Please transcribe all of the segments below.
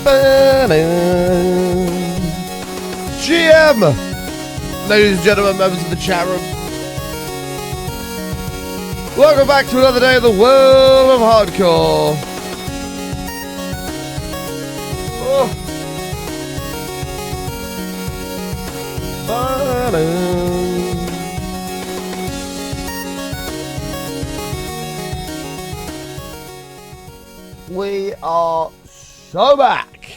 GM! Ladies and gentlemen, members of the chat room. Welcome back to another day of the world of hardcore. Oh. We are so back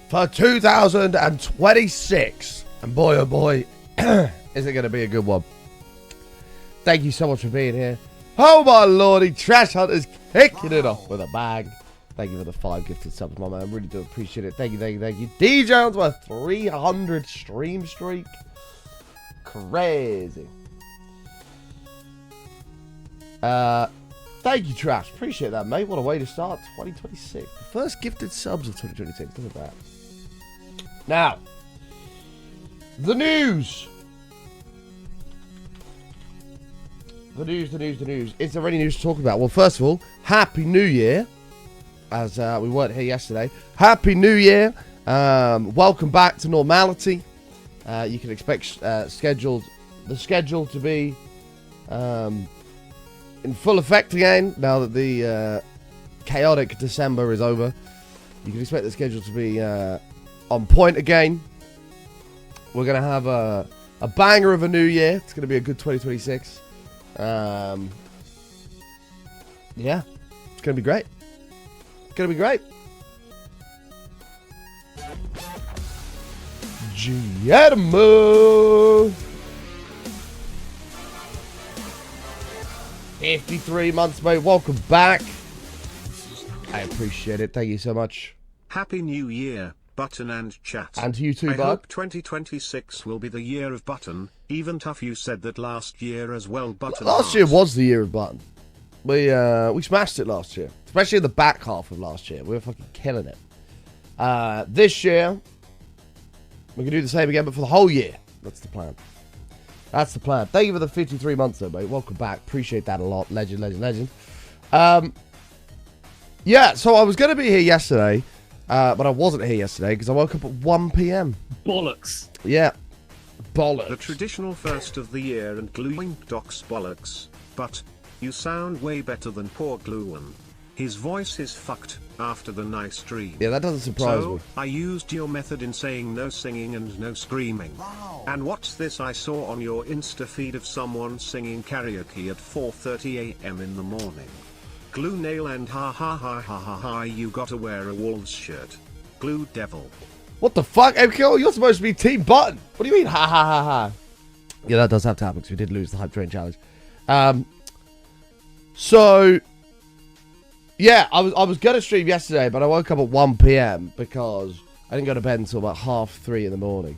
for 2026. And boy, oh boy, is it going to be a good one. Thank you so much for being here. Oh my lordy, Trash Hunter's kicking it off with a bang. Thank you for the 5 gifted subs, my man. I really do appreciate it. Thank you, thank you, thank you. D Jones with a 300 stream streak. Crazy. Thank you, Trash. Appreciate that, mate. What a way to start 2026. The first gifted subs of 2026. Look at that. Now, the news. The news. Is there any news to talk about? Well, first of all, Happy New Year. As we weren't here yesterday. Happy New Year. Welcome back to normality. You can expect the schedule to be in full effect again now that the chaotic December is over. You can expect the schedule to be on point again. We're going to have a banger of a new year. It's going to be a good 2026. Yeah, it's going to be great. Gonna be great. Guillermo. 53 months, mate. Welcome back. I appreciate it. Thank you so much. Happy New Year, Button and chat. And to you too, I bud. hope 2026 will be the year of Button. Even Tough, you said that last year as well, Button. Last year was the year of Button. We smashed it last year. Especially in the back half of last year. We were fucking killing it. This year, we can do the same again, but for the whole year. That's the plan. That's the plan. Thank you for the 53 months, though, mate. Welcome back. Appreciate that a lot. Legend. Yeah, so I was going to be here yesterday, but I wasn't here yesterday because I woke up at 1 p.m. Bollocks. Yeah. Bollocks. The traditional first of the year and Glue Docs bollocks. But you sound way better than poor Gluewan. His voice is fucked after the nice stream. Yeah, that doesn't surprise me. I used your method in saying no singing and no screaming. Wow. And what's this I saw on your Insta feed of someone singing karaoke at 4:30 a.m. in the morning? Glue nail and ha ha ha ha ha ha, you gotta wear a Wolves shirt. Glue devil. What the fuck? MKO, you're supposed to be Team Button. What do you mean ha ha ha ha? Yeah, that does have to happen because we did lose the Hype Train Challenge. So... yeah, I was going to stream yesterday, but I woke up at 1 p.m. because I didn't go to bed until about 3:30 in the morning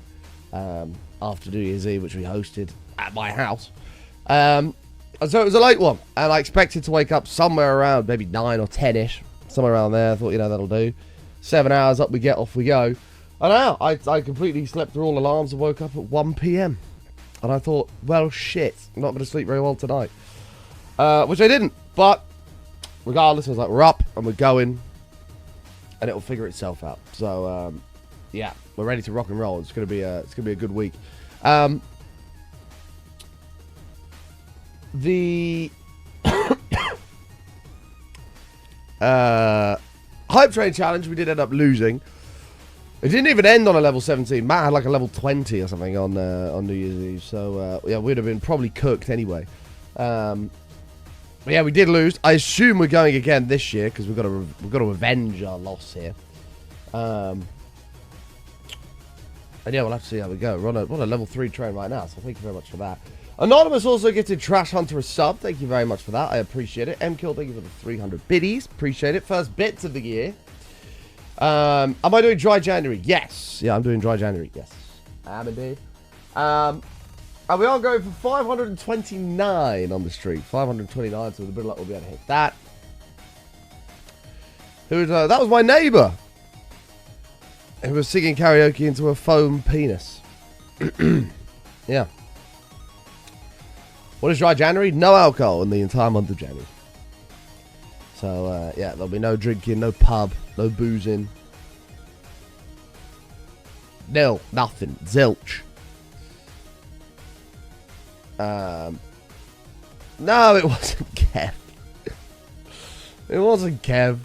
after New Year's Eve, which we hosted at my house. And so it was a late one, and I expected to wake up somewhere around maybe 9 or 10-ish, somewhere around there. I thought, that'll do. 7 hours up we get, off we go. And now I completely slept through all alarms and woke up at 1 p.m. And I thought, well, shit, I'm not going to sleep very well tonight. Which I didn't, but... regardless, I was like, we're up and we're going, and it'll figure itself out. So, yeah, we're ready to rock and roll. It's gonna be a good week. The Hype Train Challenge, we did end up losing. It didn't even end on a level 17. Matt had like a level 20 or something on New Year's Eve. So yeah, we'd have been probably cooked anyway. But yeah, we did lose. I assume we're going again this year because we've got to avenge our loss here. And yeah, we'll have to see how we go. We're on a level 3 train right now, so thank you very much for that. Anonymous also gifted Trash Hunter a sub. Thank you very much for that. I appreciate it. MKill, thank you for the 300 biddies. Appreciate it. First bits of the year. Am I doing Dry January? Yes. Yeah, I'm doing Dry January. Yes, I am indeed. And we are going for 529 on the street. 529, so with a bit of luck we'll be able to hit that. That was my neighbour. Who was singing karaoke into a foam penis. Yeah. What is Dry January? No alcohol in the entire month of January. So, yeah, there'll be no drinking, no pub, no boozing. Nil. Nothing. Zilch. No, it wasn't Kev. It wasn't Kev.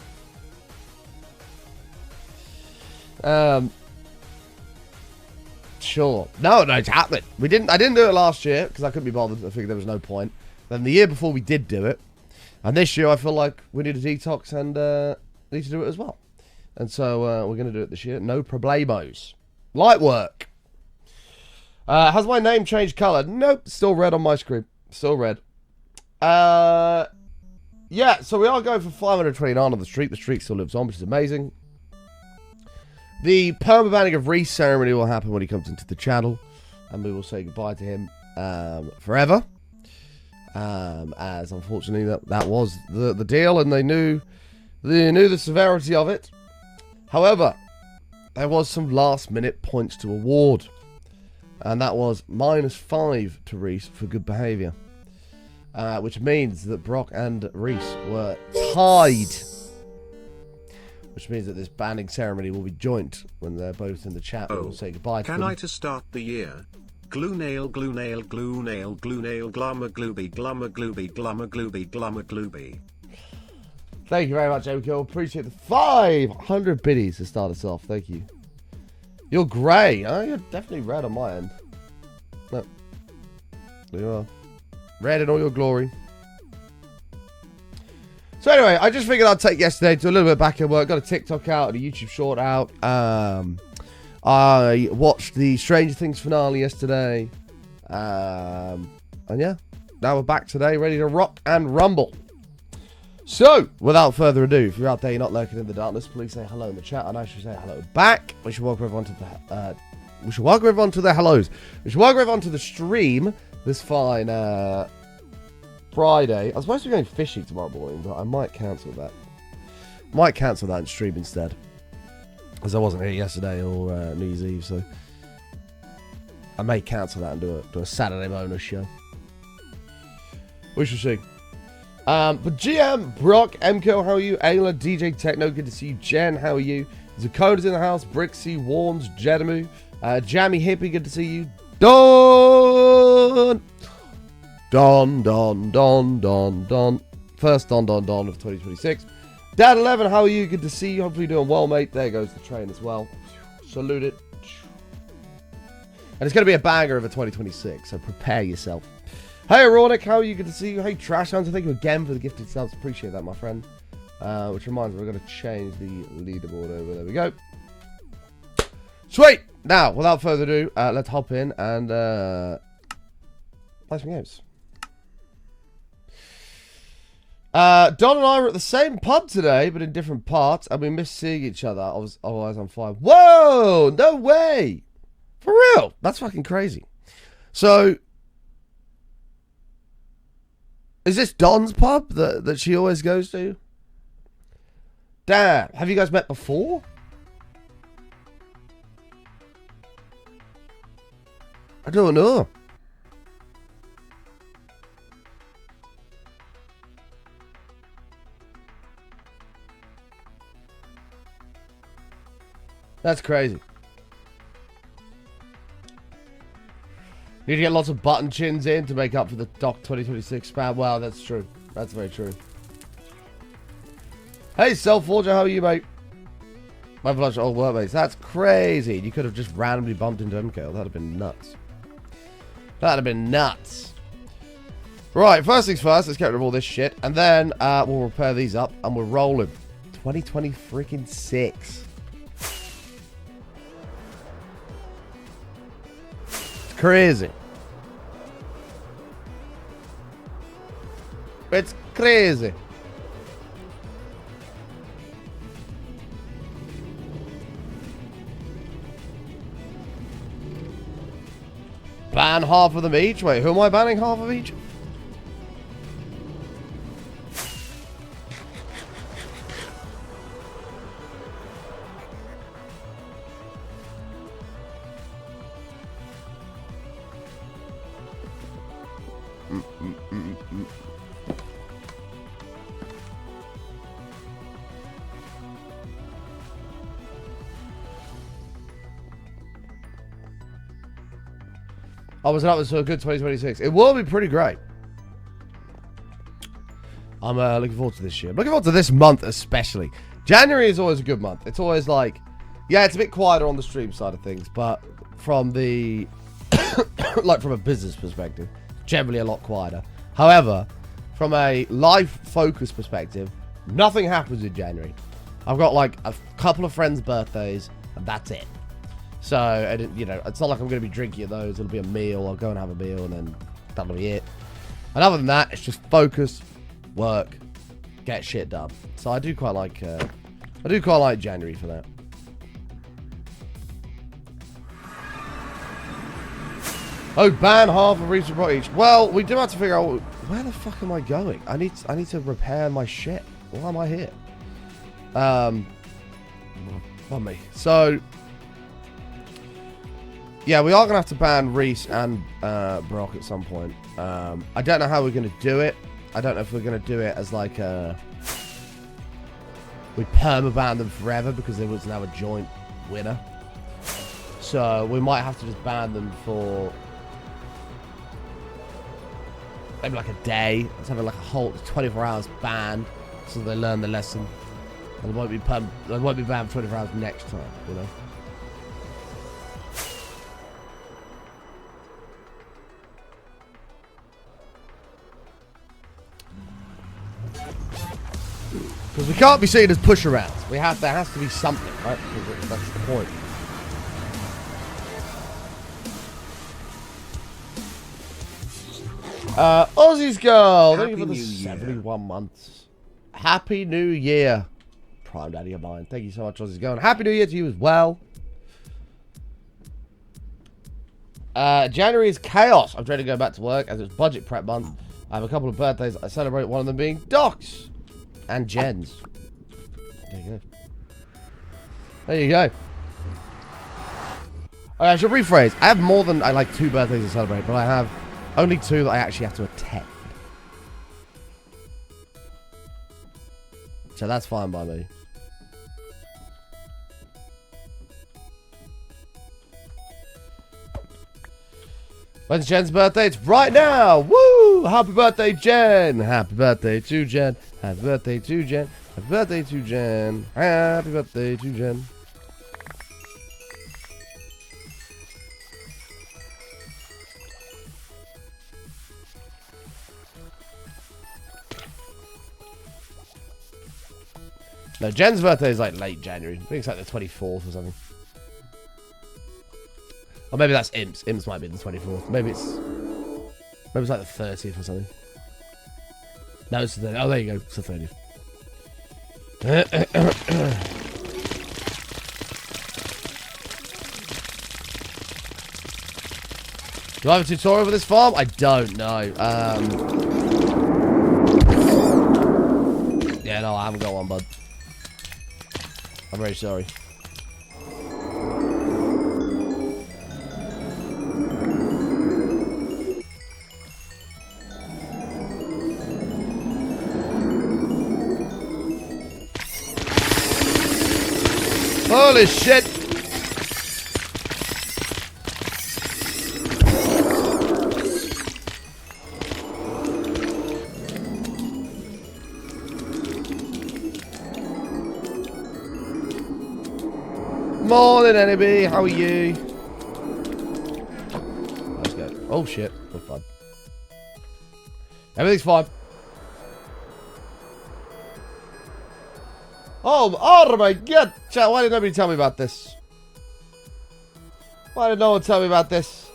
Sure. No, it's happening. I didn't do it last year because I couldn't be bothered. I figured there was no point. Then the year before we did do it. And this year I feel like we need a detox and need to do it as well. And so we're going to do it this year. No problemos. Light work. Has my name changed colour? Nope. Still red on my screen. Still red. Yeah, so we are going for 529 on the streak. The streak still lives on, which is amazing. The permabanning of Reese ceremony will happen when he comes into the channel. And we will say goodbye to him forever. As unfortunately that was the deal, and they knew the severity of it. However, there was some last minute points to award, and that was -5 to Reese for good behaviour, which means that Brock and Reese were tied, which means that this banning ceremony will be joint when they're both in the chat. We'll say goodbye to them. Can I to start the year? Glue nail, glue nail, glue nail, glue nail, glummer glooby, glummer glooby, glummer glooby, glummer glooby. Thank you very much, MKO. Appreciate the 500 biddies to start us off. Thank you. You're grey. Oh, you're definitely red on my end. No. There you are. Red in all your glory. So anyway, I just figured I'd take yesterday to a little bit back at work. Got a TikTok out and a YouTube short out. I watched the Stranger Things finale yesterday. And yeah, now we're back today, ready to rock and rumble. So, without further ado, if you're out there, you're not lurking in the darkness, please say hello in the chat, and I should say hello back. We should welcome everyone to the we should welcome everyone to their hellos. We should welcome everyone to the stream this fine Friday. I was supposed to be going fishing tomorrow morning, but I might cancel that. Might cancel that and stream instead, as I wasn't here yesterday or New Year's Eve, so I may cancel that and do a Saturday bonus show. We shall see. But GM, Brock, MKO, how are you? Ayla, DJ Techno, good to see you. Jen, how are you? Zakoda's in the house. Brixie, Warms, Jedamu, Jammy Hippie, good to see you. Don. First Don of 2026. Dad 11, how are you? Good to see you. Hopefully you're doing well, mate. There goes the train as well. Salute it. And it's going to be a banger of a 2026, so prepare yourself. Hey, Aronic, how are you? Good to see you. Hey, Trash Hunter, thank you again for the gifted subs. Appreciate that, my friend. Which reminds me, we're going to change the leaderboard over. There we go. Sweet! Now, without further ado, let's hop in and play some games. Don and I were at the same pub today, but in different parts, and we missed seeing each other. Otherwise, I'm fine. Whoa! No way! For real? That's fucking crazy. So, is this Don's pub that she always goes to? Damn. Have you guys met before? I don't know. That's crazy. Need to get lots of button chins in to make up for the Doc 2026 spam. Wow, that's true. That's very true. Hey, Self-Forger, how are you, mate? My bunch of old workmates. That's crazy. You could have just randomly bumped into MK. That'd have been nuts. That'd have been nuts. Right, first things first. Let's get rid of all this shit. And then we'll repair these up and we're rolling. 2020 freaking 6. Crazy. It's crazy. Ban half of them each? Wait, who am I banning half of each? I was up to a good 2026. It will be pretty great. I'm looking forward to this year. I'm looking forward to this month especially. January is always a good month. It's always like, yeah, it's a bit quieter on the stream side of things, but from the, like from a business perspective, generally a lot quieter. However, from a life focus perspective, nothing happens in January. I've got like a couple of friends' birthdays, and that's it. So, and you know, it's not like I'm going to be drinking at those. It'll be a meal. I'll go and have a meal, and then that'll be it. And other than that, it's just focus, work, get shit done. So I do quite like January for that. Oh, ban half of recent pro each. Well, we do have to figure out where the fuck am I going. I need to repair my shit. Why am I here? On me. So, yeah, we are gonna have to ban Reese and Brock at some point. I don't know how we're gonna do it. I don't know if we're gonna do it as like we perma-ban them forever because there was now a joint winner. So we might have to just ban them for maybe like a day. Let's have like a whole 24 hours ban so they learn the lesson. And they won't be banned for 24 hours next time, you know. Because we can't be seen as push-arounds. There has to be something, right? Because that's the point. Aussie's girl. Thank you for the 71 months. Happy New Year. Prime Daddy of mine. Thank you so much, Aussie's girl. Happy New Year to you as well. January is chaos. I'm trying to go back to work as it's budget prep month. I have a couple of birthdays. I celebrate one of them being Doc's. And Jen's. There you go. There you go. I should rephrase. I have more than like 2 birthdays to celebrate, but I have only 2 that I actually have to attend. So that's fine by me. When's Jen's birthday? It's right now! Woo! Happy birthday, Jen! Happy birthday to Jen. Happy birthday to Jen. Happy birthday to Jen. Happy birthday to Jen. No, Jen's birthday is like late January. I think it's like the 24th or something. Or maybe that's Imps. Imps might be the 24th. Maybe it's like the 30th or something. No, it's the 30th. Oh, there you go. It's the 30th. Do I have a tutorial for this farm? I don't know. Yeah, no, I haven't got one, bud. I'm very sorry. Holy shit! Morning, NB. How are you? Let's go. Oh shit! We're fine. Everything's fine. Oh my god! Chat, why did nobody tell me about this? Why did no one tell me about this?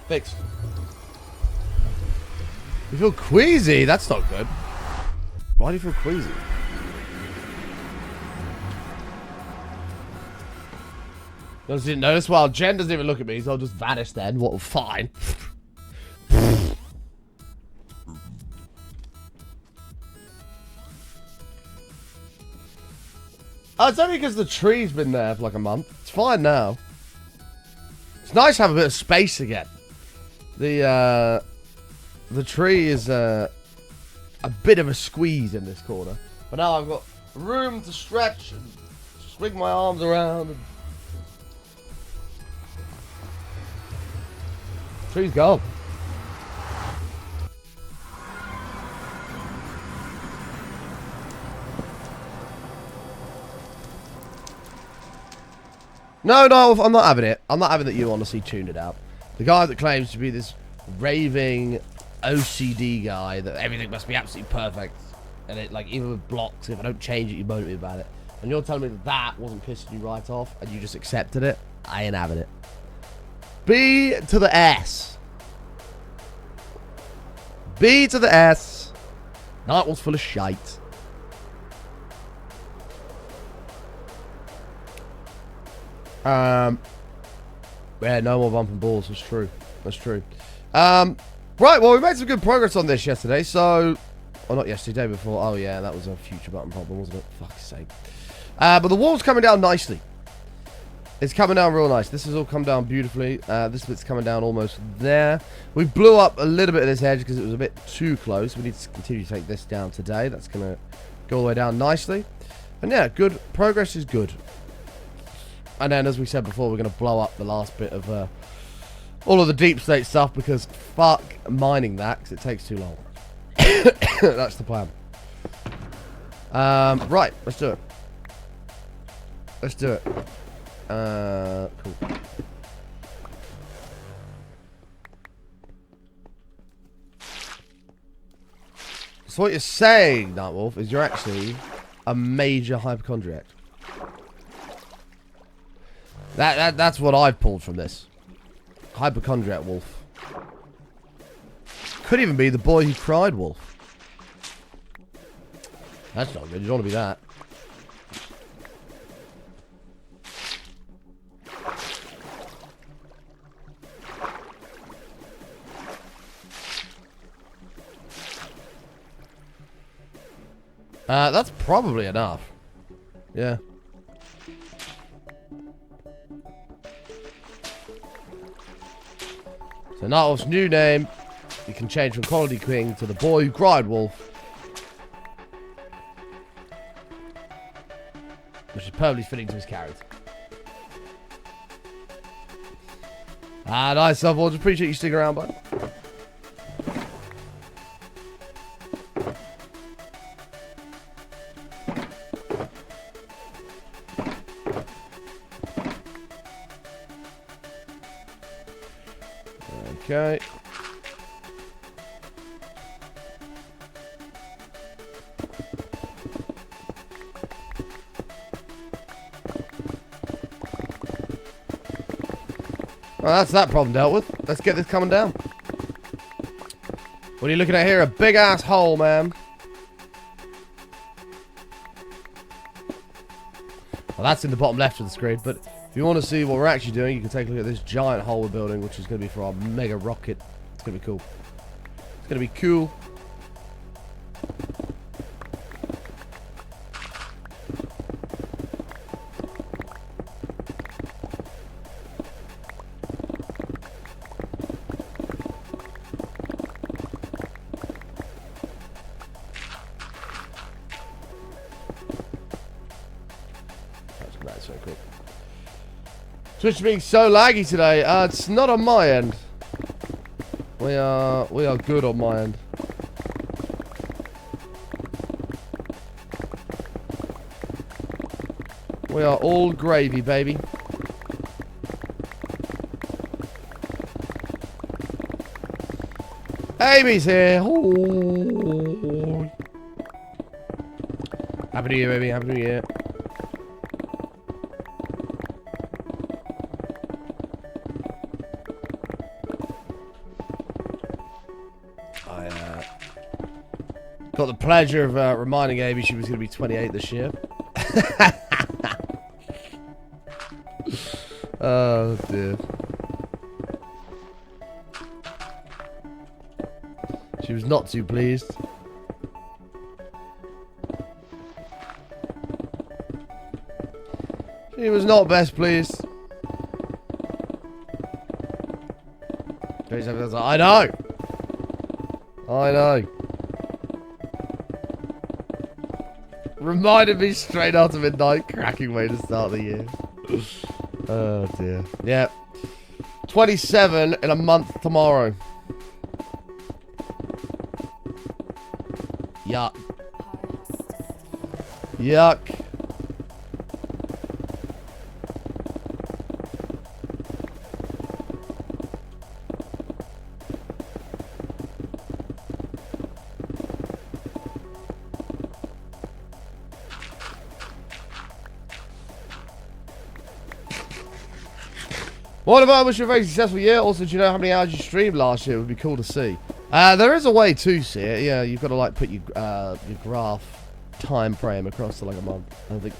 Fixed. You feel queasy? That's not good. Why do you feel queasy? I just didn't notice. Well, Jen doesn't even look at me, so I'll just vanish then. What? Fine. Oh, it's only because the tree's been there for like a month. It's fine now. It's nice to have a bit of space again. The the tree is a bit of a squeeze in this corner. But now I've got room to stretch and swing my arms around. And... tree's gone. No, I'm not having it. I'm not having that you honestly tuned it out. The guy that claims to be this raving OCD guy that everything must be absolutely perfect. And it, like, even with blocks, if I don't change it, you moan at me about it. And you're telling me that that wasn't pissing you right off and you just accepted it? I ain't having it. B to the S. B to the S. Nightwolf's full of shite. Yeah, no more bumping balls. That's true. That's true. Right, well, we made some good progress on this yesterday, so... well, not yesterday, day before. Oh, yeah, that was a future button problem, wasn't it? Fuck's sake. But the wall's coming down nicely. It's coming down real nice. This has all come down beautifully. This bit's coming down almost there. We blew up a little bit of this edge because it was a bit too close. We need to continue to take this down today. That's going to go all the way down nicely. And yeah, good. Progress is good. And then, as we said before, we're going to blow up the last bit of all of the deep state stuff because fuck mining that because it takes too long. That's the plan. Right, let's do it. Let's do it. Cool. So what you're saying, Nightwolf, is you're actually a major hypochondriac. That's what I've pulled from this. Hypochondriac wolf. Could even be the boy who cried wolf. That's not good. You don't want to be that. That's probably enough. Yeah. So Nightwolf's new name, you can change from Quality King to the boy who cried wolf. Which is perfectly fitting to his character. Nice, Subwolves. Appreciate you sticking around, bud. Okay. Well, that's that problem dealt with. Let's get this coming down. What are you looking at here? A big ass hole, man. Well, that's in the bottom left of the screen, but if you want to see what we're actually doing, you can take a look at this giant hole we're building, which is going to be for our mega rocket. It's going to be cool. It's going to be cool. That's so cool. Twitch being so laggy today. It's not on my end. We are good on my end. We are all gravy, baby. Amy's here. Ooh. Happy New Year, baby. Happy New Year. Got the pleasure of reminding Amy she was going to be 28 this year. Oh, dear. She was not too pleased. She was not best pleased. I know. I know. Reminded me straight after midnight. Cracking way to start the year. Oh dear. Yeah. 27 in a month tomorrow. Yuck. Yuck. What if I wish you a very successful year? Also, do you know how many hours you streamed last year? It would be cool to see. There is a way to see it. Yeah, you've got to like put your graph time frame across to like a month. I think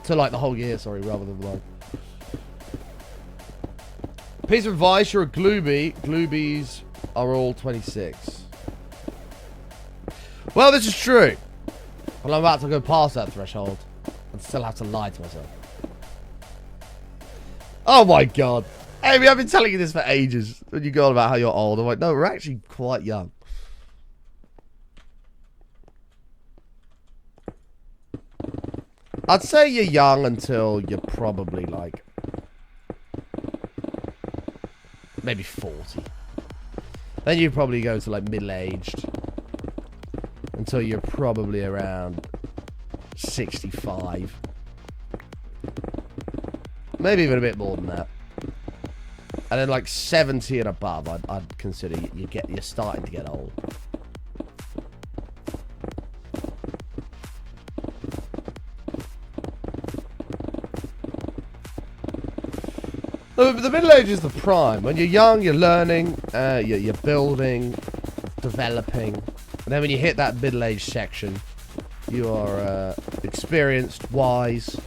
to like the whole year. Sorry, rather than the month. Piece of advice: you're a gloobie. Gloobies are all 26. Well, this is true. Well, I'm about to go past that threshold and still have to lie to myself. Oh my god. Amy, I've been telling you this for ages. When you go on about how you're old, I'm like, no, we're actually quite young. I'd say you're young until you're probably like maybe 40. Then you probably go to like middle-aged until you're probably around 65. Maybe even a bit more than that. And then like 70 and above, I'd consider you're starting to get old. The middle age is the prime. When you're young, you're learning, you're building, developing. And then when you hit that middle age section, you are experienced, wise,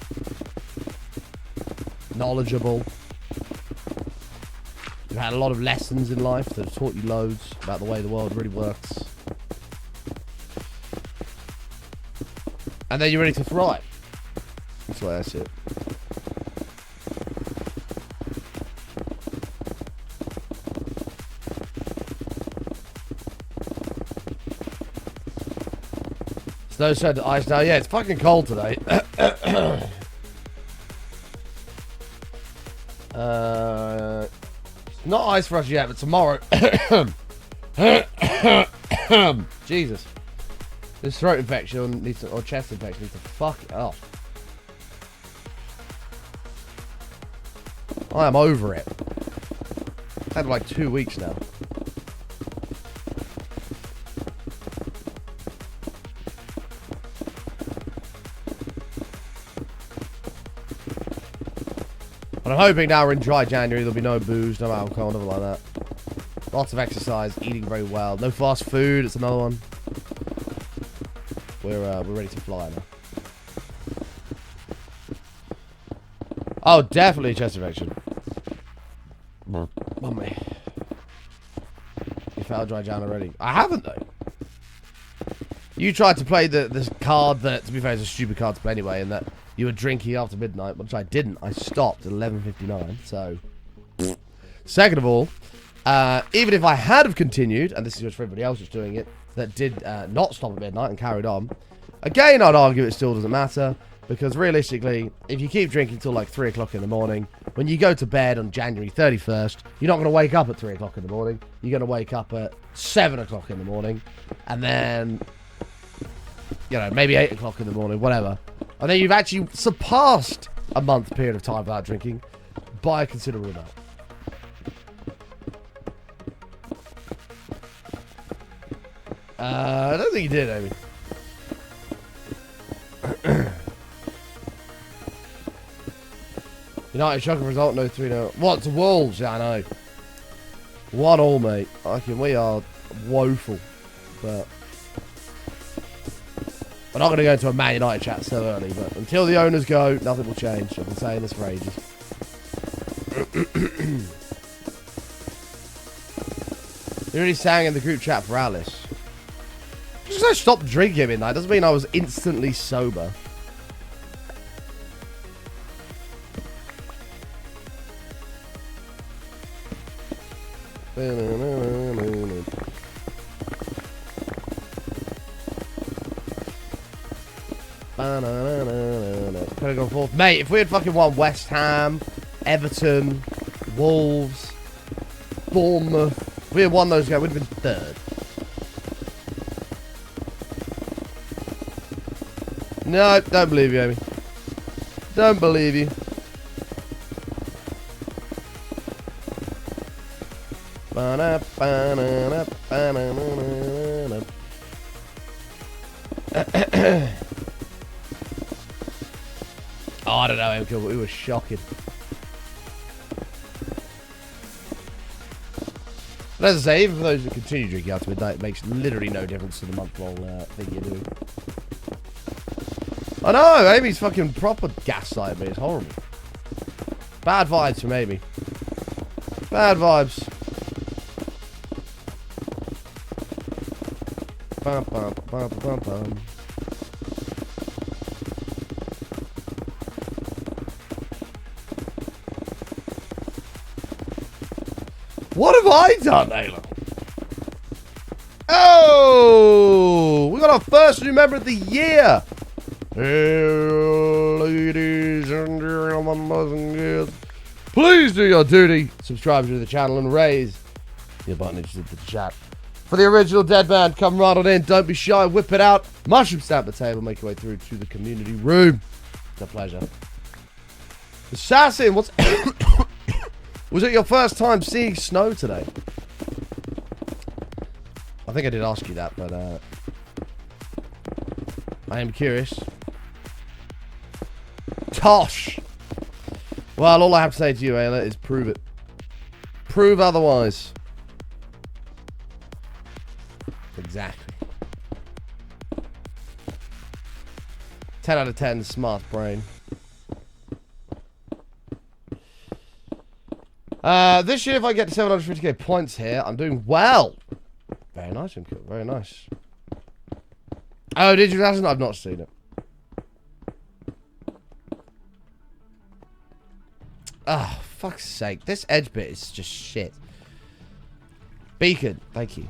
knowledgeable. You've had a lot of lessons in life that have taught you loads about the way the world really works. And then you're ready to thrive. That's the way I see it. Snow said ice now. Yeah, it's fucking cold today. Not ice for us yet, but tomorrow. Jesus. This throat infection needs to, or chest infection needs to fuck it off. I am over it. I've had like 2 weeks now. But I'm hoping now we're in dry January, there'll be no booze, no alcohol, nothing like that. Lots of exercise, eating very well. No fast food, it's another one. We're ready to fly now. Oh, definitely chest infection. Mummy. You failed dry Jan already. I haven't though. You tried to play this card that, to be fair, is a stupid card to play anyway, and that you were drinking after midnight, which I didn't. I stopped at 11:59, so... Second of all, even if I had have continued, and this is just for everybody else who's doing it, that did not stop at midnight and carried on, again, I'd argue it still doesn't matter, because realistically, if you keep drinking till like 3 o'clock in the morning, when you go to bed on January 31st, you're not going to wake up at 3 o'clock in the morning. You're going to wake up at 7 o'clock in the morning, and then, you know, maybe 8 o'clock in the morning, whatever. And then you've actually surpassed a month period of time without drinking by a considerable amount. I don't think you did, Amy. United shocking result, no 3-0. What, to Wolves? Yeah, I know. 1-1, mate. I reckon we are woeful. But we're not going to go into a Man United chat so early. But until the owners go, nothing will change. I've been saying this for ages. They already sang in the group chat for Alice. Just because I stopped drinking at midnight doesn't mean I was instantly sober. Could have gone fourth. Mate, if we had fucking won West Ham, Everton, Wolves, Bournemouth, if we had won those games, we'd have been third. No, don't believe you, Amy. Don't believe you. Oh, I don't know, MK, but we were shocking. But as I say, even for those who continue drinking after midnight, it makes literally no difference to the month-long thing you're doing. I know, Amy's fucking proper gaslighting me. It's horrible. Bad vibes from Amy. Bad vibes. Bum, bum, bum, bum, bum. What have I done, Ayla? Oh! We got our first new member of the year! Hey, ladies and gentlemen, boys and girls, please do your duty. Subscribe to the channel and raise your button into the chat. For the original Dead Man, come right on in. Don't be shy. Whip it out. Mushroom stamp the table. Make your way through to the community room. It's a pleasure. Assassin, what's... Was it your first time seeing snow today? I think I did ask you that, but I am curious. Tosh! Well, all I have to say to you, Ayla, is prove it. Prove otherwise. Exactly. 10 out of 10, smart brain. This year, if I get to 750k points here, I'm doing well. Very nice, MQ. Very nice. Oh, did you, Assassin? I've not seen it. Oh, fuck's sake. This edge bit is just shit. Beacon, thank you.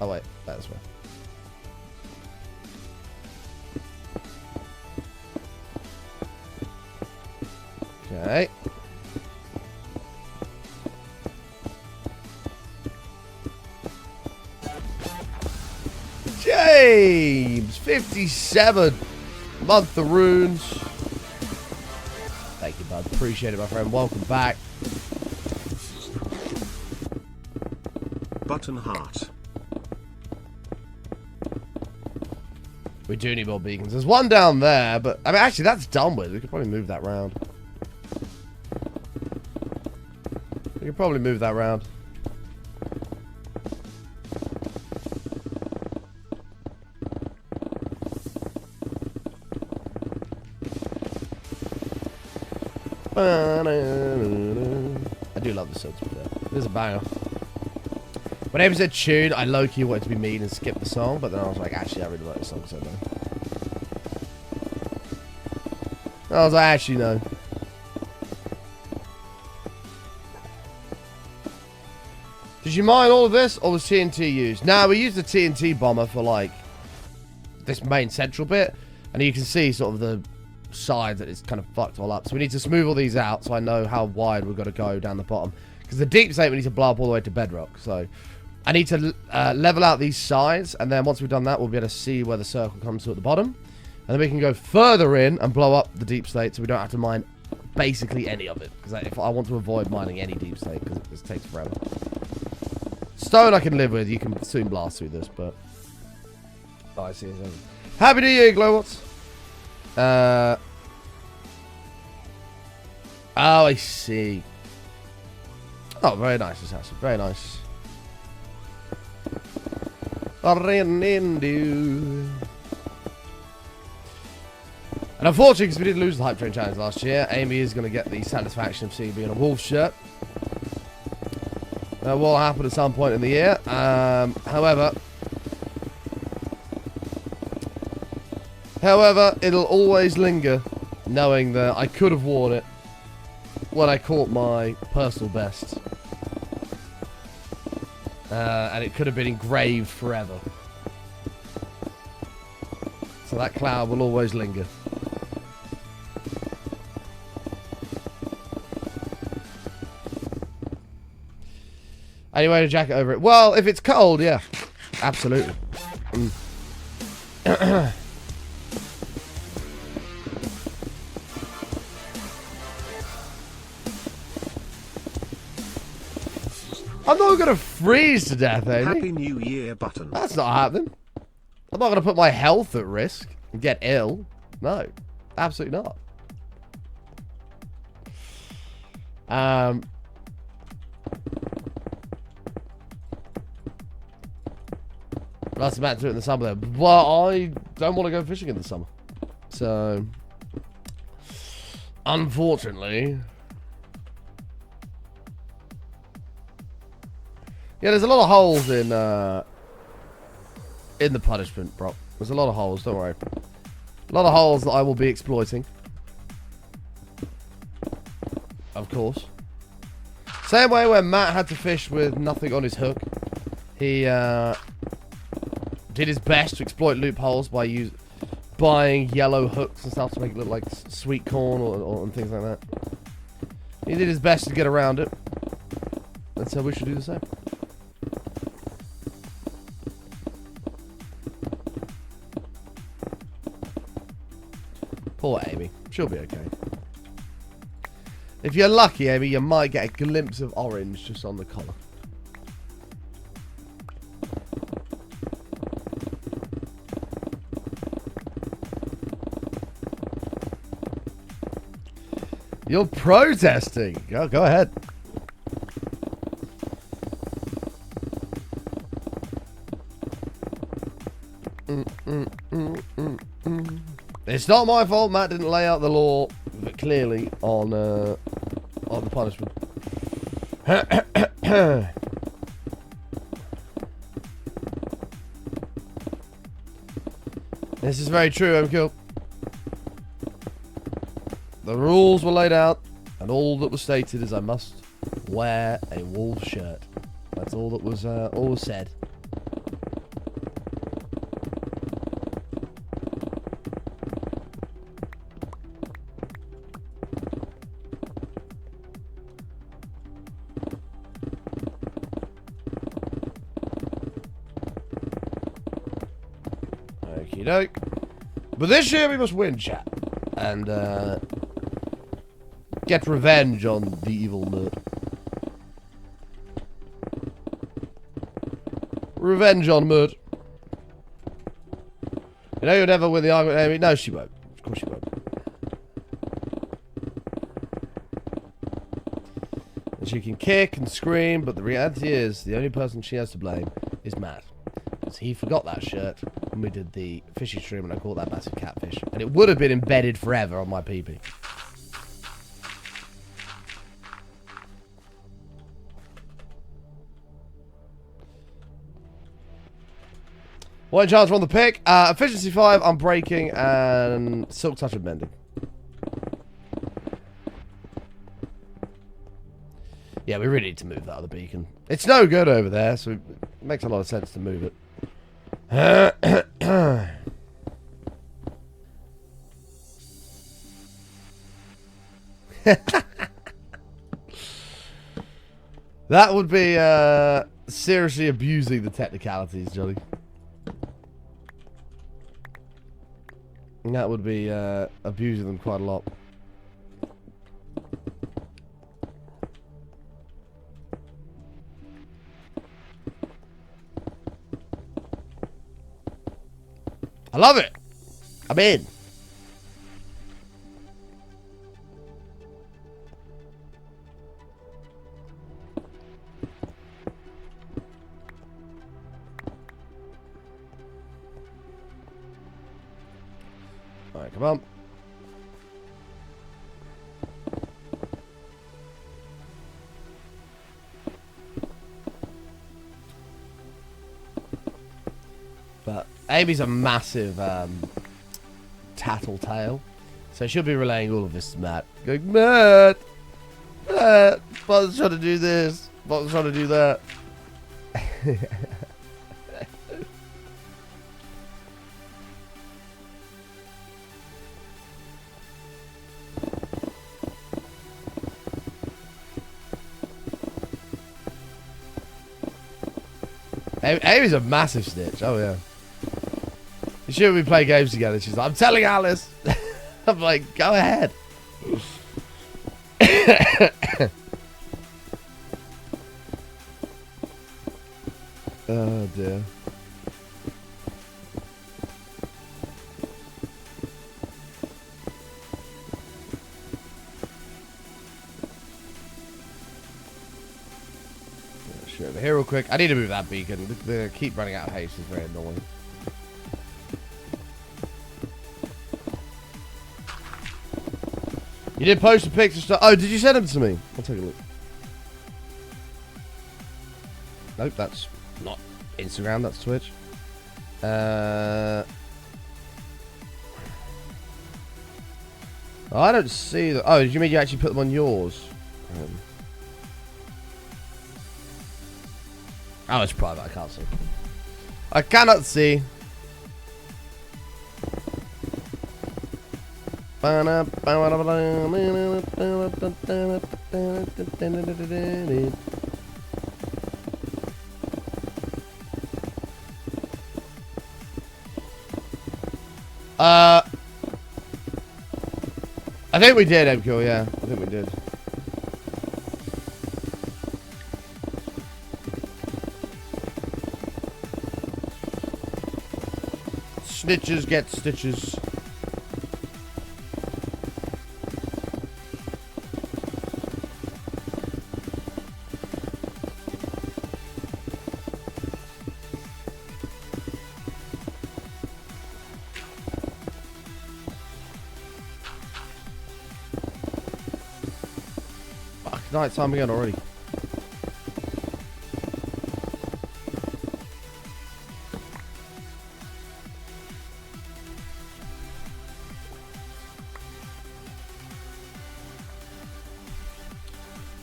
Oh wait, that's where. Okay. James, 57. Month of runes. Thank you, bud. Appreciate it, my friend. Welcome back. Button heart. We do need more beacons. There's one down there, but I mean, actually, that's done with. We could probably move that round. We could probably move that round. I do love the song, to be fair. There's a banger. When Abe said tune, I low-key wanted to be mean and skip the song, but then I was like, actually, I really like the song, so no. I was like, actually, no. Did you mine all of this, or was TNT used? No, we used the TNT bomber for, like, this main central bit, and you can see sort of the sides that it's kind of fucked all up. So we need to smooth all these out so I know how wide we've got to go down the bottom. Because the deep state we need to blow up all the way to bedrock. So I need to level out these sides, and then once we've done that, we'll be able to see where the circle comes to at the bottom. And then we can go further in and blow up the deep state so we don't have to mine basically any of it. Because if I want to avoid mining any deep state, because it takes forever. Stone I can live with. You can soon blast through this, but... Oh, I see it. Happy New Year, Glowwatts. Oh, I see. Oh, very nice, Assassin. Very nice. And unfortunately, because we did lose the Hype Train Challenge last year, Amy is going to get the satisfaction of seeing me in a wolf shirt. That will happen at some point in the year. However, However, it'll always linger, knowing that I could have worn it when I caught my personal best. And it could have been engraved forever. So that cloud will always linger. Any way to jacket over it? Well, if it's cold, yeah. Absolutely. I'm not going to freeze to death, Amy. Happy New Year button. That's not happening. I'm not going to put my health at risk and get ill. No. Absolutely not. That's about to do it in the summer, though. But I don't want to go fishing in the summer. So, unfortunately... Yeah, there's a lot of holes in the punishment, bro. There's a lot of holes, don't worry. A lot of holes that I will be exploiting. Of course. Same way when Matt had to fish with nothing on his hook. He did his best to exploit loopholes by buying yellow hooks and stuff to make it look like sweet corn and things like that. He did his best to get around it. And so we should do the same. Poor Amy. She'll be okay. If you're lucky, Amy, you might get a glimpse of orange just on the collar. You're protesting. Go ahead. It's not my fault. Matt didn't lay out the law clearly on the punishment. This is very true, MQ. The rules were laid out, and all that was stated is I must wear a wool shirt. That's all that was said. Okie doke. But this year we must win, chat. And, get revenge on the evil nerd. Revenge on Mud. You know you'll never win the argument, Amy. No, she won't. Of course she won't. And she can kick and scream, but the reality is the only person she has to blame is Matt. Because he forgot that shirt when we did the fishy stream and I caught that massive catfish. And it would have been embedded forever on my PP. What chance on the pick? Efficiency 5, unbreaking, and silk touch and mending. Yeah, we really need to move that other beacon. It's no good over there, so it makes a lot of sense to move it. That would be seriously abusing the technicalities, Johnny. That would be abusing them quite a lot. I love it. I'm in. Alright, come on. But Amy's a massive tattletale. So she'll be relaying all of this to Matt. Going, Matt, Bob's trying to do this. Bob's trying to do that. Amy's a massive snitch. Oh, yeah. Should we play games together? She's like, I'm telling Alice. I'm like, go ahead. Oh, dear. Over here real quick. I need to move that beacon. They keep running out of haste. Is very annoying. You did post a picture stuff. Oh, did you send them to me? I'll take a look. Nope, that's not Instagram. That's Twitch. Oh, I don't see that. Oh, did you mean you actually put them on yours? Oh, it's private. I can't see. I cannot see. I think we did, MQ, yeah. I think we did. Snitches get stitches. Fuck, night time again already.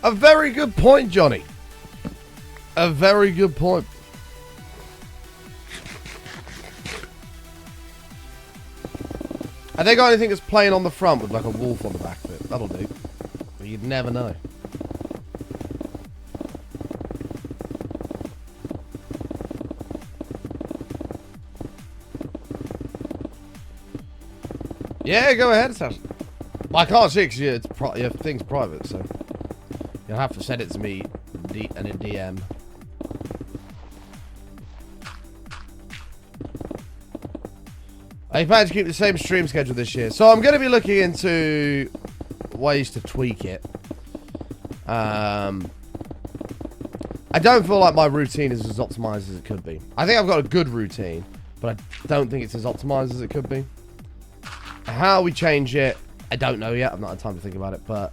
A very good point, Johnny. A very good point. Have they got anything that's playing on the front with like a wolf on the back of it? That'll do. But you'd never know. Yeah, go ahead, Sasha. I can't see because your thing's private, so you'll have to send it to me in a DM. I plan to keep the same stream schedule this year, so I'm going to be looking into ways to tweak it. I don't feel like my routine is as optimized as it could be. I think I've got a good routine, but I don't think it's as optimized as it could be. How we change it, I don't know yet. I've not had time to think about it, but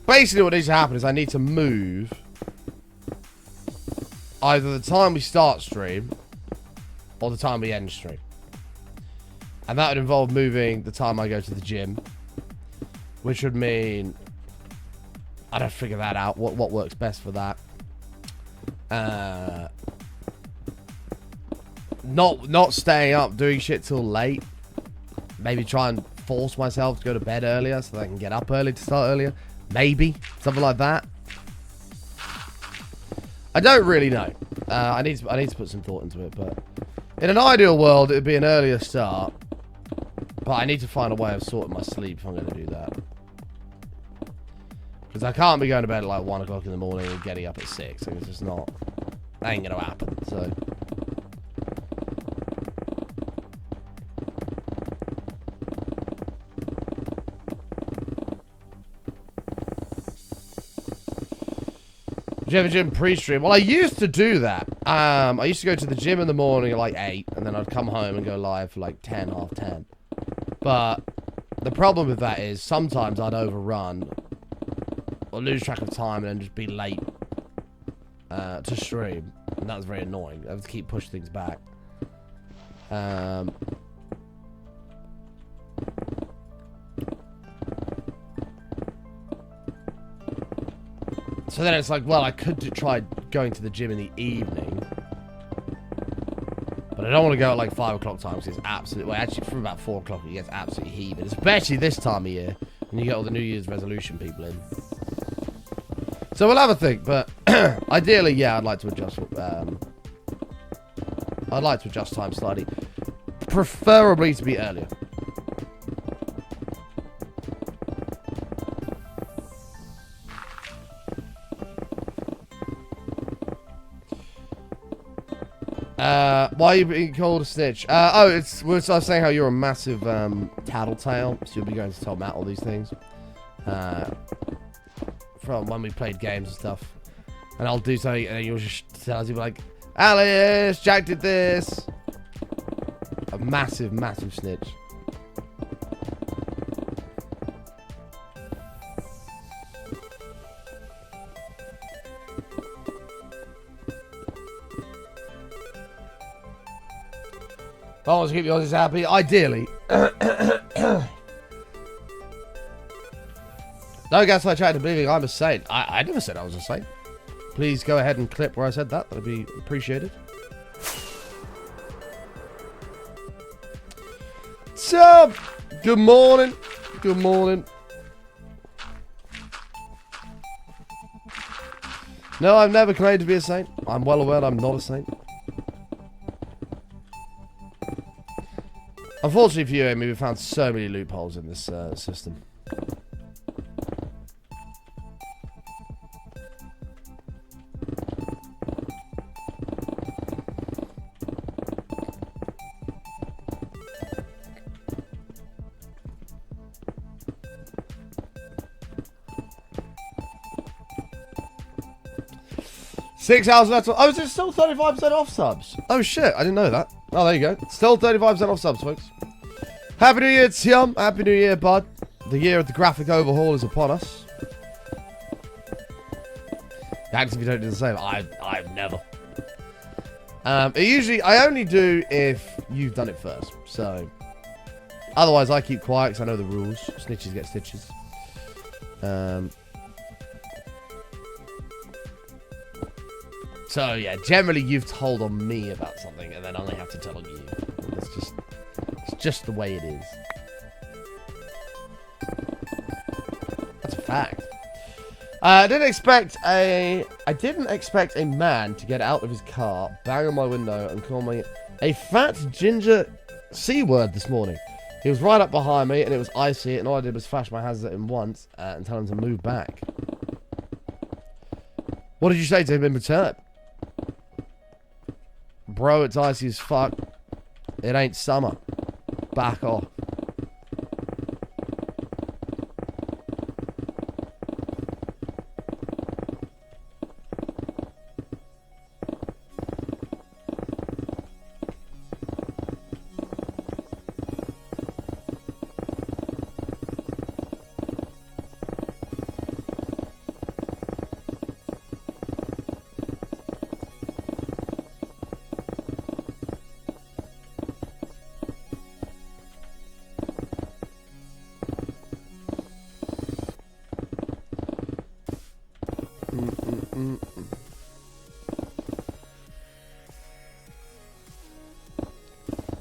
basically what needs to happen is I need to move either the time we start stream or the time we end stream. And that would involve moving the time I go to the gym, which would mean I'd have to figure that out, what works best for that. Not staying up doing shit till late. Maybe try and force myself to go to bed earlier so that I can get up early to start earlier. Maybe something like that. I don't really know. I need to put some thought into it, but in an ideal world it'd be an earlier start. But I need to find a way of sorting my sleep if I'm going to do that. Because I can't be going to bed at like 1 o'clock in the morning and getting up at 6. It's just not. That ain't going to happen. So. Do you have a gym pre-stream? Well, I used to do that. I used to go to the gym in the morning at like 8, and then I'd come home and go live for like 10, half 10. But the problem with that is sometimes I'd overrun or lose track of time and then just be late to stream. and that was very annoying. I have to keep pushing things back. So then it's like, well, I could try going to the gym in the evening. But I don't want to go at like 5 o'clock time because it's absolutely... Well, actually, from about 4 o'clock, it gets absolutely heaving. Especially this time of year when you get all the New Year's resolution people in. So we'll have a think, but ideally, yeah, I'd like to adjust... I'd like to adjust time slightly. Preferably to be earlier. Why are you being called a snitch? Oh, I was saying how you're a massive tattletale, so you'll be going to tell Matt all these things. From when we played games and stuff. And I'll do something, and then you'll just tell us, you'll be like, Alice, Jack did this. A massive, massive snitch. I want to keep you all happy. Ideally. No gaslight chat to believing I'm a saint. I never said I was a saint. Please go ahead and clip where I said that. That'd be appreciated. So, good morning. Good morning. No, I've never claimed to be a saint. I'm well aware I'm not a saint. Unfortunately for you, Amy, we found so many loopholes in this system. $6 left. Oh, is it still 35% off subs? Oh shit, I didn't know that. Oh, there you go. Still 35% off subs, folks. Happy New Year, Tium. Happy New Year, bud. The year of the graphic overhaul is upon us. Thanks if you don't do the same. I've never. I only do if you've done it first. So, otherwise I keep quiet because I know the rules. Snitches get stitches. So yeah, generally you've told on me about something, and then I have to tell on you. It's just the way it is. That's a fact. I didn't expect a man to get out of his car, bang on my window, and call me a fat ginger C-word this morning. He was right up behind me, and it was icy, and all I did was flash my hands at him once and tell him to move back. What did you say to him in return? Bro, it's icy as fuck. It ain't summer. Back off.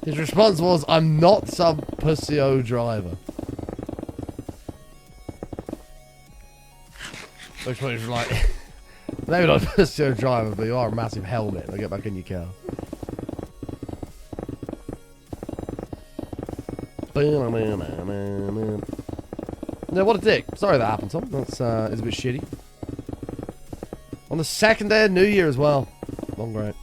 His response was, I'm not some pussy-o driver. Which was like, maybe not a pussy-o driver, but you are a massive helmet. I'll get back in your car. No, what a dick. Sorry that happened, Tom. That's is a bit shitty. On the second day of New Year as well. Long great.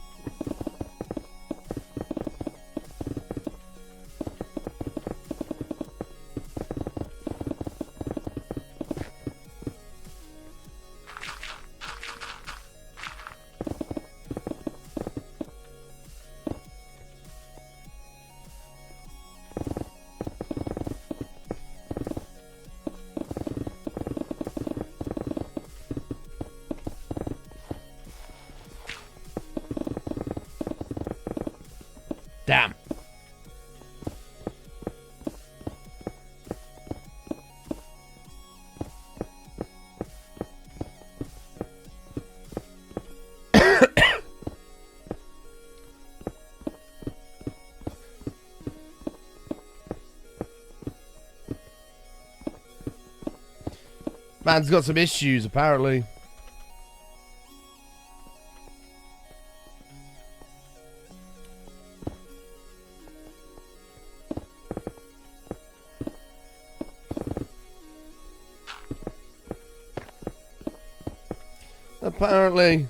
Man's got some issues, apparently. Apparently.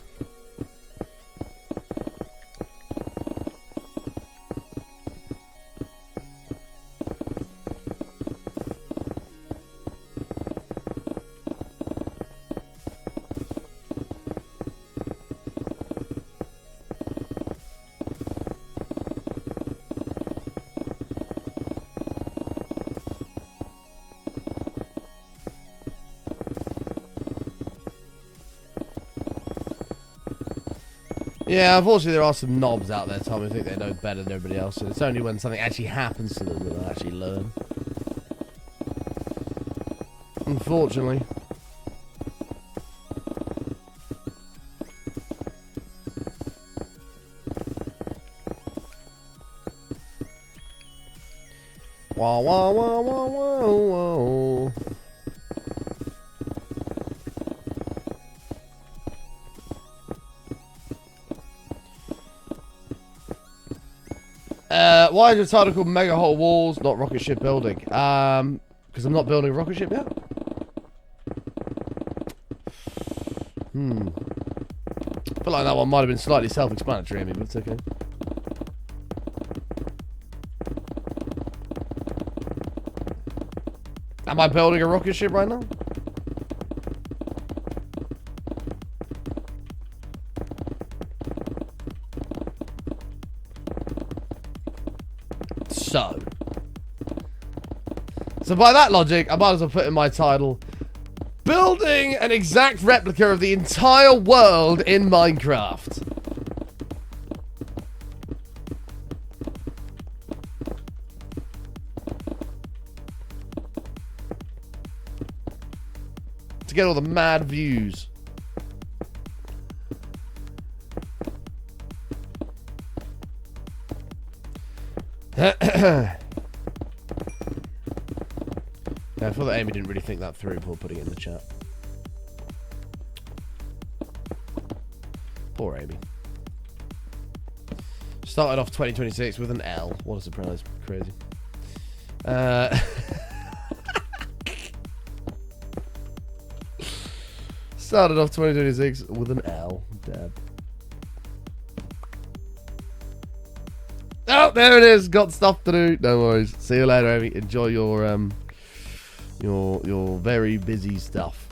Yeah, unfortunately there are some knobs out there, Tom, who think they know better than everybody else, and it's only when something actually happens to them that they'll actually learn. Unfortunately. Wah wah wah wah wah wah. Why is your title called Mega Hole Walls, not Rocket Ship Building? Because I'm not building a rocket ship yet? I feel like that one might have been slightly self-explanatory, Amy, but it's okay. Am I building a rocket ship right now? So by that logic, I might as well put in my title, building an exact replica of the entire world in Minecraft. To get all the mad views. Yeah, I thought that Amy didn't really think that through before putting it in the chat. Poor Amy. Started off 2026 with an L. What a surprise. Crazy. Started off 2026 with an L. Dab. Oh, there it is. Got stuff to do. No worries. See you later, Amy. Enjoy your very busy stuff.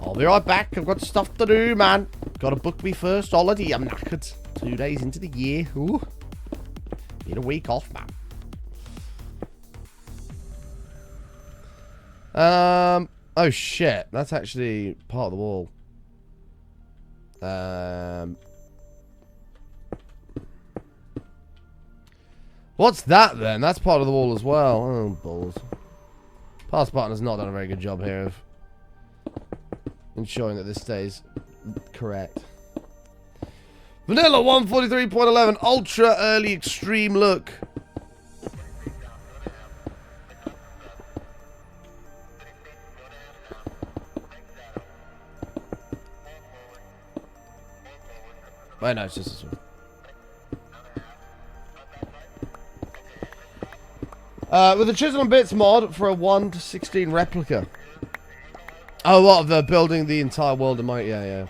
I'll be right back. I've got stuff to do, man. Gotta book me first holiday. I'm knackered. 2 days into the year. Ooh. Need a week off, man. Oh shit, that's actually part of the wall. What's that then? That's part of the wall as well. Oh, balls. Pass button has not done a very good job here of ensuring that this stays correct. Vanilla 143.11, ultra early extreme look. Wait, no, it's just this one. With the Chisel and Bits mod for a 1:16 replica. Oh, what? They're building the entire world in my... Yeah.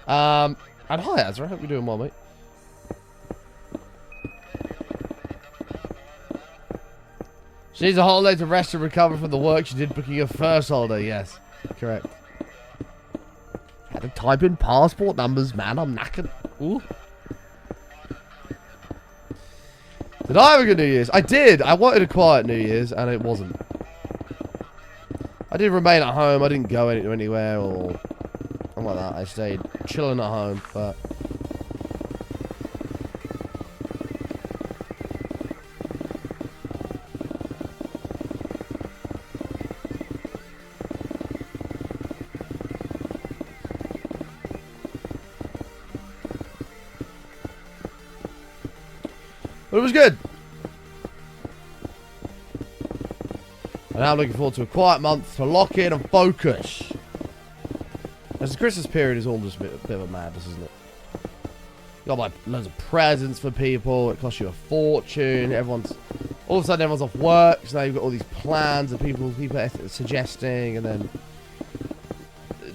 And hi, Azra. Hope you're doing well, mate. She needs a holiday to rest and recover from the work she did booking her first holiday. Yes, correct. Had to type in passport numbers, man. I'm knackered. Ooh. Did I have a good New Year's? I did. I wanted a quiet New Year's, and it wasn't. I did remain at home. I didn't go anywhere or something like that. I stayed chilling at home, but... But it was good. And now I'm looking forward to a quiet month to lock in and focus. As the Christmas period is all just a bit of a madness, isn't it? You got like loads of presents for people. It costs you a fortune. All of a sudden everyone's off work, so now you've got all these plans that people are suggesting, and then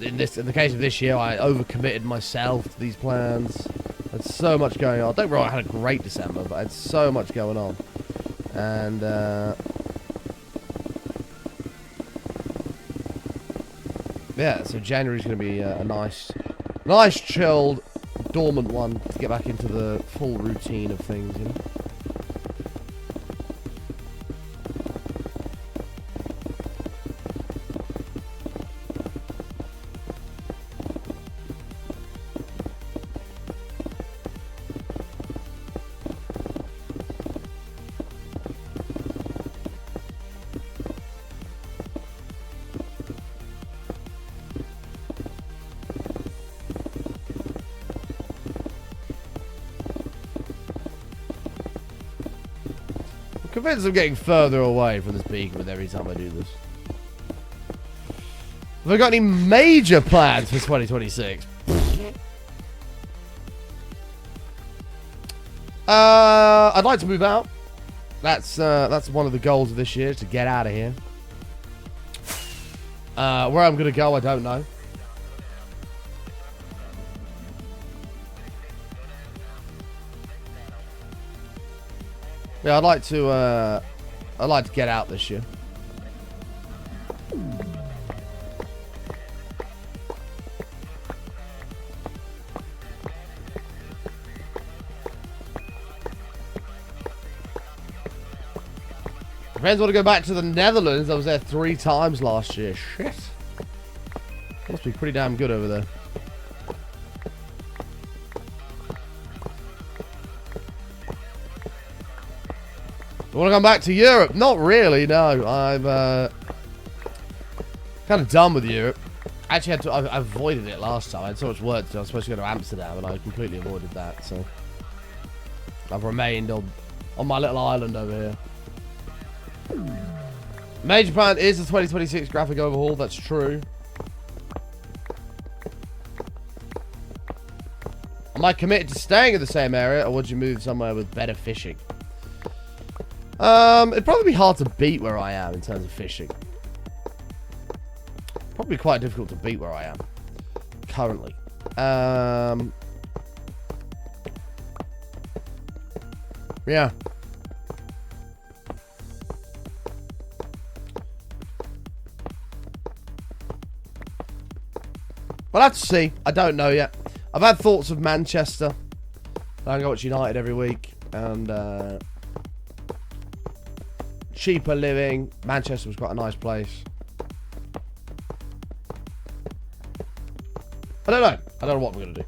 in the case of this year, I overcommitted myself to these plans. There's so much going on. Don't get me wrong, I had a great December, but I had so much going on, and yeah, so January's going to be a nice, chilled, dormant one to get back into the full routine of things, you know. I'm convinced I'm getting further away from this beacon with every time I do this. Have I got any major plans for 2026? I'd like to move out. That's one of the goals of this year, to get out of here. Where I'm gonna go, I don't know. Yeah, I'd like to get out this year. Depends, want to go back to the Netherlands. I was there 3 times last year. Shit. Must be pretty damn good over there. Want to come back to Europe? Not really, no. I'm kind of done with Europe. Actually, I avoided it last time. I had so much work to do. I was supposed to go to Amsterdam, and I completely avoided that. So I've remained on my little island over here. Major plan is the 2026 graphic overhaul. That's true. Am I committed to staying in the same area, or would you move somewhere with better fishing? It'd probably be hard to beat where I am in terms of fishing. Probably quite difficult to beat where I am currently. Yeah. We'll have to see. I don't know yet. I've had thoughts of Manchester. I go watch United every week, and cheaper living. Manchester was quite a nice place. I don't know. I don't know what we're going to do.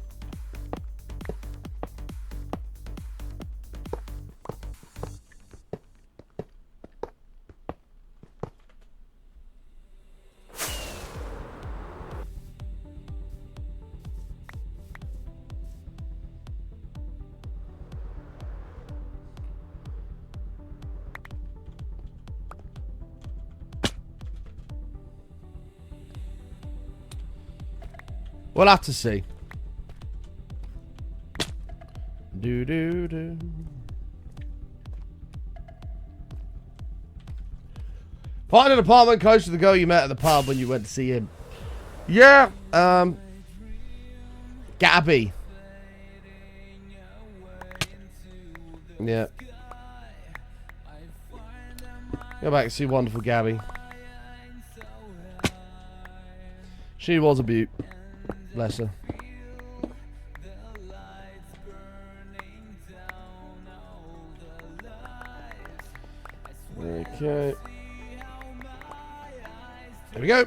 We'll have to see. Do. Find an apartment close to the girl you met at the pub when you went to see him. Yeah, Gabby. Yeah. Go back and see wonderful Gabby. She was a beaut. Bless her. Okay. There we go.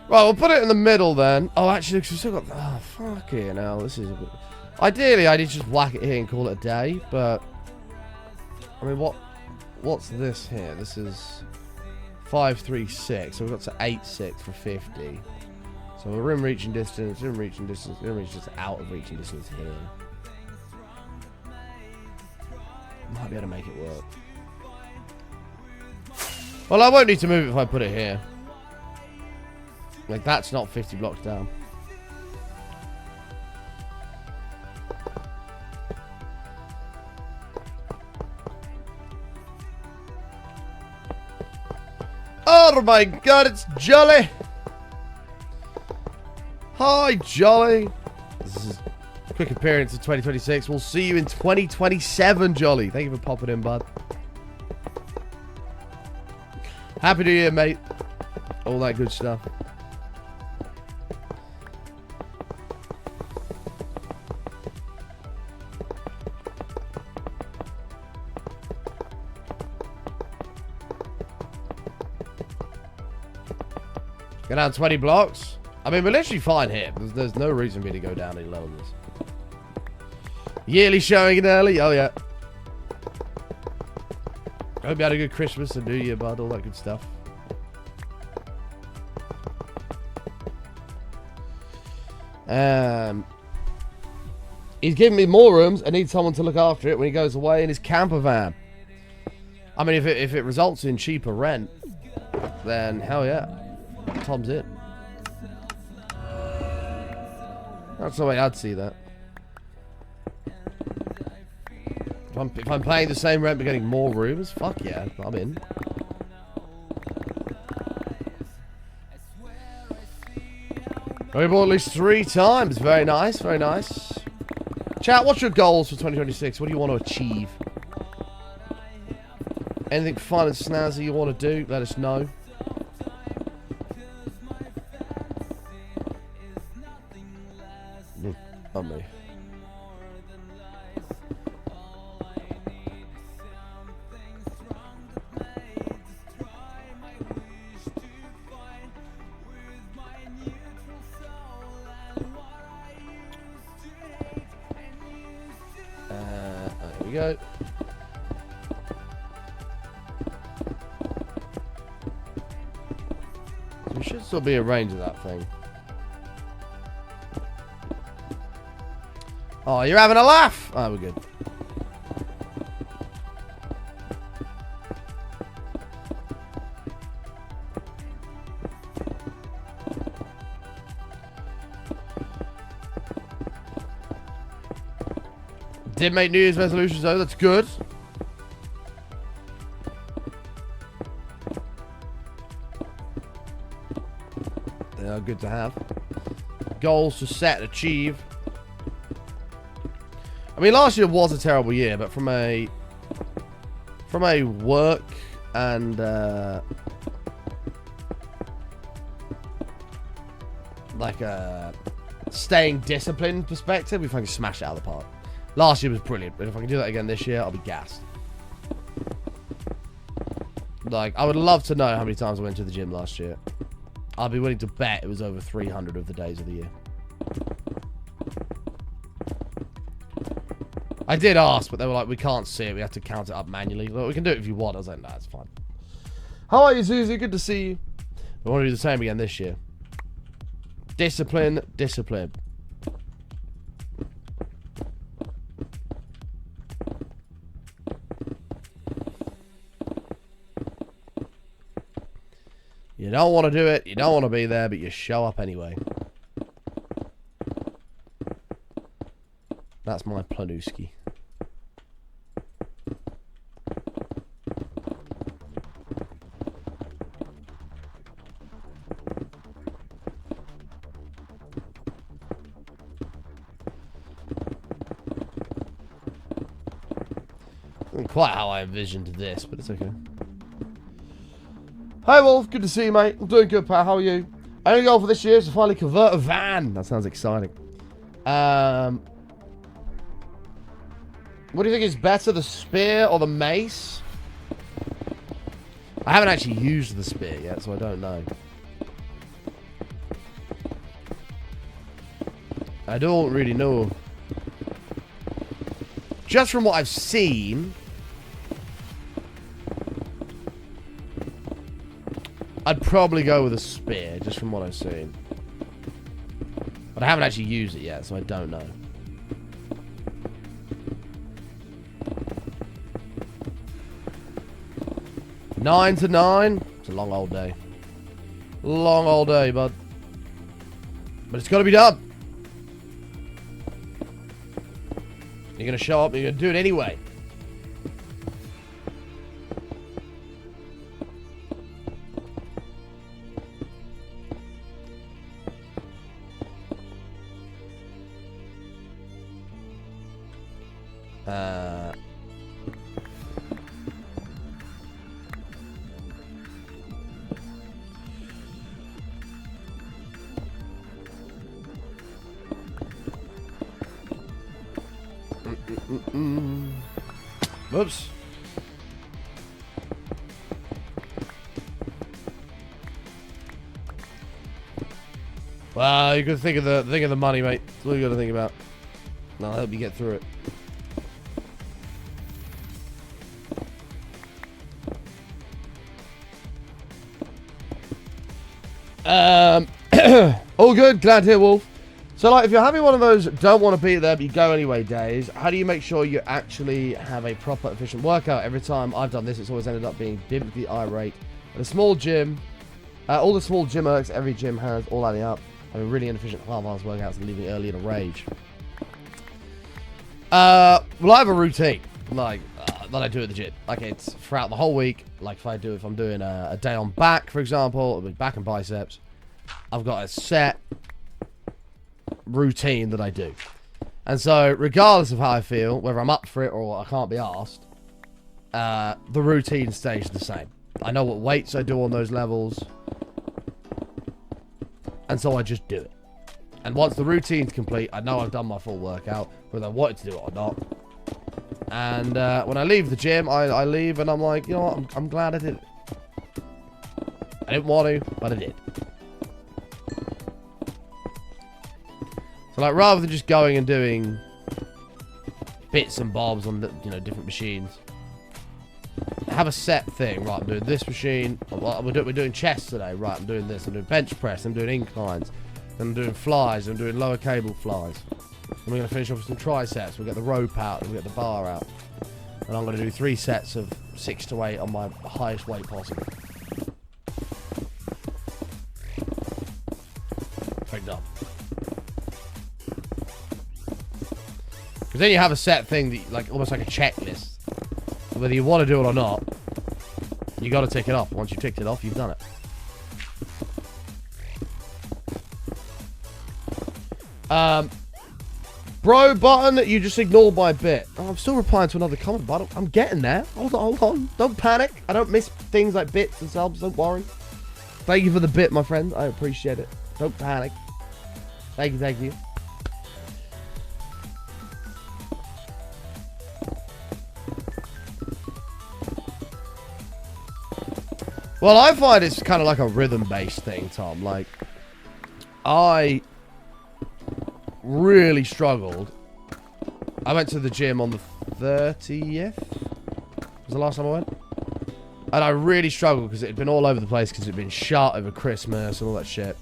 Well, we'll put it in the middle then. Oh, actually, we've still got... Oh, fuck it now. This is a bit... Ideally, I need to just whack it here and call it a day, but... I mean, what's this here? This is 536. So we've got to 86 for 50. So we're in reaching distance, in reaching distance, in reaching distance, out of reaching distance here. Might be able to make it work. Well, I won't need to move it if I put it here. Like, that's not 50 blocks down. Oh my god, it's Jolly! Hi, Jolly! This is a quick appearance of 2026. We'll see you in 2027, Jolly. Thank you for popping in, bud. Happy New Year, mate. All that good stuff. Go down 20 blocks. I mean, we're literally fine here. There's no reason for me to go down any lower than this. Yearly showing it early. Oh, yeah. Hope you had a good Christmas and New Year, bud. All that good stuff. He's giving me more rooms. I need someone to look after it when he goes away in his camper van. I mean, if it results in cheaper rent, then hell yeah. Tom's it. That's the way I'd see that. If I'm paying the same rent but getting more rooms, fuck yeah, I'm in. We bought at least 3 times. Very nice, very nice. Chat, what's your goals for 2026? What do you want to achieve? Anything fun and snazzy you want to do, let us know. On me. There we go. So we should still be a range of that thing. Oh, you're having a laugh! Oh, we're good. Did make New Year's resolutions though, that's good. They are good to have. Goals to set and achieve. I mean, last year was a terrible year, but from a work and like a staying disciplined perspective, we fucking smashed it out of the park. Last year was brilliant, but if I can do that again this year, I'll be gassed. Like, I would love to know how many times I went to the gym last year. I'd be willing to bet it was over 300 of the days of the year. I did ask, but they were like, we can't see it. We have to count it up manually. Like, we can do it if you want. I was like, nah, it's fine. How are you, Susie? Good to see you. We want to do the same again this year. Discipline, discipline. You don't want to do it. You don't want to be there, but you show up anyway. That's my Planuski. Not quite how I envisioned this, but it's okay. Hi Wolf, good to see you, mate. I'm doing good, pal. How are you? Only goal for this year is to finally convert a van. That sounds exciting. What do you think is better, the spear or the mace? I haven't actually used the spear yet, so I don't know. I don't really know. Just from what I've seen, I'd probably go with a spear, just from what I've seen. But I haven't actually used it yet, so I don't know. 9 to 9. It's a long old day. Long old day, bud. But it's got to be done. You're going to show up and you're going to do it anyway. Whoops. Well, you got to think of the money, mate. That's all you got to think about. And I'll help you get through it. All good. Glad to hear, Wolf. So, like, if you're having one of those don't want to be there but you go anyway days, how do you make sure you actually have a proper, efficient workout? Every time I've done this, it's always ended up being biblically irate. At a small gym, all the small gym ergs every gym has, all adding up, having really inefficient half-hours workouts and leaving early in a rage. Well, I have a routine, like, that I do at the gym. Like, it's throughout the whole week. Like, if I'm doing a day on back, for example, with back and biceps, I've got a set routine that I do. And so, regardless of how I feel, whether I'm up for it or I can't be asked, the routine stays the same. I know what weights I do on those levels, and so I just do it. And once the routine's complete, I know I've done my full workout, whether I wanted to do it or not. And when I leave the gym, I leave and I'm like, you know what, I'm glad I did it. I didn't want to, but I did. So, like, rather than just going and doing bits and bobs on, different machines, have a set thing. Right, I'm doing this machine. We're doing chest today. Right, I'm doing this. I'm doing bench press. I'm doing inclines. I'm doing flies. I'm doing lower cable flies. And we're going to finish off with some triceps. We'll get the rope out. We'll get the bar out. And I'm going to do 3 sets of 6 to 8 on my highest weight possible. Picked up. Because then you have a set thing that, like, almost like a checklist. Whether you want to do it or not, you got to tick it off. Once you've ticked it off, you've done it. Bro, button, you just ignored my bit. Oh, I'm still replying to another comment, but I'm getting there. Hold on. Don't panic. I don't miss things like bits and subs. Don't worry. Thank you for the bit, my friend. I appreciate it. Don't panic. Thank you. Well, I find it's kind of like a rhythm-based thing, Tom. Like, I really struggled. I went to the gym on the 30th. Was the last time I went? And I really struggled because it had been all over the place because it had been shut over Christmas and all that shit.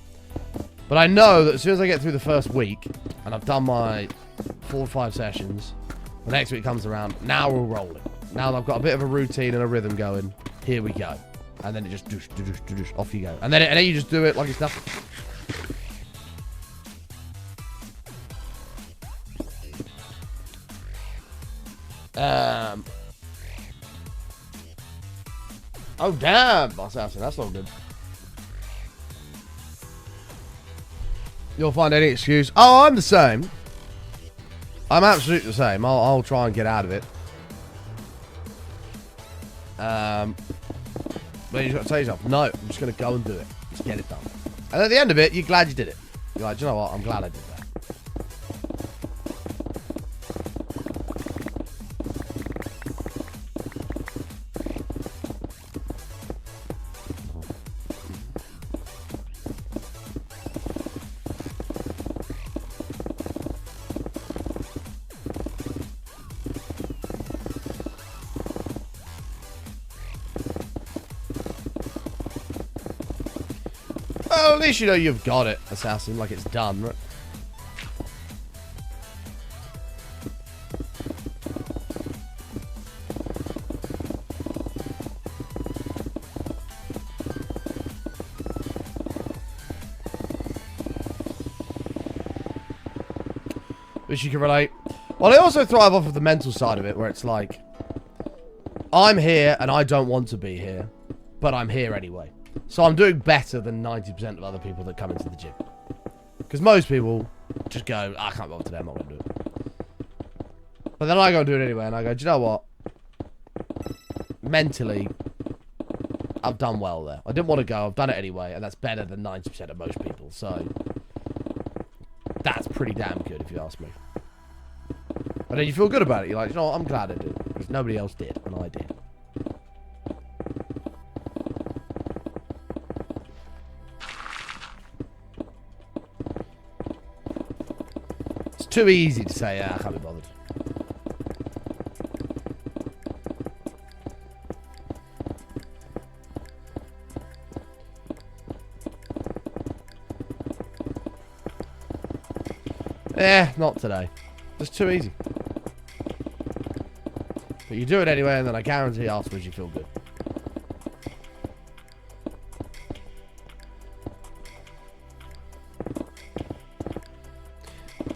But I know that as soon as I get through the first week and I've done my 4 or 5 sessions, the next week comes around, now we're rolling. Now that I've got a bit of a routine and a rhythm going, here we go. And then it just off you go. And then you just do it like it's nothing. Oh damn, Boss Assassin, that's not good. You'll find any excuse. Oh, I'm the same. I'm absolutely the same. I'll try and get out of it. But you just got to tell yourself, no, I'm just going to go and do it. Just get it done. And at the end of it, you're glad you did it. You're like, do you know what? I'm glad I did that. Well, at least you know you've got it, Assassin, like it's done, right? which you can relate. Well, I also thrive off of the mental side of it, where it's like, I'm here and I don't want to be here, but I'm here anyway. So I'm doing better than 90% of other people that come into the gym. Because most people just go, I can't bother today, I'm not going to do it. But then I go and do it anyway, and I go, do you know what? Mentally, I've done well there. I didn't want to go, I've done it anyway, and that's better than 90% of most people. So that's pretty damn good, if you ask me. And then you feel good about it. You're like, you know what? I'm glad I did. Because nobody else did, and I did. It's too easy to say, I can't be bothered. Not today. Just too easy. But you do it anyway, and then I guarantee afterwards you feel good.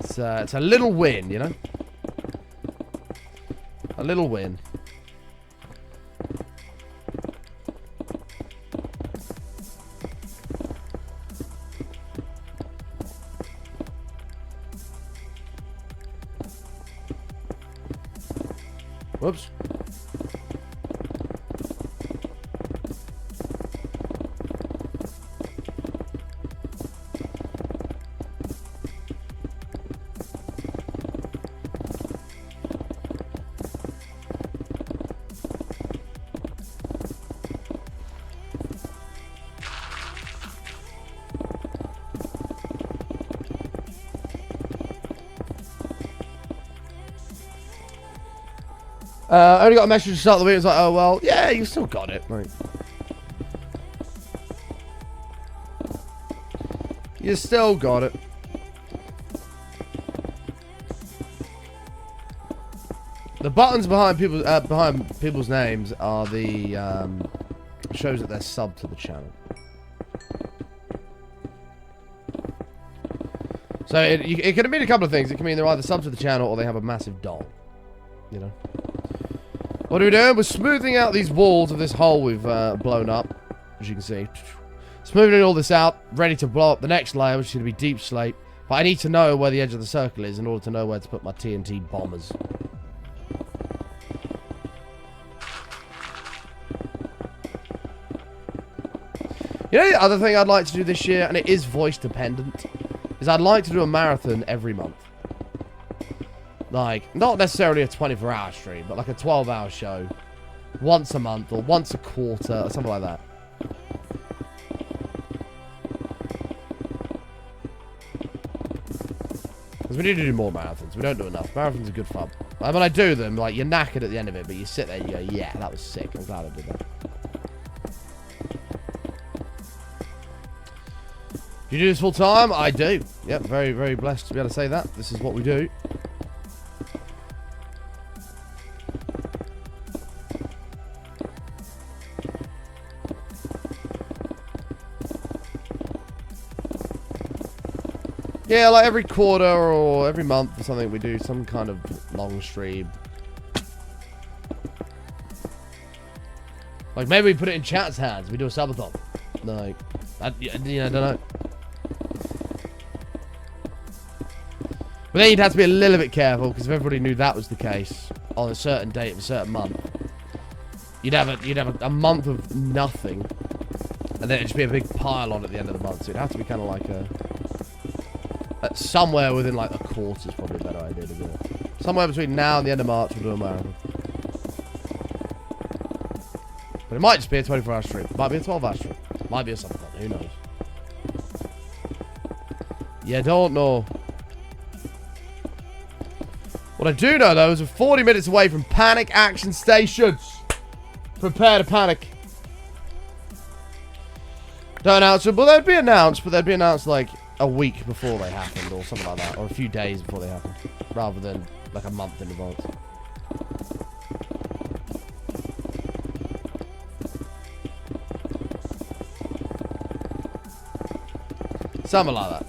It's a little win, you know? A little win. Whoops. I only got a message to start the week. It's like, oh, well, yeah, you still got it. Like, you still got it. The buttons behind people's names are the shows that they're subbed to the channel. So it can mean a couple of things. It can mean they're either subbed to the channel or they have a massive dong. You know. What are we doing? We're smoothing out these walls of this hole we've blown up, as you can see. Smoothing all this out, ready to blow up the next layer, which is going to be deep slate. But I need to know where the edge of the circle is in order to know where to put my TNT bombers. You know the other thing I'd like to do this year, and it is voice dependent, is I'd like to do a marathon every month. Like, not necessarily a 24-hour stream, but like a 12-hour show. Once a month, or once a quarter, or something like that. Because we need to do more marathons. We don't do enough. Marathons are good fun. Like, when I do them, like, you're knackered at the end of it, but you sit there and you go, yeah, that was sick. I'm glad I did that. Do you do this full time? I do. Yep, very, very blessed to be able to say that. This is what we do. Yeah, like every quarter or every month or something, we do some kind of long stream. Like, maybe we put it in chat's hands. We do a subathon. Like, I don't know. But then you'd have to be a little bit careful, because if everybody knew that was the case on a certain date of a certain month, you'd have a month of nothing, and then it'd just be a big pile on at the end of the month. So it'd have to be kind of like a somewhere within like a quarter is probably a better idea to do it. Somewhere between now and the end of March, we'll do a marathon. But it might just be a 24-hour stream. It might be a 12-hour stream. It might be a something. Who knows? You don't know. What I do know, though, is we're 40 minutes away from panic action stations. Prepare to panic. Don't announce it, but they'd be announced, like, a week before they happened, or something like that. Or a few days before they happened. Rather than, like, a month in advance. Something like that.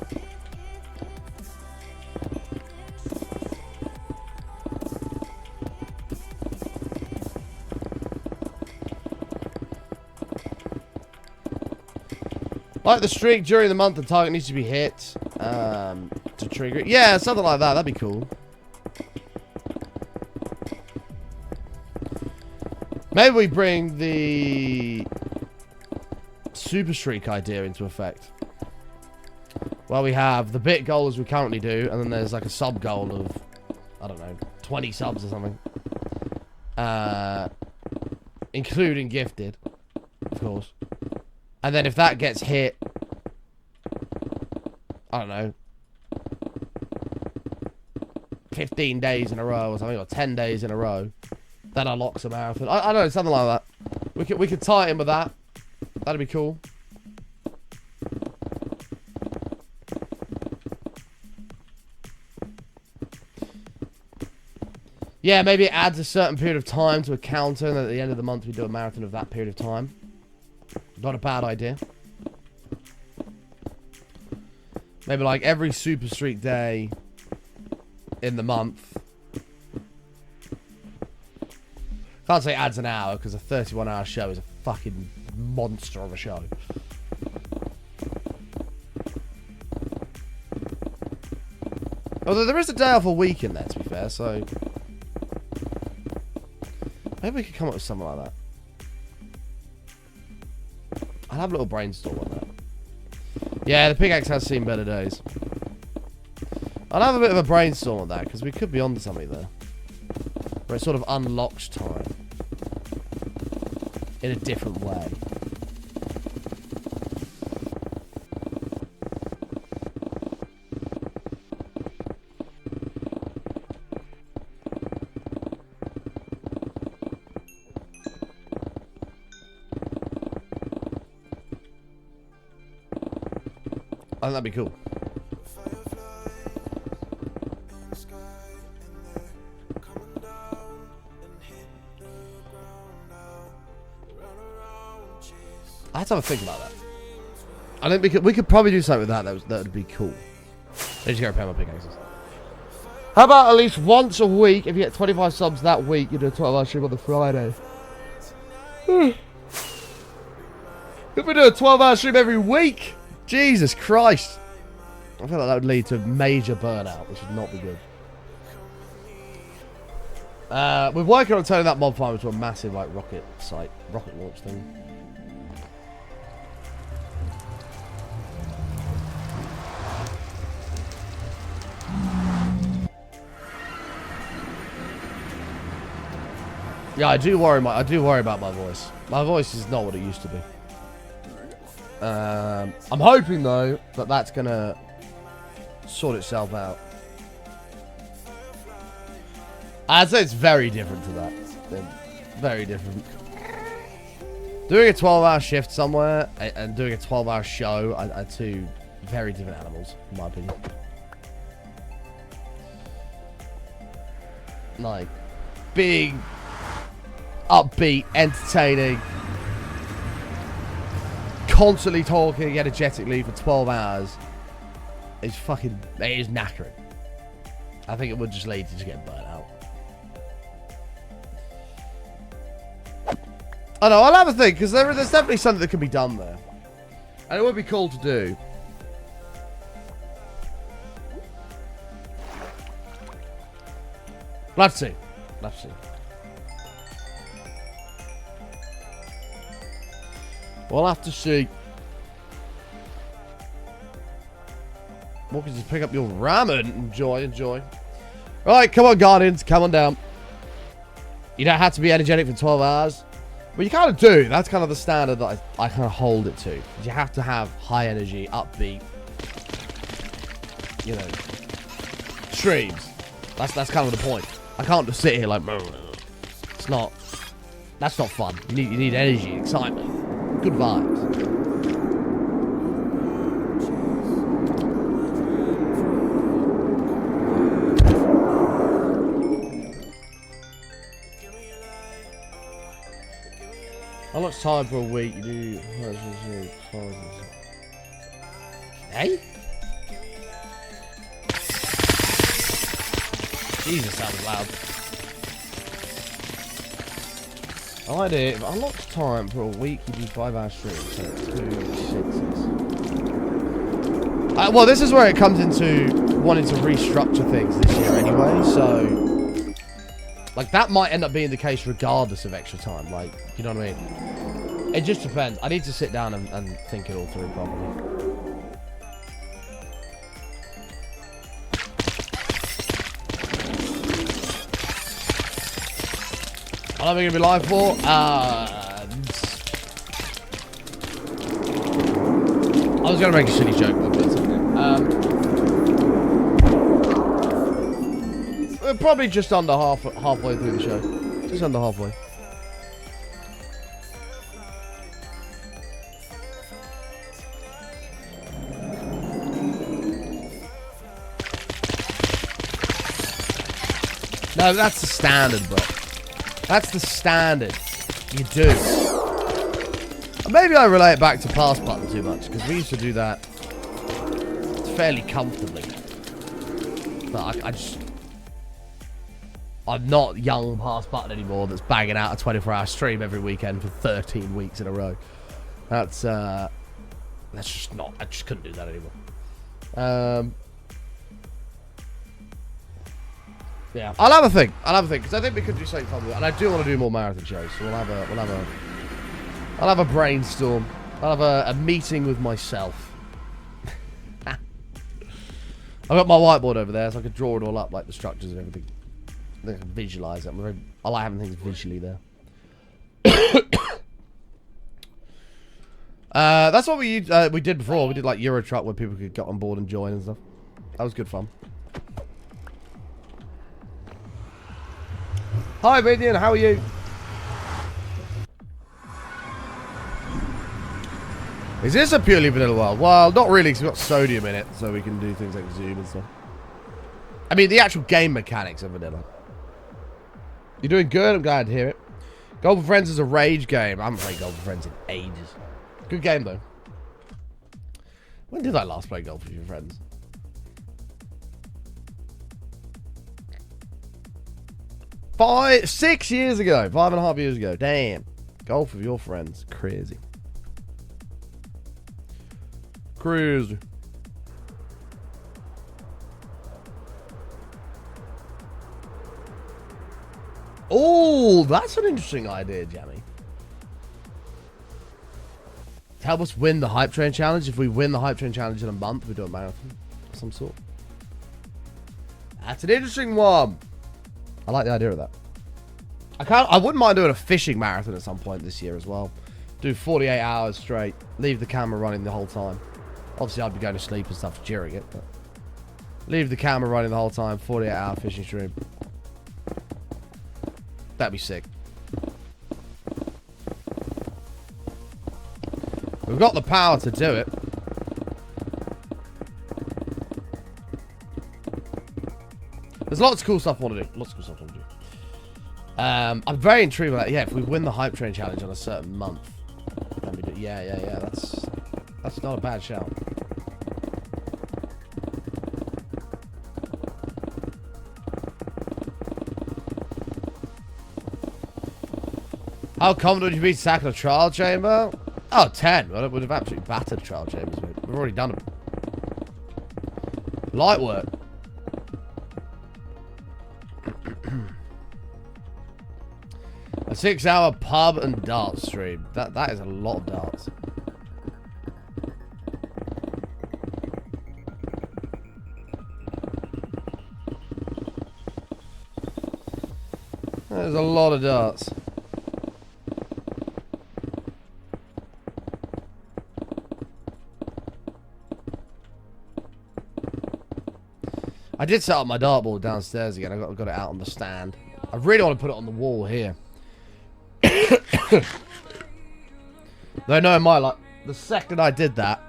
Like the streak during the month, the target needs to be hit to trigger it. Yeah, something like that. That'd be cool. Maybe we bring the super streak idea into effect. Well, we have the bit goal as we currently do, and then there's like a sub goal of, I don't know, 20 subs or something. Including gifted, of course. And then if that gets hit, I don't know, 15 days in a row or something, or 10 days in a row, that unlocks a marathon. I don't know, something like that. We could tie it in with that. That'd be cool. Yeah, maybe it adds a certain period of time to a counter, and then at the end of the month we do a marathon of that period of time. Not a bad idea. Maybe like every Super Streak day in the month. Can't say adds an hour, because a 31-hour show is a fucking monster of a show. Although there is a day off a week in there, to be fair, so... maybe we could come up with something like that. I'll have a little brainstorm on that. Yeah, the pickaxe has seen better days. I'll have a bit of a brainstorm on that, because we could be onto something there. Where it sort of unlocks time. In a different way. I think that'd be cool. I had to have a think about that. I think we could probably do something with that. That'd be cool. I just gotta repair my pickaxes. How about at least once a week? If you get 25 subs that week, you do a 12-hour stream on the Friday. If we do a 12-hour stream every week, Jesus Christ! I feel like that would lead to major burnout, which would not be good. We're working on turning that mob farm into a massive like rocket launch thing. Yeah, I do worry about my voice. My voice is not what it used to be. I'm hoping though that that's gonna sort itself out. I'd say it's very different to that. Very different. Doing a 12-hour shift somewhere and doing a 12-hour show are two very different animals, in my opinion. Like, big, upbeat, entertaining, constantly talking energetically for 12 hours is fucking, it is knackering. I think it would just lead to just getting burnt out. I know, I'll have a think, because there's definitely something that can be done there. And it would be cool to do. We'll have to see. We'll have to see. We'll have to see. Well, can just pick up your ramen. Enjoy. Right, come on, Guardians. Come on down. You don't have to be energetic for 12 hours. But you kind of do. That's kind of the standard that I kind of hold it to. You have to have high energy, upbeat, you know, streams. That's kind of the point. I can't just sit here like, it's not, that's not fun. You need energy, excitement, good vibes. How much time per week you do? Hey? Jesus, that was loud. I did. How much time per week you do 5-hour streams? So 2 6s. Well, this is where it comes into wanting to restructure things this year anyway, so... Like, that might end up being the case regardless of extra time, like, you know what I mean? It just depends. I need to sit down and think it all through properly. How long are we going to be live for? I was going to make a shitty joke, but that's okay. We're probably just under halfway through the show. Just under halfway. No, that's the standard, bro. That's the standard. You do. Maybe I relate it back to pass button too much, because we used to do that fairly comfortably. But I'm not young pass button anymore that's banging out a 24-hour stream every weekend for 13 weeks in a row. That's just not, I just couldn't do that anymore. Yeah, I'll have a think, because I think we could do something fun with it, and I do want to do more marathon shows, so I'll have a brainstorm. I'll have a meeting with myself. I've got my whiteboard over there, so I can draw it all up, like the structures and everything. I can visualize it. I like having things visually there. That's what we did before. We did like Euro Truck where people could get on board and join and stuff. That was good fun. Hi, Minion. How are you? Is this a purely vanilla world? Well, not really, because we've got sodium in it, so we can do things like zoom and stuff. I mean, the actual game mechanics are vanilla. You're doing good. I'm glad to hear it. Golf with Friends is a rage game. I haven't played Golf with Friends in ages. Good game, though. When did I last play golf with your friends? Six years ago. 5.5 years ago. Damn. Golf with your friends. Crazy. Crazy. Oh, that's an interesting idea, Jammy. To help us win the Hype Train Challenge. If we win the Hype Train Challenge in a month, we do a marathon of some sort. That's an interesting one. I like the idea of that. I wouldn't mind doing a fishing marathon at some point this year as well. Do 48 hours straight. Leave the camera running the whole time. Obviously, I'd be going to sleep and stuff during it, but leave the camera running the whole time. 48-hour fishing stream. That'd be sick. We've got the power to do it. There's lots of cool stuff I want to do. I'm very intrigued by that. Yeah, if we win the Hype Train Challenge on a certain month, then we do. Yeah. That's not a bad shout. How confident would you be to tackle a trial chamber? Oh, 10. Well, it would have absolutely battered trial chambers. We've already done them. Light work. A 6-hour pub and darts stream. That is a lot of darts. There's a lot of darts. I did set up my dartboard downstairs again. I got it out on the stand. I really want to put it on the wall here. Though no, in my life, the second I did that,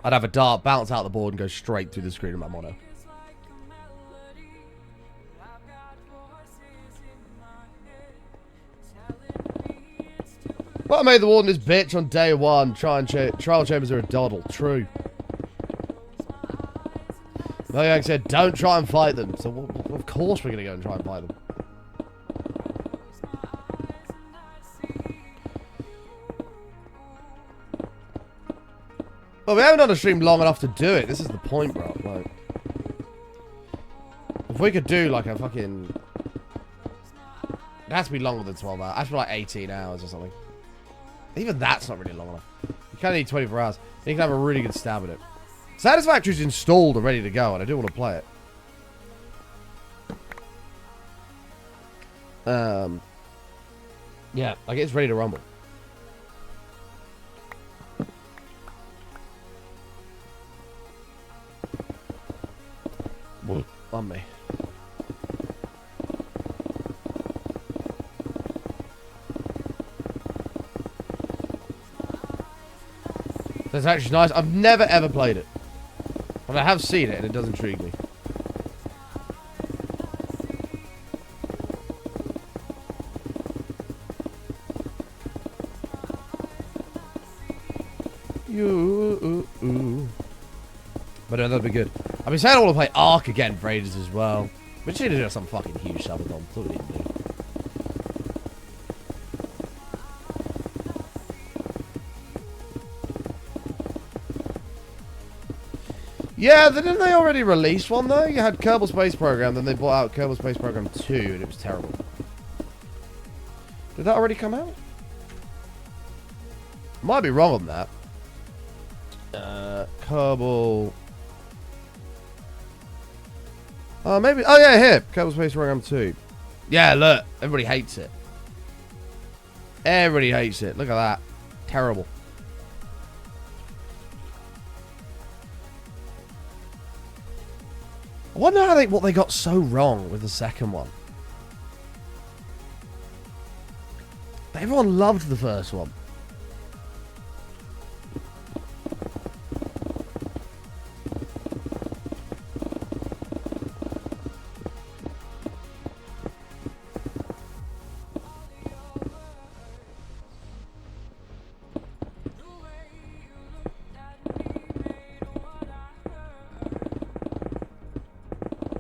I'd have a dart bounce out the board and go straight through the screen of my monitor. Well, I made the warden this bitch on day one. Trial chambers are a doddle. True. Moyang said, don't try and fight them. So, of course we're going to go and try and fight them. Well, we haven't done a stream long enough to do it. This is the point, bro. Like, if we could do like a fucking... It has to be longer than 12 hours. It has to be like 18 hours or something. Even that's not really long enough. You kind of need 24 hours. Then you can have a really good stab at it. Satisfactory's installed and ready to go, and I do want to play it. Yeah, like it's ready to rumble. Whoa, on me. That's actually nice. I've never ever played it, but I have seen it and it does intrigue me. But that'd be good. I've been saying I want to play Ark again for ages as well. We just need to do some fucking huge subathon. That's what we need to do. Yeah, didn't they already release one though? You had Kerbal Space Program, then they brought out Kerbal Space Program 2, and it was terrible. Did that already come out? Might be wrong on that. Kerbal. Maybe. Oh yeah, here. Kerbal Space Program 2. Yeah, look. Everybody hates it. Everybody hates it. Look at that. Terrible. I wonder how what they got so wrong with the second one. Everyone loved the first one.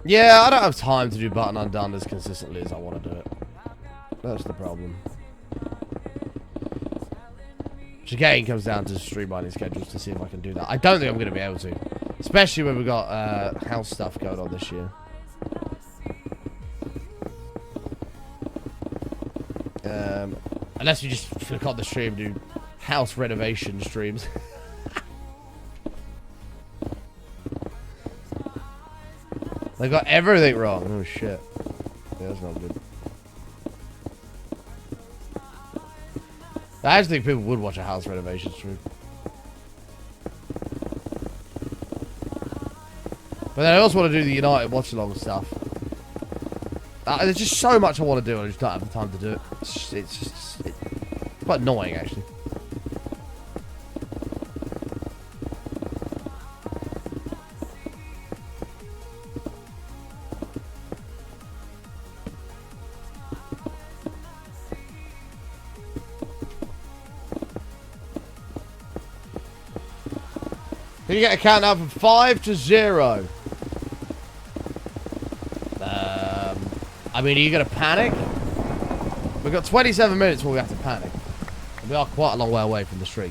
Yeah, I don't have time to do Button Undone as consistently as I want to do it. That's the problem. Which again comes down to stream mining schedules to see if I can do that. I don't think I'm going to be able to. Especially when we've got house stuff going on this year. Unless you just flick on the stream and do house renovation streams. They got everything wrong. Oh shit. Yeah, that's not good. I actually think people would watch a house renovation stream. But then I also want to do the United watch along stuff. There's just so much I want to do and I just don't have the time to do it. It's quite annoying actually. Can you get a countdown from 5 to 0? I mean, are you going to panic? We've got 27 minutes before we have to panic. And we are quite a long way away from the streak.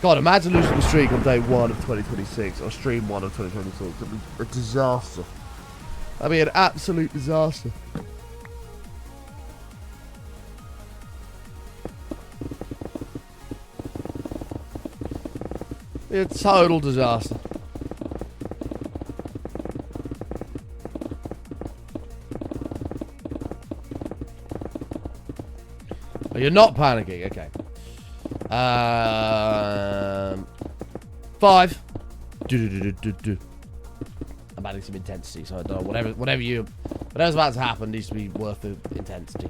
God, imagine losing the streak on day 1 of 2026, or stream 1 of 2026. That'd be a disaster. That'd be an absolute disaster. A total disaster. Oh, you're not panicking, okay. 5. I'm adding some intensity, so I don't know, whatever's about to happen needs to be worth the intensity.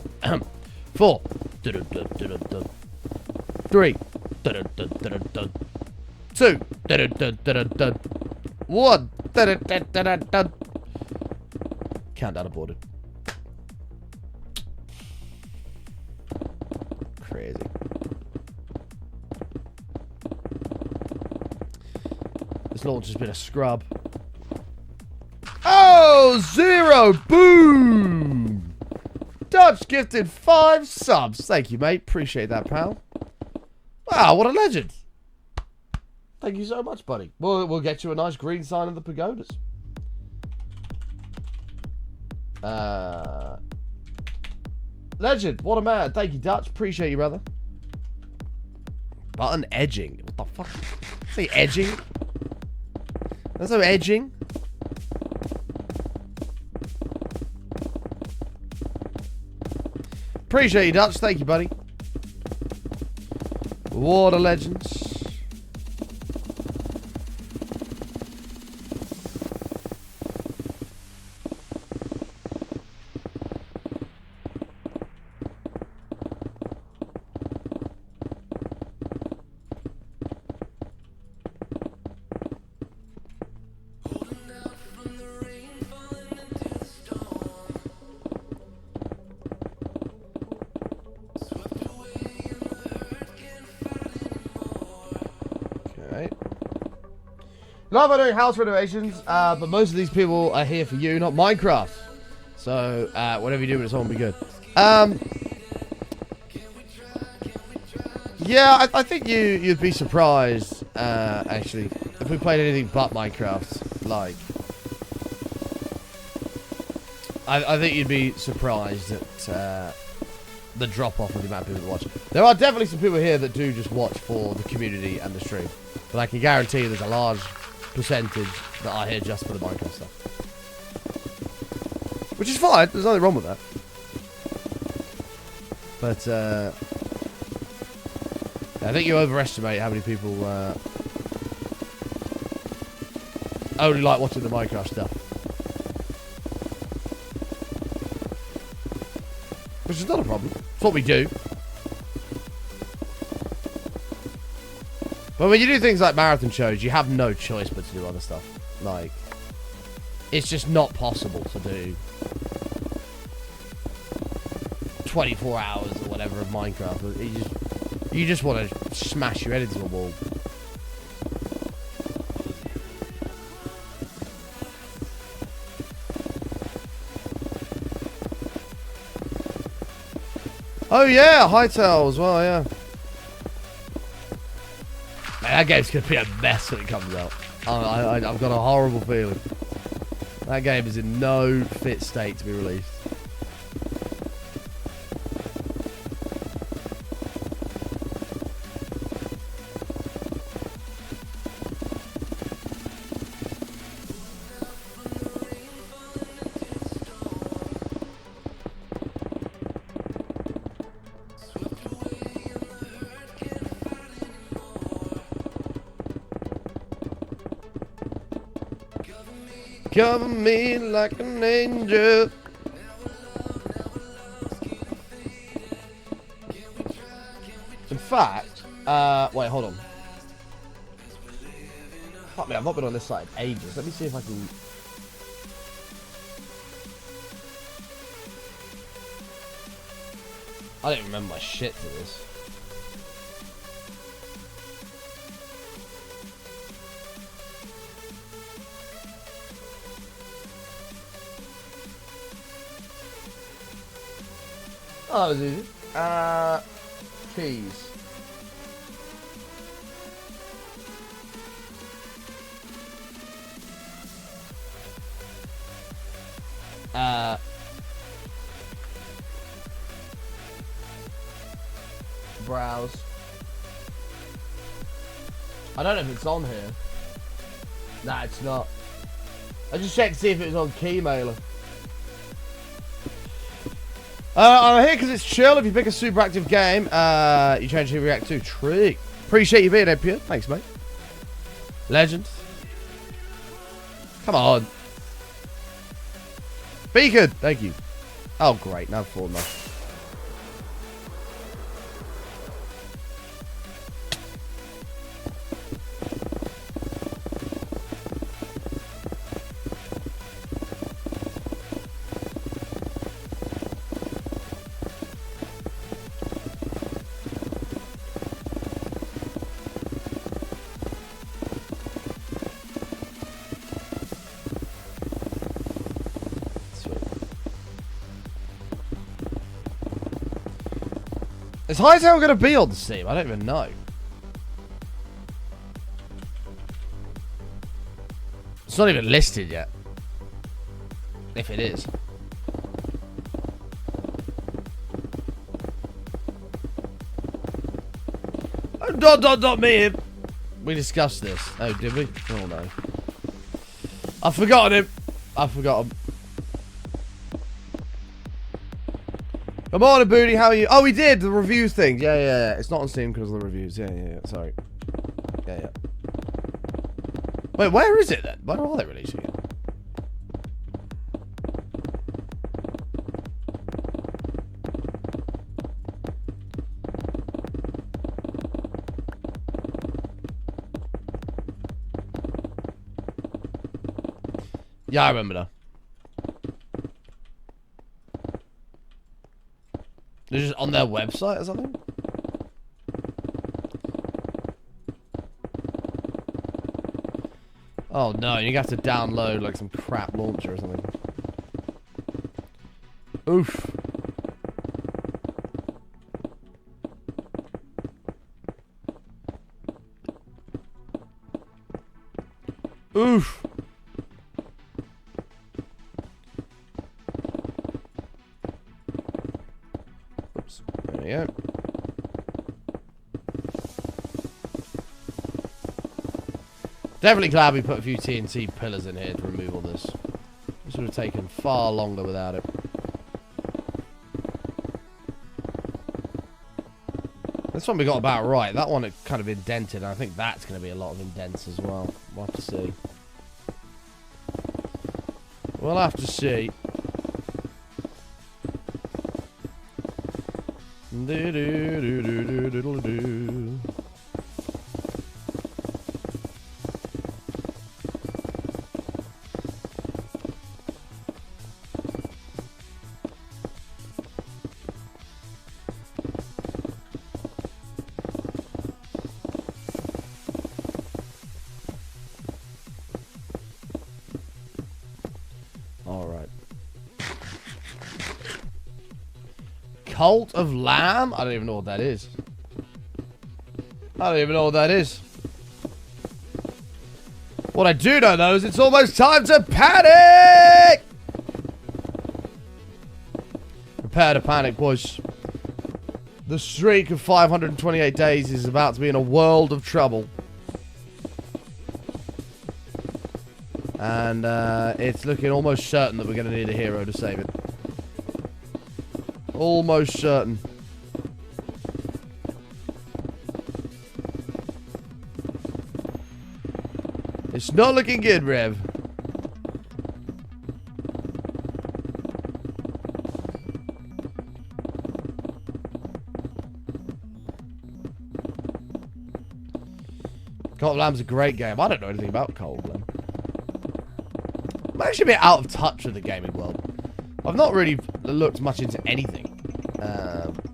4. 3. 2. 1. Countdown aborted. Crazy. This launch has been a scrub. Oh, 0. Boom. Dutch gifted 5 subs. Thank you, mate. Appreciate that, pal. Wow, what a legend. Thank you so much, buddy. We'll get you a nice green sign of the pagodas. Legend, what a man. Thank you, Dutch. Appreciate you, brother. Button edging. What the fuck? Say edging? There's no edging. Appreciate you, Dutch. Thank you, buddy. Water legends. Love doing house renovations, but most of these people are here for you, not Minecraft. So, whatever you do with this will be good. Yeah, I think you'd be surprised, actually, if we played anything but Minecraft. Like, I think you'd be surprised at the drop-off of the amount of people that watch. There are definitely some people here that do just watch for the community and the stream. But I can guarantee you there's a large percentage that are here just for the Minecraft stuff. Which is fine, there's nothing wrong with that. But, I think you overestimate how many people only like watching the Minecraft stuff. Which is not a problem. It's what we do. But when you do things like marathon shows, you have no choice but to do other stuff. Like, it's just not possible to do 24 hours or whatever of Minecraft. You just want to smash your head into a wall. Oh yeah, Hightail as well, yeah. Man, that game's going to be a mess when it comes out. I've got a horrible feeling. That game is in no fit state to be released. Cover me like an angel. In fact, wait, hold on. Fuck me, I've not been on this side in ages. Let me see if I can. I don't remember my shit to this. Oh, that was easy. Keys. Browse. I don't know if it's on here. Nah, it's not. I just checked to see if it was on Keymailer. I'm here because it's chill. If you pick a super active game, you change who you react to. Trick. Appreciate you being here, Pure. Thanks, mate. Legend. Come on. Beacon. Thank you. Oh, great. Now forward enough. Is Hightail going to be on the Steam? I don't even know. It's not even listed yet. If it is. Dot me. We discussed this. Oh, did we? Oh no. I've forgotten him. I've forgotten. Good morning, Booty. How are you? Oh, we did the reviews thing. Yeah. It's not on Steam because of the reviews. Yeah. Sorry. Yeah. Wait, where is it then? Where are they releasing it? Yeah, I remember now. They're just on their website or something? Oh no, you have to download like some crap launcher or something. Oof. Oof. Oops. There we go. Definitely glad we put a few TNT pillars in here to remove all this. This would have taken far longer without it. This one we got about right. That one it kind of indented. And I think that's going to be a lot of indents as well. We'll have to see. We'll have to see. Do-do-do-do-do-do-do-do. Cult of Lamb? I don't even know what that is. I don't even know what that is. What I do know, though, is it's almost time to panic! Prepare to panic, boys. The streak of 528 days is about to be in a world of trouble. And it's looking almost certain that we're going to need a hero to save it. Almost certain. It's not looking good, Rev. Cult of Lamb's a great game. I don't know anything about Cult of Lamb. I'm actually a bit out of touch with the gaming world. I've not really looked much into anything.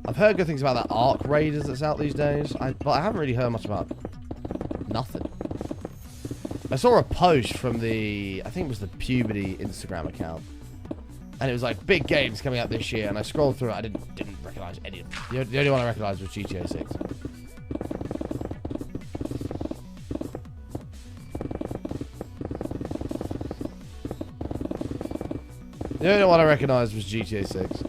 I've heard good things about that Arc Raiders that's out these days, but I haven't really heard much about nothing. I saw a post from the, I think it was the Puberty Instagram account, and it was like big games coming out this year. And I scrolled through it, I didn't recognize any of them. The only one I recognized was GTA 6. The only one I recognized was GTA 6.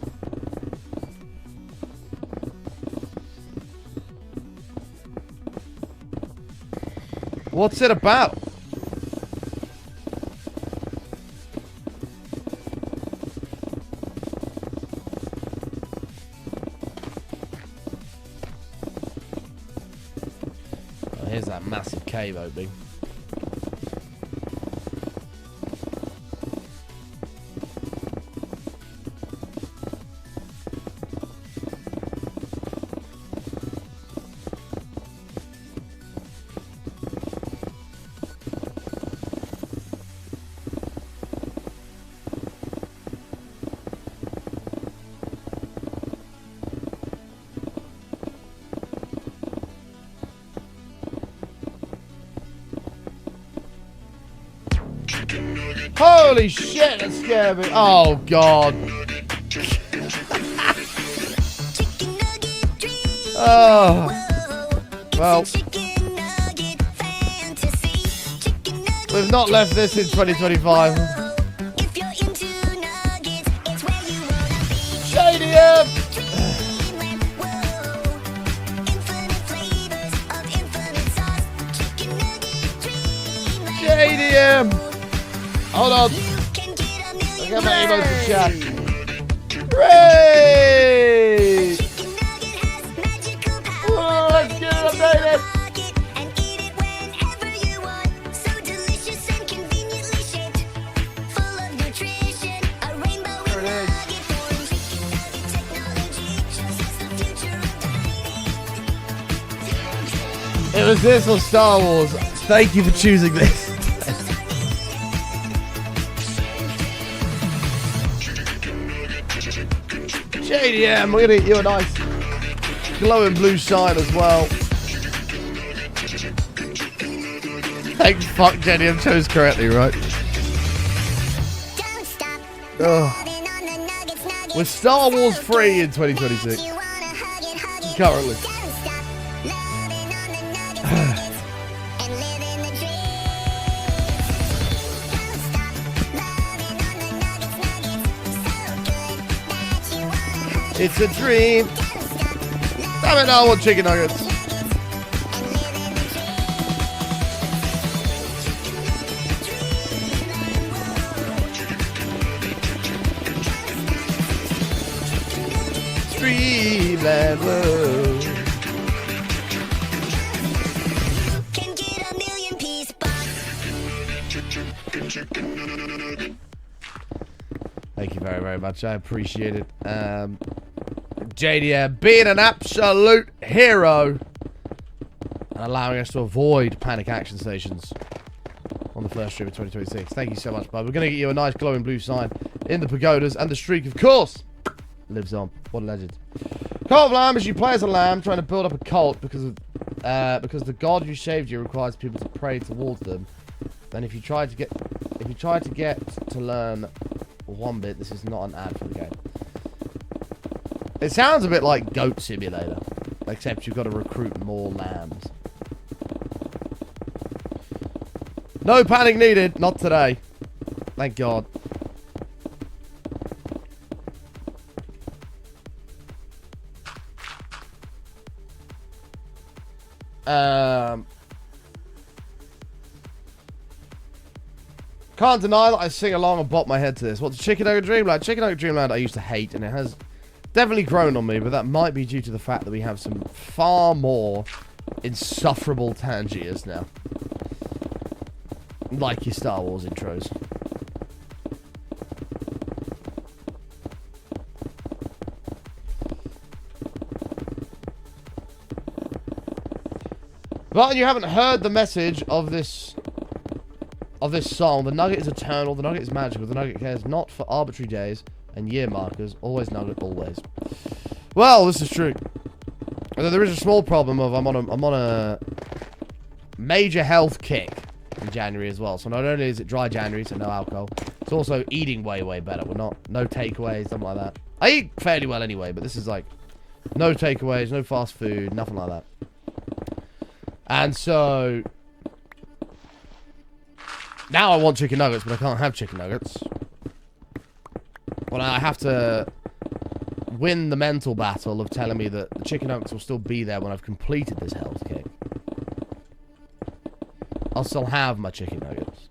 What's it about? Oh, here's that massive cave opening. Holy shit, that scared me. Oh, God. Oh. Well. We've not left this in 2025. If you're into nuggets, it's where you wanna be. Shady up! Dreamland, whoa. Infinite flavors of infinite sauce. Chicken nugget, dreamland. Shady up! Hold on. You can get a million Get my emotes to chat. Hooray! Hooray! Chicken nugget has magical power. Whoa, let's get it updated. Pocket and eat it whenever you want. So delicious and conveniently shaped. Full of nutrition. A rainbow in There it is. nugget form. Chicken nugget technology shows us the future of dining. It was this or Star Wars. Thank you for choosing this. JDM, we're gonna get you a nice glowing blue sign as well. Thank fuck JDM chose correctly, right? Don't stop Ugh. loving on the nuggets, nuggets. With Star Wars free in 2026. You wanna hug it, hug it. Currently. Don't stop loving on the nuggets, nuggets. And living the dream. Don't stop loving on the nuggets, nuggets. So good that you wanna hug it. It's a dream. Don't stop Damn it, I want chicken nuggets. and living the Dreamland world. can get a million piece box. Thank you very, very much. I appreciate it. JDM being an absolute hero and allowing us to avoid panic action stations on the first stream of 2026. Thank you so much, bud. We're going to get you a nice glowing blue sign in the pagodas, and the streak, of course, lives on. What a legend. Cult of Lamb is you play as a lamb trying to build up a cult because the god who saved you requires people to pray towards them. Then if you try to get to learn one bit, this is not an ad for the game. It sounds a bit like Goat Simulator, except you've got to recruit more lambs. No panic needed, not today. Thank God. Can't deny that I sing along and bop my head to this. What's Chicken Nugget Dreamland? Chicken Nugget Dreamland I used to hate, and it has definitely grown on me, but that might be due to the fact that we have some far more insufferable Tangiers now. Like your Star Wars intros. But you haven't heard the message of this song. The nugget is eternal, the nugget is magical, the nugget cares not for arbitrary days and year markers. Always nugget, always. Well, this is true. Although there is a small problem of I'm on a major health kick in January as well. So not only is it dry January, so no alcohol, it's also eating way better. We're not no takeaways, something like that. I eat fairly well anyway, but this is like no takeaways, no fast food, nothing like that. And so now I want chicken nuggets, but I can't have chicken nuggets. Well, I have to win the mental battle of telling me that the chicken nuggets will still be there when I've completed this health kick. I'll still have my chicken nuggets.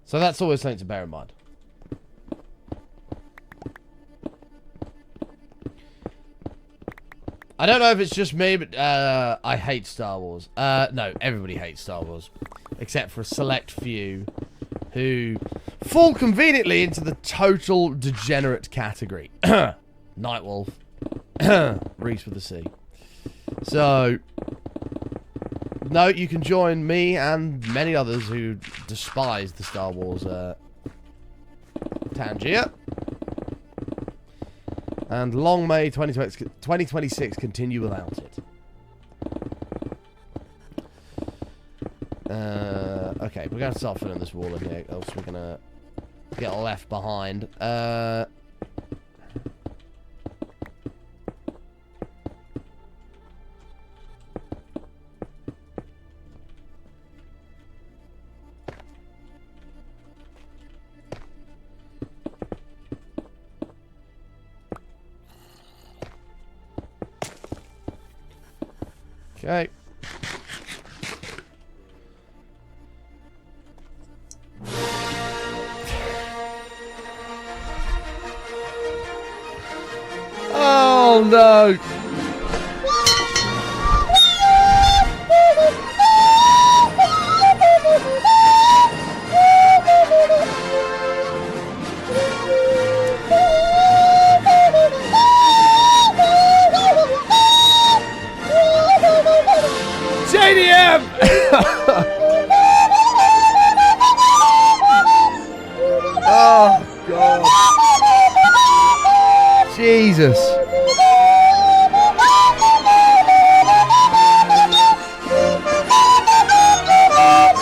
So that's always something to bear in mind. I don't know if it's just me, but I hate Star Wars. No, everybody hates Star Wars. Except for a select few who fall conveniently into the total degenerate category. Nightwolf. Reese with the C. So no, you can join me and many others who despise the Star Wars Tangier. And long may 2026 continue without it. Okay, we're going to start filling this wall in here, else we're going to get left behind. Okay. Oh no! JDM! Oh God! Jesus!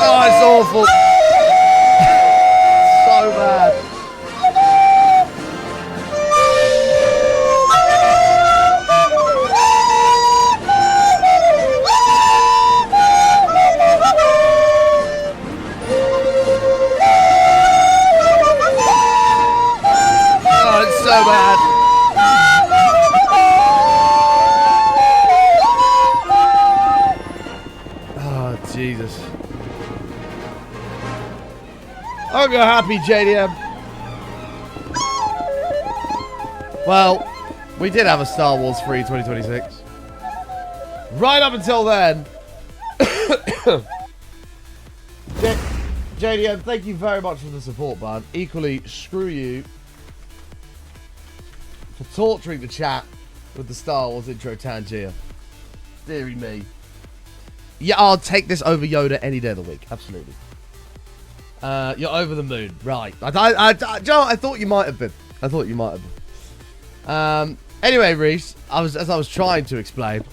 Oh, it's awful. So bad. Oh, it's so bad. Oh, Jesus. I'll go happy, JDM. Well, we did have a Star Wars free 2026. Right up until then. JDM, thank you very much for the support, bud. Equally, screw you for torturing the chat with the Star Wars intro Tangier. Deary me. Yeah, I'll take this over Yoda any day of the week. Absolutely. You're over the moon, right? Joe, I thought you might have been. Anyway, Reese, as I was trying to explain,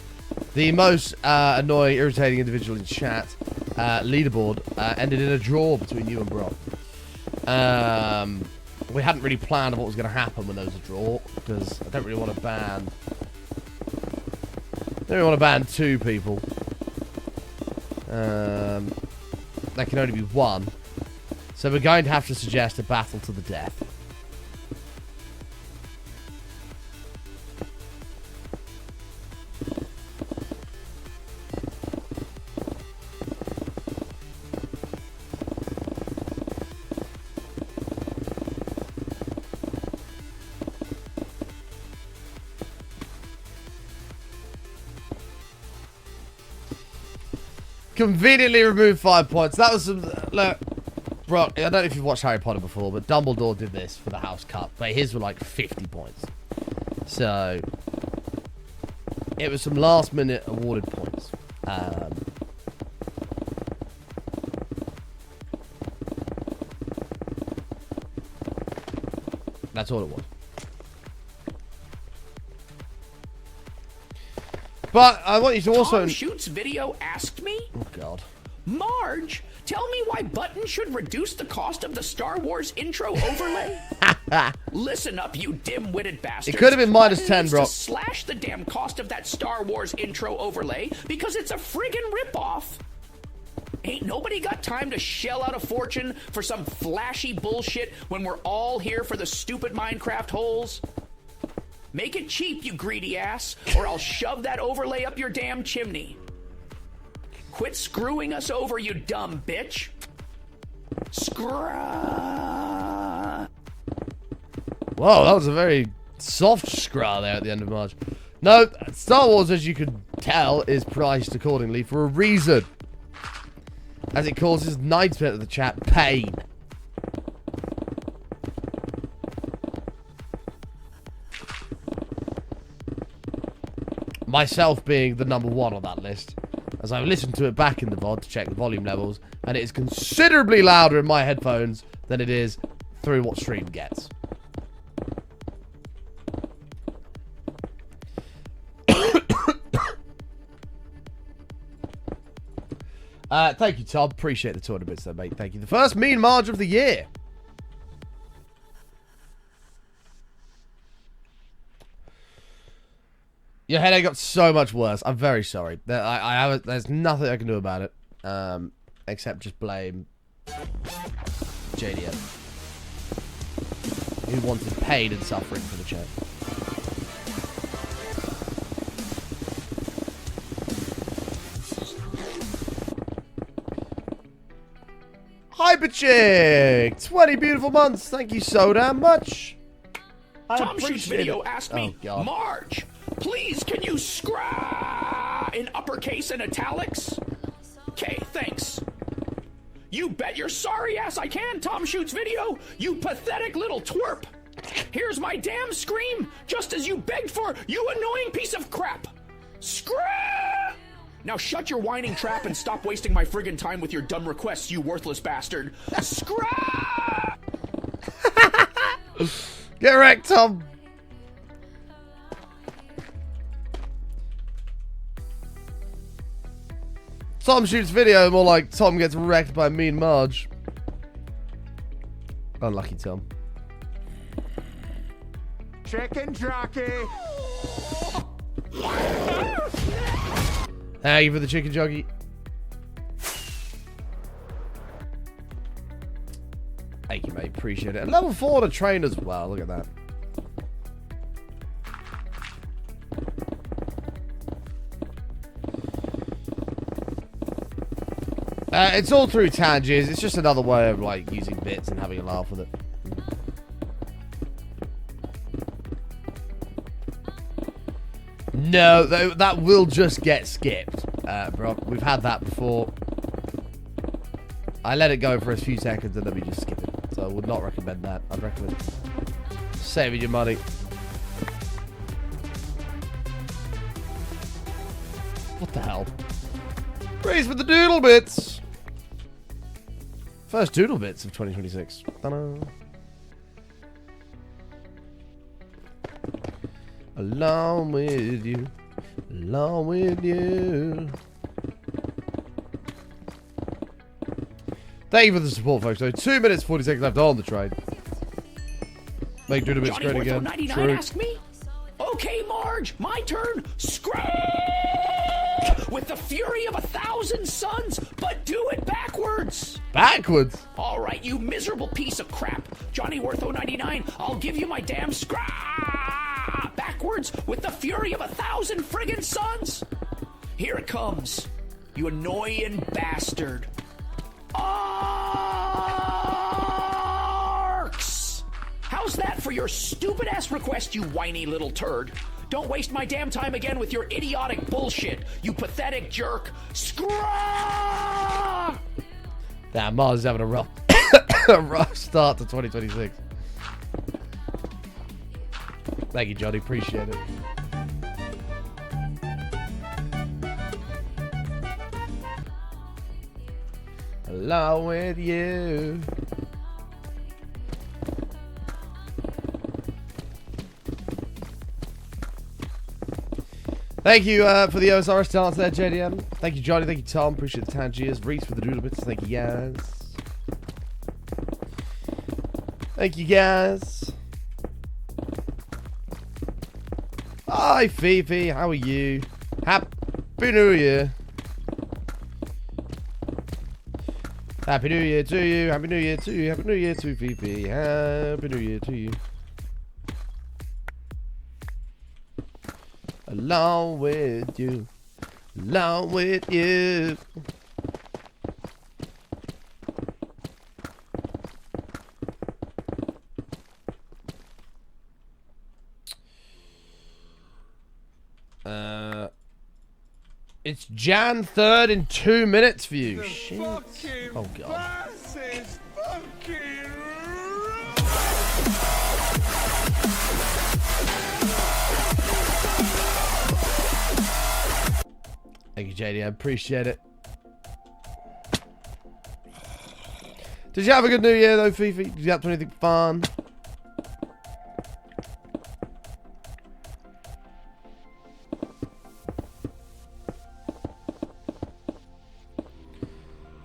the most annoying, irritating individual in chat, leaderboard, ended in a draw between you and Brock. We hadn't really planned on what was going to happen when there was a draw, because I don't really want to ban. I don't really want to ban two people. There can only be one. So we're going to have to suggest a battle to the death. Conveniently removed 5 points. That was some... Look, bro, I don't know if you've watched Harry Potter before, but Dumbledore did this for the House Cup. But his were like 50 points. So... it was some last-minute awarded points. That's all it was. But I want you to also... Tom Shoot's video asked me, oh, God. Marge, tell me why Button should reduce the cost of the Star Wars intro overlay. Listen up, you dim-witted bastards. It could have been minus Button 10, needs bro. to slash the damn cost of that Star Wars intro overlay because it's a friggin' ripoff. Ain't nobody got time to shell out a fortune for some flashy bullshit when we're all here for the stupid Minecraft holes. Make it cheap, you greedy ass, or I'll shove that overlay up your damn chimney. Quit screwing us over, you dumb bitch. Scra. Whoa, that was a very soft scra there at the end of March. No, Star Wars, as you can tell, is priced accordingly for a reason. As it causes 90% of the chat pain. Myself being the number one on that list, as I've listened to it back in the VOD to check the volume levels, and it is considerably louder in my headphones than it is through what stream gets. Thank you, Tom. Appreciate the 200 bits there, mate. Thank you. The first mean Marge of the year. Your headache got so much worse. I'm very sorry. There's nothing I can do about it. Except just blame JDM. Who wanted pain and suffering for the chat. Hyperchick! 20 beautiful months. Thank you so damn much. Tom Shoots video asked me, God. Marge, please can you scry in uppercase and italics? Okay, thanks. You bet your sorry ass I can, Tom Shoots video, you pathetic little twerp. Here's my damn scream, just as you begged for, you annoying piece of crap. Scry! Now shut your whining trap and stop wasting my friggin' time with your dumb requests, you worthless bastard. Scry! Get wrecked, Tom. Tom Shoots video, more like Tom gets wrecked by Mean Marge. Unlucky Tom. Chicken jockey. Thank you for the chicken jockey. Thank you, mate. Appreciate it. And level 4 to train as well. Look at that. It's all through Tangiers. It's just another way of like using bits and having a laugh with it. No, that will just get skipped, bro. We've had that before. I let it go for a few seconds and then we just skip it. So I would not recommend that. I'd recommend saving your money. What the hell? Praise for the doodle bits. First doodle bits of 2026. Ta-da. Along with you. Along with you. Thank you for the support, folks. So 2 minutes, 40 seconds left on the train. Make doodle bits great again. 99 True. asked me. Okay, Marge, my turn. Scream with the fury of 1,000 suns, but do it backwards. Backwards? All right, you miserable piece of crap. Johnny Worth 099, I'll give you my damn scrap backwards with the fury of 1,000 friggin' suns. Here it comes, you annoying bastard. Arcs! How's that for your stupid-ass request, you whiny little turd? Don't waste my damn time again with your idiotic bullshit, you pathetic jerk. Scraw! Damn, Mars is having a rough, a rough start to 2026. Thank you, Johnny. Appreciate it. Along with you. Thank you for the OSRS talents there, JDM. Thank you, Johnny. Thank you, Tom. Appreciate the Tangiers. Reese for the doodle bits. Thank you, guys. Thank you, guys. Hi, Fifi. How are you? Happy New Year. Happy New Year to you. Happy New Year to you. Happy New Year to Fifi. Happy New Year to you. Along with you. Along with you. It's Jan 3rd in 2 minutes for you. Shit. Oh, God. Thank you, JD. I appreciate it. Did you have a good New Year, though, Fifi? Did you get up to anything fun?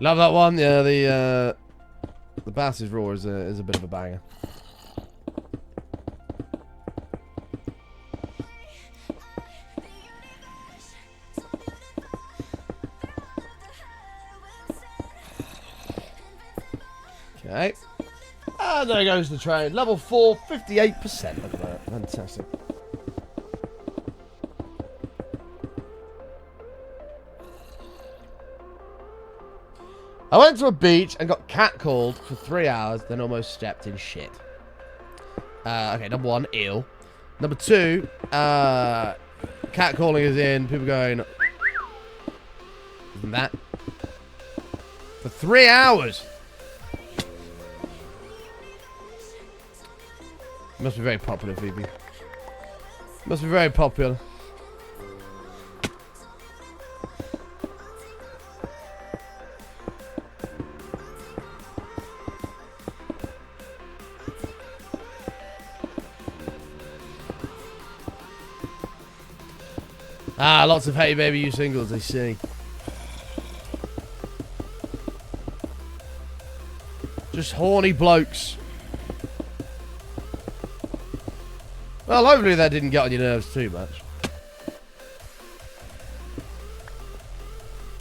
Love that one. Yeah, the Bass's Raw is a bit of a banger. Okay. And there goes the train. Level 4, 58%. Look at that. Fantastic. I went to a beach and got catcalled for 3 hours, then almost stepped in shit. Okay, number 1, ew. Number 2, catcalling is in people going... Isn't that? For 3 hours! Must be very popular, Phoebe. Must be very popular. Ah, lots of Hey Baby You singles, I see. Just horny blokes. Well, hopefully that didn't get on your nerves too much.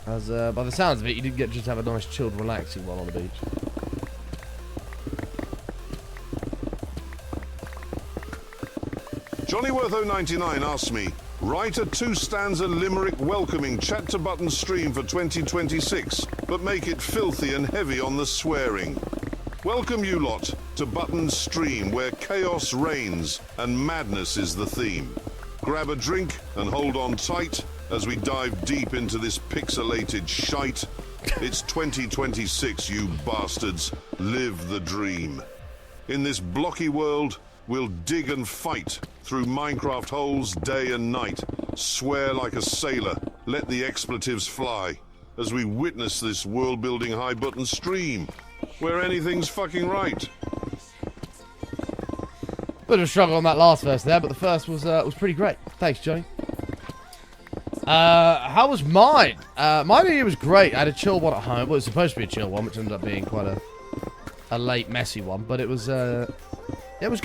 As, by the sounds of it, you didn't get just have a nice chilled relaxing while on the beach. Johnnyworth099 asks me, write a 2-stanza limerick welcoming Chat to Button stream for 2026, but make it filthy and heavy on the swearing. Welcome you lot to Button's stream where chaos reigns and madness is the theme. Grab a drink and hold on tight as we dive deep into this pixelated shite. It's 2026, you bastards. Live the dream. In this blocky world, we'll dig and fight through Minecraft holes day and night. Swear like a sailor, let the expletives fly as we witness this world-building high button stream where anything's fucking right. Bit of a struggle on that last verse there, but the first was pretty great. Thanks, Johnny. How was mine? My New Year was great. I had a chill one at home. Well, it was supposed to be a chill one, which ended up being quite a late, messy one. But it was good. It was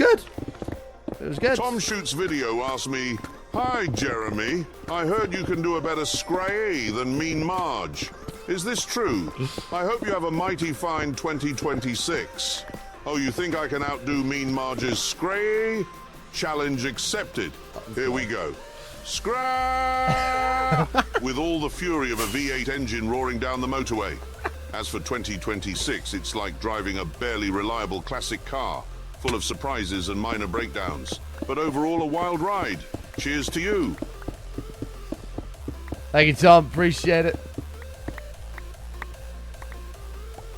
good. Tom Shoots Video asked me, hi Jeremy, I heard you can do a better scray than Mean Marge. Is this true? I hope you have a mighty fine 2026. Oh, you think I can outdo Mean Marge's scray? Challenge accepted. Here we go. Scray! With all the fury of a V8 engine roaring down the motorway. As for 2026, it's like driving a barely reliable classic car, full of surprises and minor breakdowns. But overall, a wild ride. Cheers to you. Thank you, Tom. Appreciate it.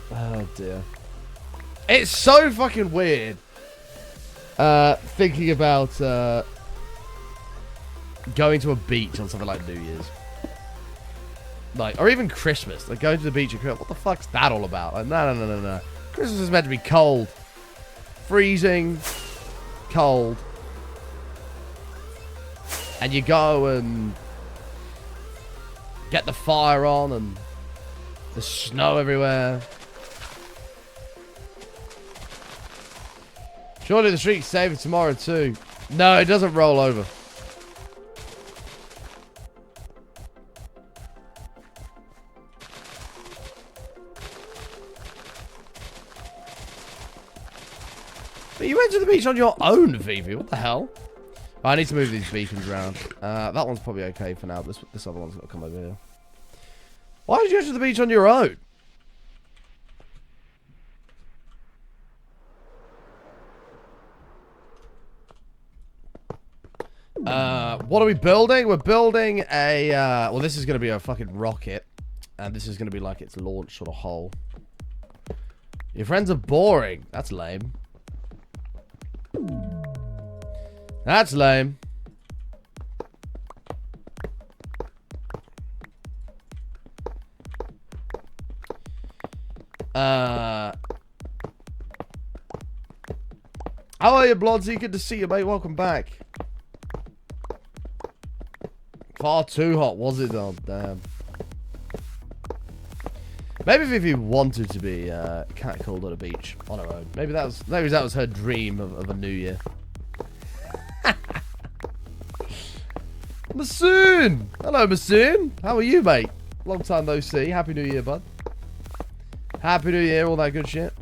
Oh, dear. It's so fucking weird thinking about going to a beach on something like New Year's. Like, or even Christmas. Like, going to the beach and what the fuck's that all about? Like, no. Christmas is meant to be cold. Freezing. Cold. And you go and get the fire on and there's snow everywhere. Surely the streak's saving tomorrow too. No, it doesn't roll over. But you went to the beach on your own, Vivi. What the hell? Oh, I need to move these beacons around. That one's probably okay for now. This other one's got to come over here. Why did you go to the beach on your own? What are we building? We're building a, well, this is going to be a fucking rocket. And this is going to be like its launch sort of hole. Your friends are boring. That's lame. That's lame. How are you, Blodsy? Good to see you, mate. Welcome back. Far too hot, was it? Oh, damn. Maybe Vivi wanted to be catcalled on a beach on her own. Maybe that was her dream of a new year. Masoon! Hello, Masoon. How are you, mate? Long time no see. Happy New Year, bud. Happy New Year, all that good shit.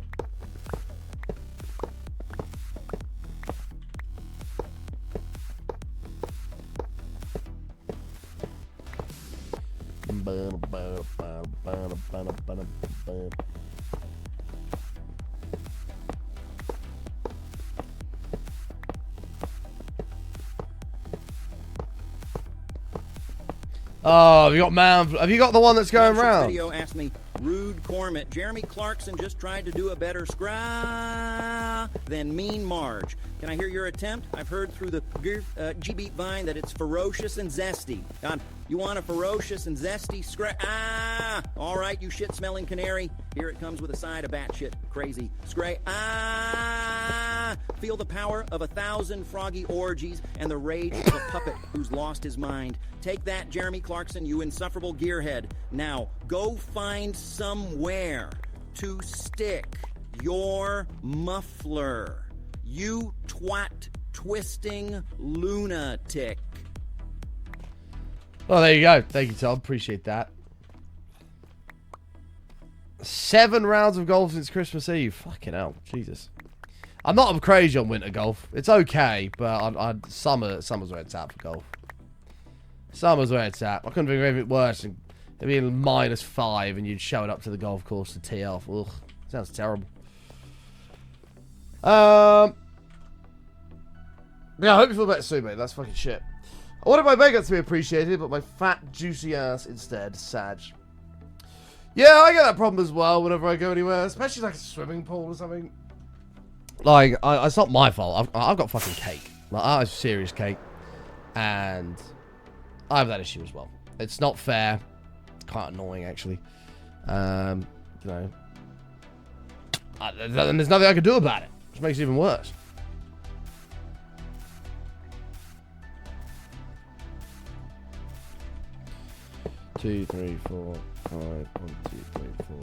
Oh, have you got man? Have you got the one that's going round? Video asked me, Rude Cormit, Jeremy Clarkson just tried to do a better scra than Mean Marge. Can I hear your attempt? I've heard through the G-Beat Vine that it's ferocious and zesty. You want a ferocious and zesty scra? All right, you shit-smelling canary. Here it comes with a side of batshit crazy scray. Feel the power of 1,000 froggy orgies and the rage of a puppet who's lost his mind. Take that, Jeremy Clarkson, you insufferable gearhead. Now, go find somewhere to stick your muffler. You twat-twisting lunatic. Well, there you go. Thank you, Tom. Appreciate that. 7 rounds of golf since Christmas Eve. Fucking hell. Jesus. I'm not crazy on winter golf. It's okay, but summer's where it's at for golf. Summer's where it's at. I couldn't think of anything worse than it being -5 and you'd show it up to the golf course to tee off. Ugh. Sounds terrible. Yeah, I hope you feel better soon, mate. That's fucking shit. I wanted my makeup to be appreciated, but my fat, juicy ass instead. Sad. Yeah, I get that problem as well whenever I go anywhere, especially like a swimming pool or something. Like, it's not my fault. I've got fucking cake. Like, I have serious cake. And I have that issue as well. It's not fair. It's quite annoying, actually. You know. And there's nothing I can do about it. Which makes it even worse. Two, 3, 4, 5. 1, 2, 3, 4.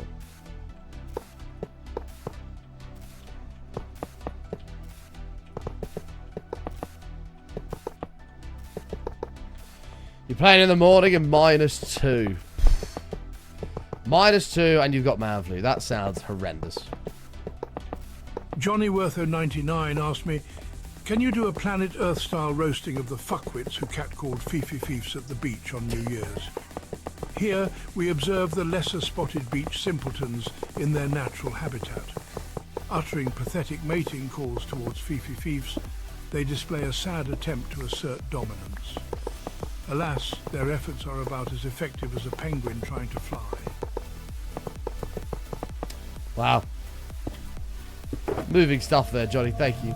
You're playing in the morning and -2. -2 and you've got man flu. That sounds horrendous. Johnny Wortho 99 asked me, can you do a Planet Earth style roasting of the fuckwits who catcalled Fifi Fiefs at the beach on New Year's? Here we observe the lesser spotted beach simpletons in their natural habitat. Uttering pathetic mating calls towards Fifi Fiefs, they display a sad attempt to assert dominance. Alas, their efforts are about as effective as a penguin trying to fly. Wow. Moving stuff there, Johnny. Thank you.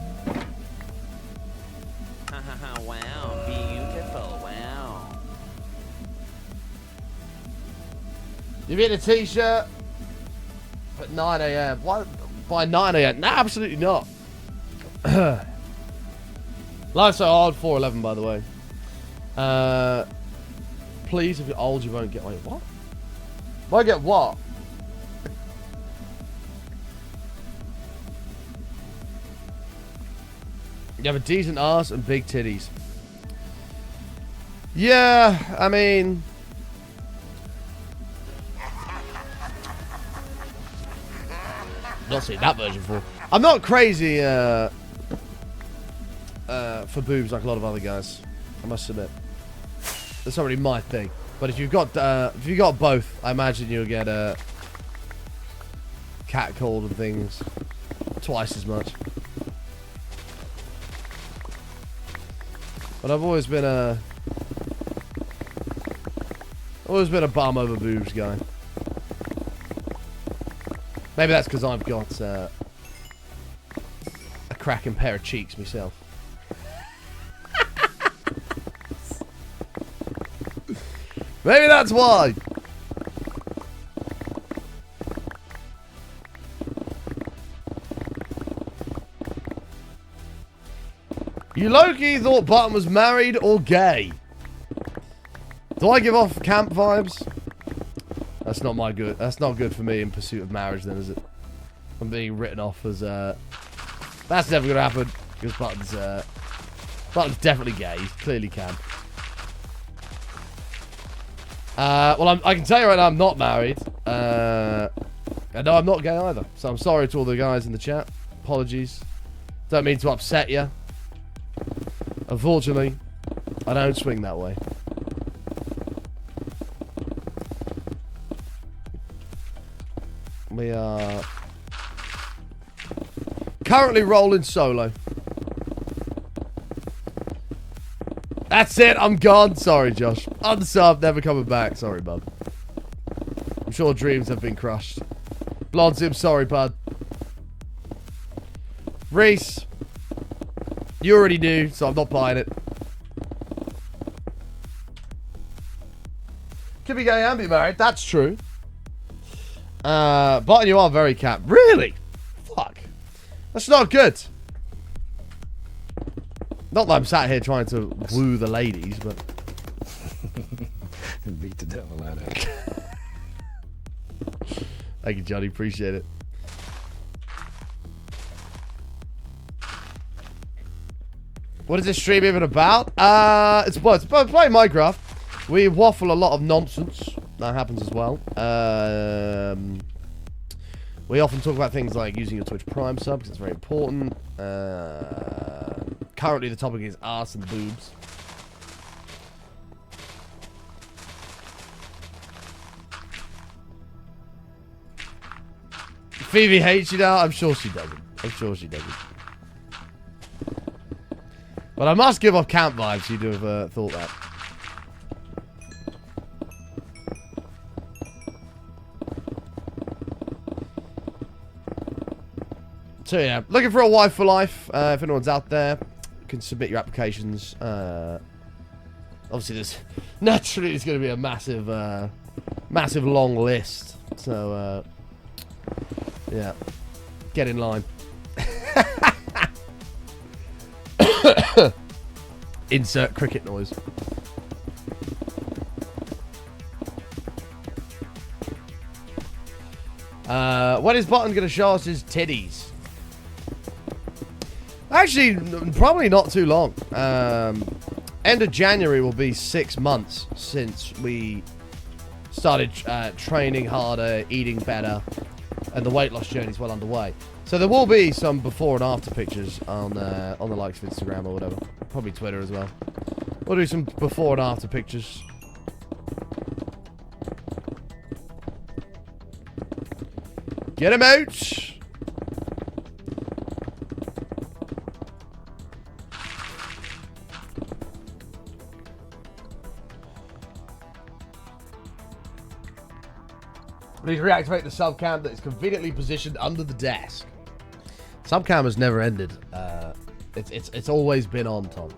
Wow, beautiful, wow. You've hit a t-shirt at 9 AM. Why? By 9 AM? No, absolutely not. Life's so hard. 411, by the way. Please, if you're old, you won't get... Wait, what? Won't get what? You have a decent ass and big titties. Yeah, I mean... Not seen that version before. I'm not crazy for boobs like a lot of other guys. I must admit. That's not really my thing. But if you've got both, I imagine you'll get catcalled and things twice as much. But I've always been a bum over boobs guy. Maybe that's because I've got a cracking pair of cheeks myself. Maybe that's why. You low-key thought Button was married or gay. Do I give off camp vibes? That's not my good. That's not good for me in pursuit of marriage, then, is it? I'm being written off as that's never gonna happen because Button's definitely gay. He clearly can. Well, I can tell you right now, I'm not married. And no, I'm not gay either. So I'm sorry to all the guys in the chat. Apologies. Don't mean to upset you. Unfortunately, I don't swing that way. We are currently rolling solo. That's it, I'm gone. Sorry, Josh. Unsub, never coming back. Sorry, bud. I'm sure dreams have been crushed. Blonsim, sorry, bud. Reese, you already knew, so I'm not buying it. Can be gay and be married, that's true. But you are very cat. Really? Fuck. That's not good. Not that I'm sat here trying to woo the ladies, but... Beat the devil out of it. Thank you, Johnny. Appreciate it. What is this stream even about? It's playing Minecraft. We waffle a lot of nonsense. That happens as well. We often talk about things like using your Twitch Prime sub, because it's very important. Currently, the topic is arse and boobs. Phoebe hates you now. I'm sure she doesn't. I'm sure she doesn't. But I must give off camp vibes. You'd have thought that. So yeah, looking for a wife for life. If anyone's out there, you can submit your applications. Obviously, there's naturally it's going to be a massive, massive long list. So yeah, get in line. Insert cricket noise. When is Button going to show us his titties? Actually, probably not too long. End of January will be 6 months since we started training harder, eating better, and the weight loss journey is well underway. So there will be some before and after pictures on the likes of Instagram or whatever. Probably Twitter as well. We'll do some before and after pictures. Get him out! Please reactivate the subcam that is conveniently positioned under the desk. Subcam has never ended. It's always been on, Tom.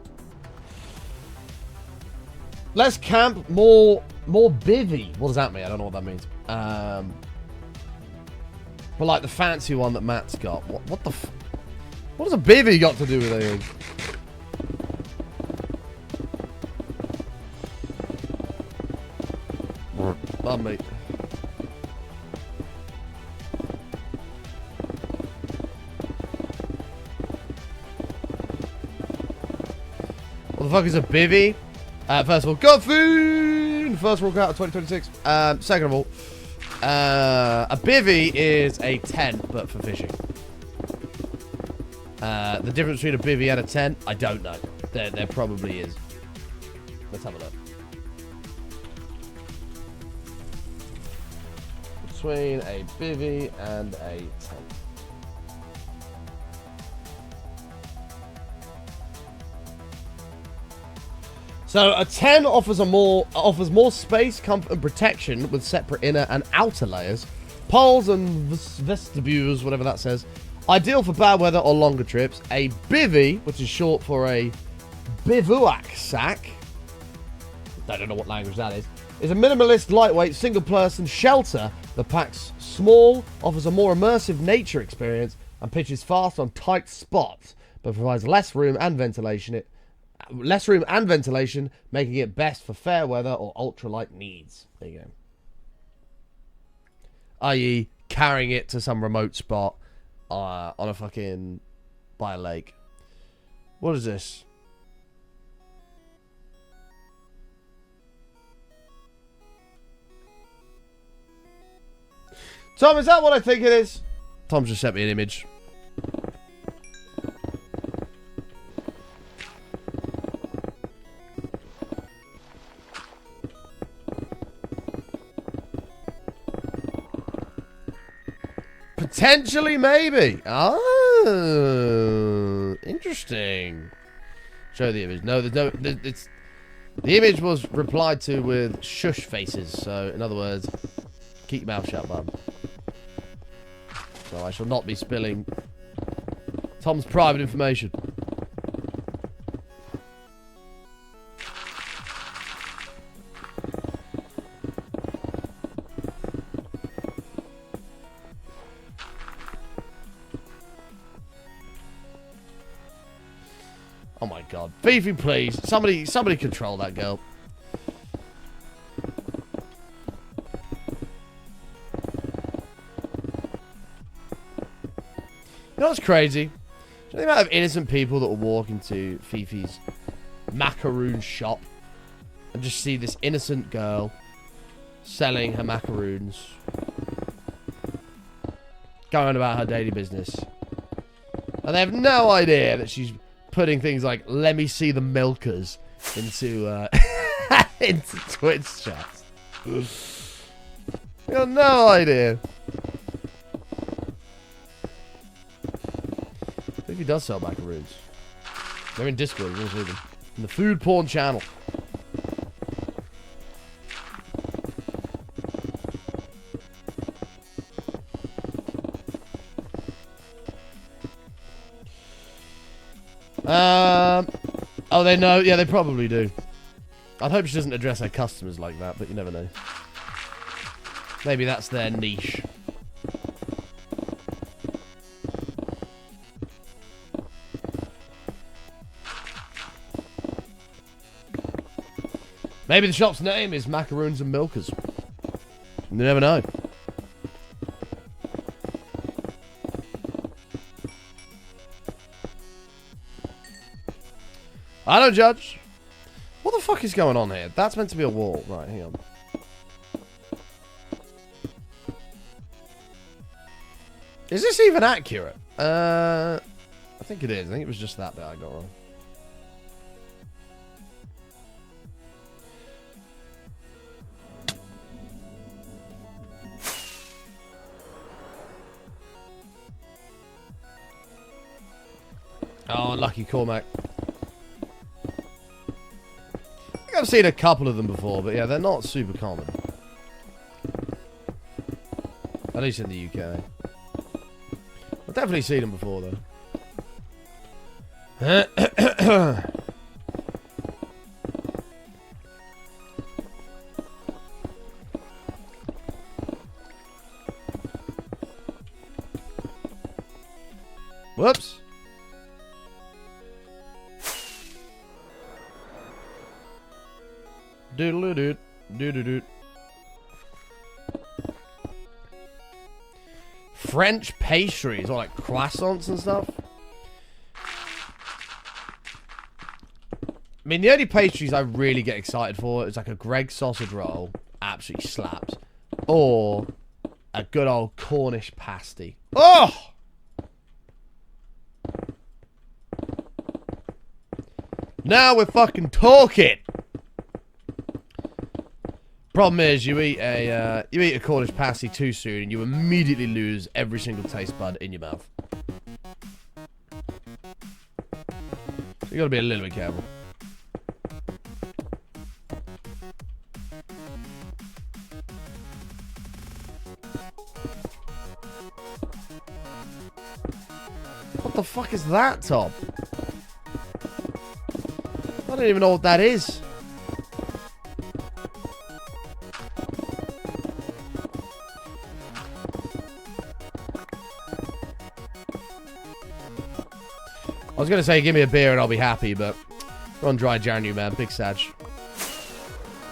Less camp, more bivvy. What does that mean? I don't know what that means. But like the fancy one that Matt's got. What the? What does a bivvy got to do with anything? Pardon me. What the fuck is a bivvy? First of all, Godfoon! First workout of 2026. Second of all, a bivvy is a tent, but for fishing. The difference between a bivvy and a tent, I don't know. There probably is. Let's have a look. Between a bivvy and a tent. So a 10 offers more space, comfort, and protection with separate inner and outer layers, poles and vestibules, whatever that says. Ideal for bad weather or longer trips. A bivvy, which is short for a bivouac sack. I don't know what language that is a minimalist, lightweight, single-person shelter that packs small, offers a more immersive nature experience, and pitches fast on tight spots, but provides less room and ventilation, making it best for fair weather or ultralight needs. There you go. i.e. carrying it to some remote spot on a fucking... by a lake. What is this? Tom, is that what I think it is? Tom just sent me an image. Potentially, maybe. Oh, interesting. Show the image. No, there's no. It's the image was replied to with shush faces. So, in other words, keep your mouth shut, bub. So I shall not be spilling Tom's private information. Oh my god. Fifi, please. Somebody control that girl. You know what's crazy? Do you know the amount of innocent people that will walk into Fifi's macaroon shop and just see this innocent girl selling her macaroons, going about her daily business, and they have no idea that she's putting things like "Let me see the milkers" into into Twitch chats. You got no idea. He does sell macaroons. They're in Discord. You'll see them in the food porn channel. Oh, they know. Yeah, they probably do. I'd hope she doesn't address her customers like that, but you never know. Maybe that's their niche. Maybe the shop's name is Macaroons and Milkers. You never know. I don't judge. What the fuck is going on here? That's meant to be a wall. Right, hang on. Is this even accurate? I think it is. I think it was just that bit I got wrong. Oh, lucky Cormac. I think I've seen a couple of them before, but yeah, they're not super common. At least in the UK. I've definitely seen them before, though. Whoops. Doodle-doo, doodle-doo. French pastries, or like croissants and stuff. I mean, the only pastries I really get excited for is like a Greggs sausage roll, absolutely slaps, or a good old Cornish pasty. Oh! Now we're fucking talking. Problem is, you eat a Cornish pasty too soon, and you immediately lose every single taste bud in your mouth. So you gotta be a little bit careful. What the fuck is that, Tom? I don't even know what that is. I was going to say, give me a beer and I'll be happy, but we're on dry January, man. Big Sag.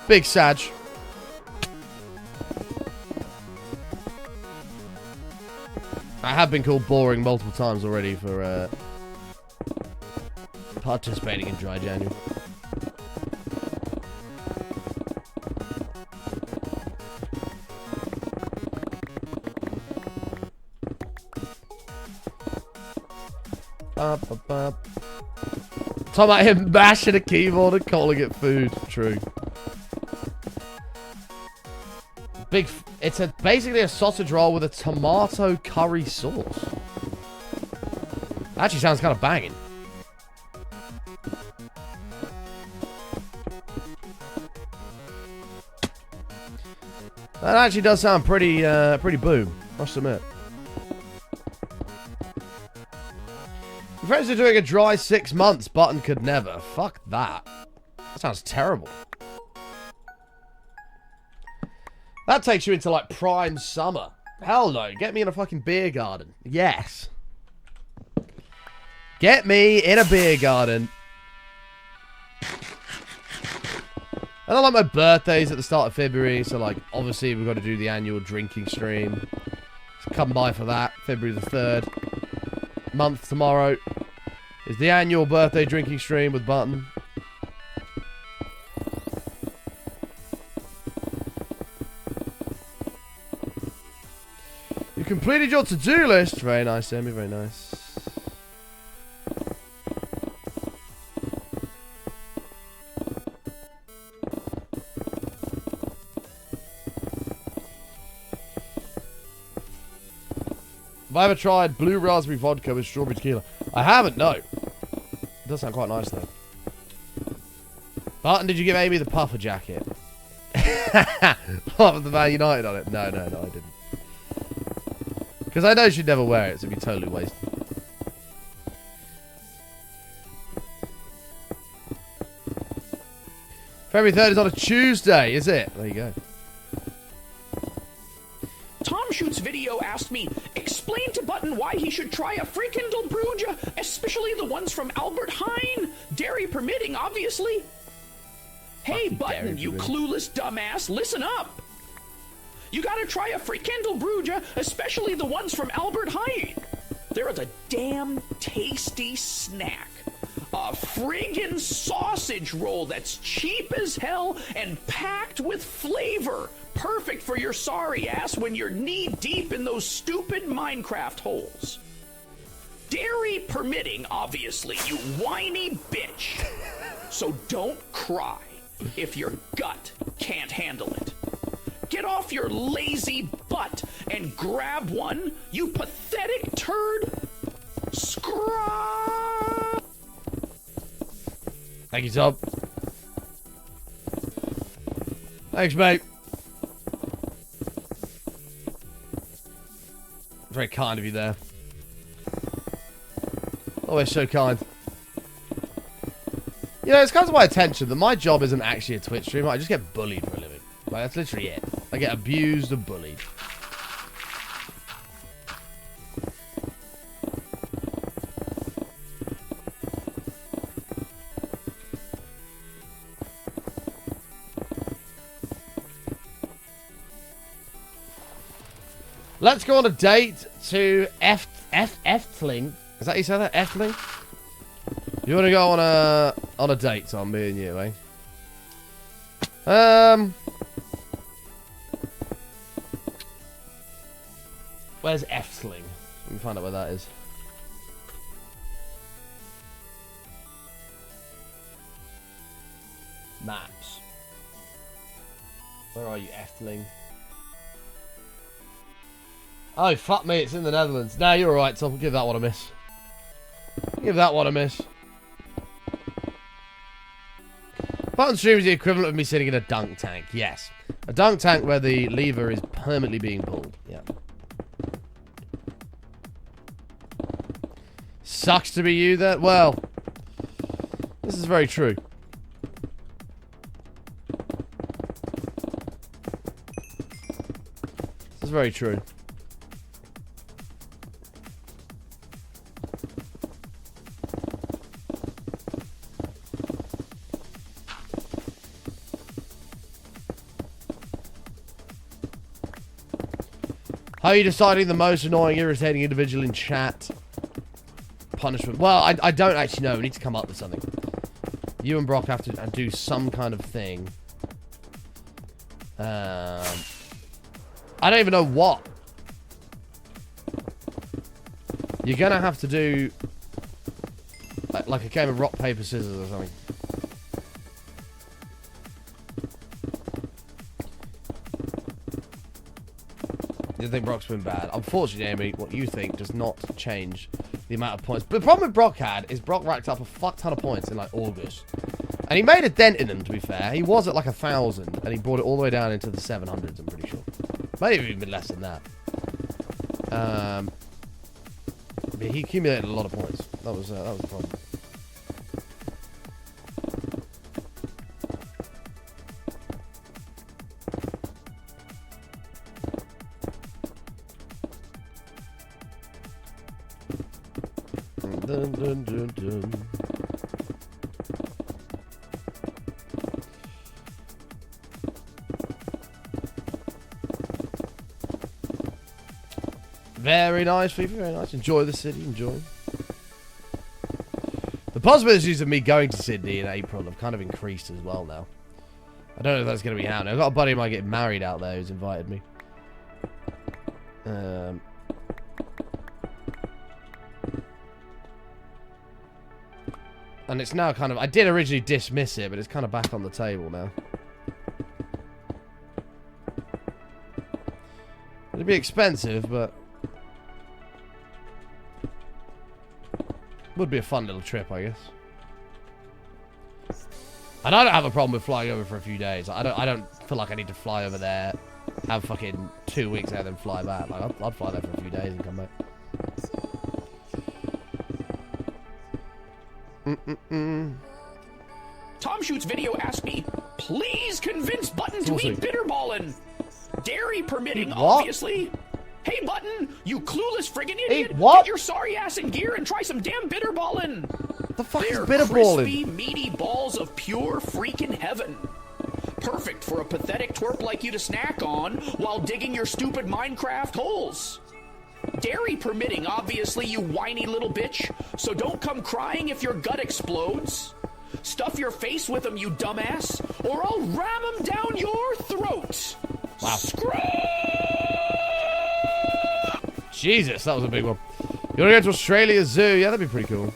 Big Sag. have been called boring multiple times already for participating in Dry January. Talking about him mashing a keyboard and calling it food. True. It's basically a sausage roll with a tomato curry sauce. Actually sounds kind of banging. That actually does sound pretty boom, must admit. Friends are doing a dry 6 months. Button could never. Fuck that. That sounds terrible. That takes you into like prime summer. Hell no. Get me in a fucking beer garden. Yes. Get me in a beer garden. I don't like my birthdays at the start of February, so like obviously we've got to do the annual drinking stream. So come by for that, February the 3rd. Month tomorrow is the annual birthday drinking stream with Button. You completed your to-do list. Very nice, Sammy, very nice. Have I ever tried blue raspberry vodka with strawberry tequila? I haven't, no. It does sound quite nice, though. Barton, did you give Amy the puffer jacket? Part of the Man United on it? No, I didn't. Because I know she'd never wear it, so it'd be totally wasted. February 3rd is on a Tuesday, is it? There you go. Tom Shoot's video asked me, explain to Button why he should try a freaking Bruja, especially the ones from Albert Heijn. Dairy permitting, obviously. Hey, Button, you clueless dumbass, listen up. You gotta try a freaking Bruja, especially the ones from Albert Heijn. They're the damn tasty snack. A friggin' sausage roll that's cheap as hell and packed with flavor. Perfect for your sorry ass when you're knee-deep in those stupid Minecraft holes. Dairy permitting, obviously, you whiny bitch. So don't cry if your gut can't handle it. Get off your lazy butt and grab one, you pathetic turd. Scrub. Thank you, Tom. Thanks, mate. Very kind of you there. Always so kind. You know, it's kind of my attention that my job isn't actually a Twitch streamer. I just get bullied for a living. Like, that's literally it. I get abused and bullied. Let's go on a date to Efteling. Is that how you say that? Efteling? You want to go on a date, Tom, me and you, eh? Where's Efteling? Let me find out where that is. Maps. Where are you, Efteling? Oh, fuck me, it's in the Netherlands. Nah, you're alright, Tom. Give that one a miss. Give that one a miss. Button stream is the equivalent of me sitting in a dunk tank. Yes. A dunk tank where the lever is permanently being pulled. Yeah. Sucks to be you there. Well, this is very true. This is very true. How are you deciding the most annoying, irritating individual in chat? Punishment. Well, I don't actually know. We need to come up with something. You and Brock have to do some kind of thing. I don't even know what. You're gonna have to do like a game of rock, paper, scissors or something. You think Brock's been bad? Unfortunately, Amy, what you think does not change the amount of points. But the problem with Brock is Brock racked up a fuck ton of points in like August. And he made a dent in them, to be fair. He was at like 1,000 and he brought it all the way down into the 700s, I'm pretty sure. Maybe even been less than that. But he accumulated a lot of points. That was the problem. Dun, dun, dun, dun. Very nice, Fifi, very nice. Enjoy the city, enjoy. The possibilities of me going to Sydney in April have kind of increased as well now. I don't know if that's going to be happening. I've got a buddy of mine getting married out there who's invited me. And it's now kind of... I did originally dismiss it, but it's kind of back on the table now. It'd be expensive, but... would be a fun little trip, I guess. And I don't have a problem with flying over for a few days. I don't feel like I need to fly over there, have fucking 2 weeks there, then fly back. Like, I'd fly there for a few days and come back. Tom Shoot's video asked me, please convince Button to eat bitterballin'. Dairy permitting, obviously. Hey, Button, you clueless friggin' idiot. What? Get your sorry ass in gear and try some damn bitterballin'. The fuck is They're bitterballin'? crispy, meaty balls of pure freaking heaven. Perfect for a pathetic twerp like you to snack on while digging your stupid Minecraft holes. Dairy permitting, obviously, you whiny little bitch. So don't come crying if your gut explodes. Stuff your face with them, you dumbass, or I'll ram them down your throat. Wow. Screw! Jesus, that was a big one. You want to go to Australia Zoo? Yeah, that'd be pretty cool.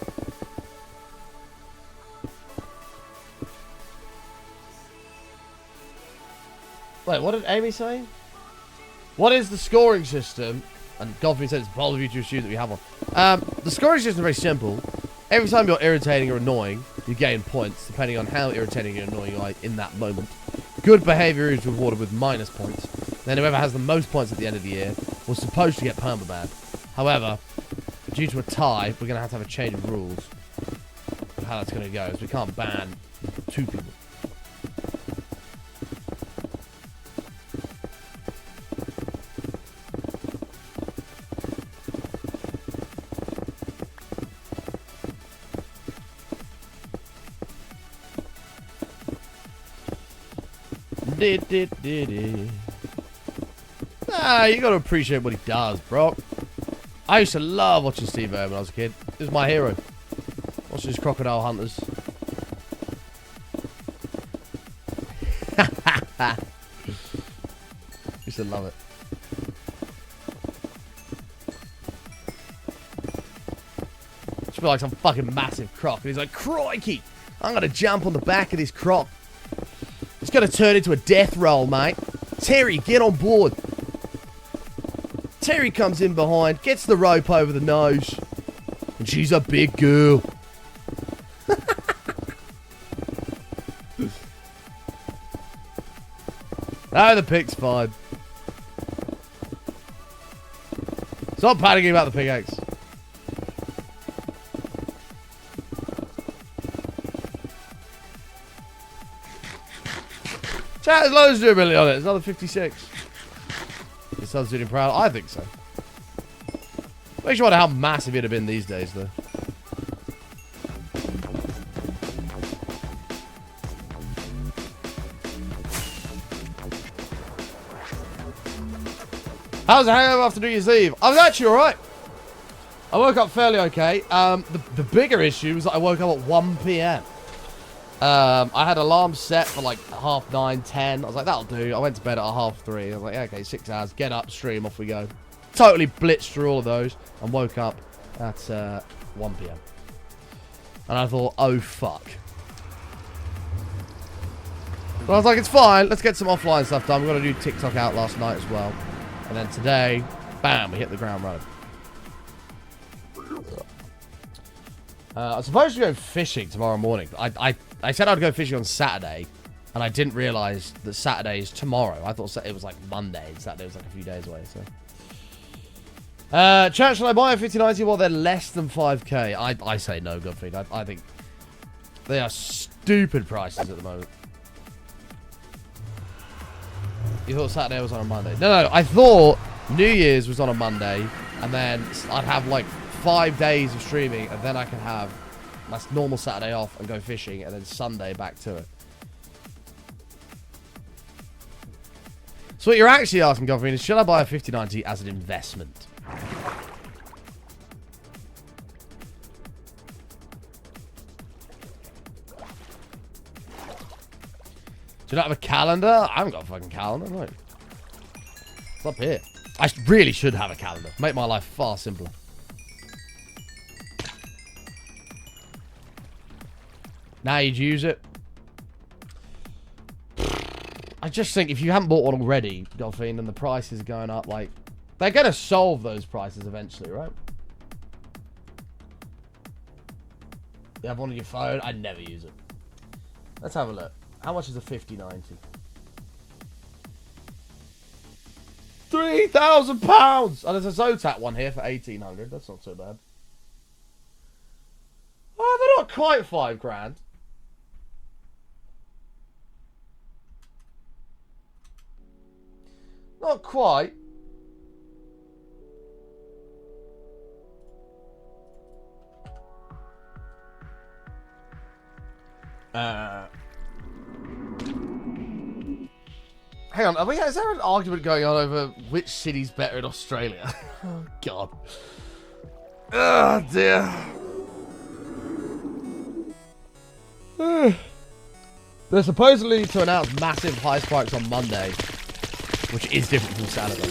Wait, what did Amy say? What is the scoring system? And Godfrey says it's bold of you to assume that we have one. The scoring system is very simple. Every time you're irritating or annoying, you gain points, depending on how irritating and annoying you are in that moment. Good behaviour is rewarded with minus points. Then whoever has the most points at the end of the year was supposed to get permabanned. However, due to a tie, we're going to have a change of rules of how that's going to go. So we can't ban 2 people. Ah, you gotta appreciate what he does, bro. I used to love watching Steve when I was a kid. He was my hero. Watching his crocodile hunters. Used to love it. Just feel like some fucking massive croc. And he's like, crikey, I'm gonna jump on the back of this croc. It's going to turn into a death roll, mate. Terry, get on board. Terry comes in behind, gets the rope over the nose. And she's a big girl. No, the pig's fine. Stop panicking about the pickaxe. Chat, there's loads of durability on it. There's another 56. It sounds doing proud. I think so. Makes you wonder how massive it'd have been these days, though. How was the hangover after New Year's Eve? I was actually alright. I woke up fairly okay. The bigger issue was that I woke up at 1 p.m. I had alarms set for like 9:30, 10. I was like, that'll do. I went to bed at 3:30. I was like, yeah, okay, 6 hours. Get up, stream, off we go. Totally blitzed through all of those and woke up at 1 p.m. And I thought, oh, fuck. But I was like, it's fine. Let's get some offline stuff done. We're going to do TikTok out last night as well. And then today, bam, we hit the ground running. I was supposed to go fishing tomorrow morning. I said I'd go fishing on Saturday, and I didn't realise that Saturday is tomorrow. I thought it was like Monday, and Saturday was like a few days away. So, chat, shall I buy a 5090 while they're less than 5k? I say no, Godfrey. I think they are stupid prices at the moment. You thought Saturday was on a Monday? No, I thought New Year's was on a Monday, and then I'd have like 5 days of streaming, and then I can have my normal Saturday off and go fishing, and then Sunday back to it. So what you're actually asking, Godfrey, is should I buy a 5090 as an investment? Do you not have a calendar? I haven't got a fucking calendar, no. It's up here. I really should have a calendar. Make my life far simpler. Now you'd use it. I just think if you haven't bought one already, Dolphin, and the prices are going up, like, they're going to solve those prices eventually, right? You have one on your phone? I never use it. Let's have a look. How much is a 5090? £3,000! Oh, there's a Zotac one here for 1,800. That's not so bad. Oh, they're not quite £5,000. Not quite. Hang on, is there an argument going on over which city's better in Australia? Oh, God. Oh, dear. They're supposedly to announce massive high spikes on Monday, which is different from Saturday.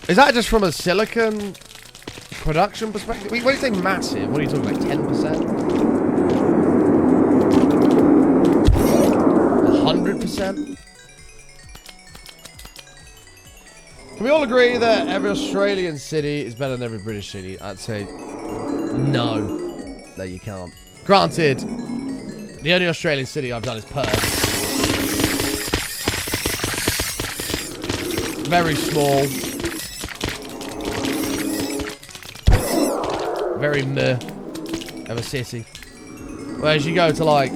Is that just from a silicon production perspective? When you say massive, what are you talking about, 10%? 100%? Can we all agree that every Australian city is better than every British city? I'd say no. No, you can't. Granted, the only Australian city I've done is Perth. Very small. Very meh of a city. Whereas you go to like,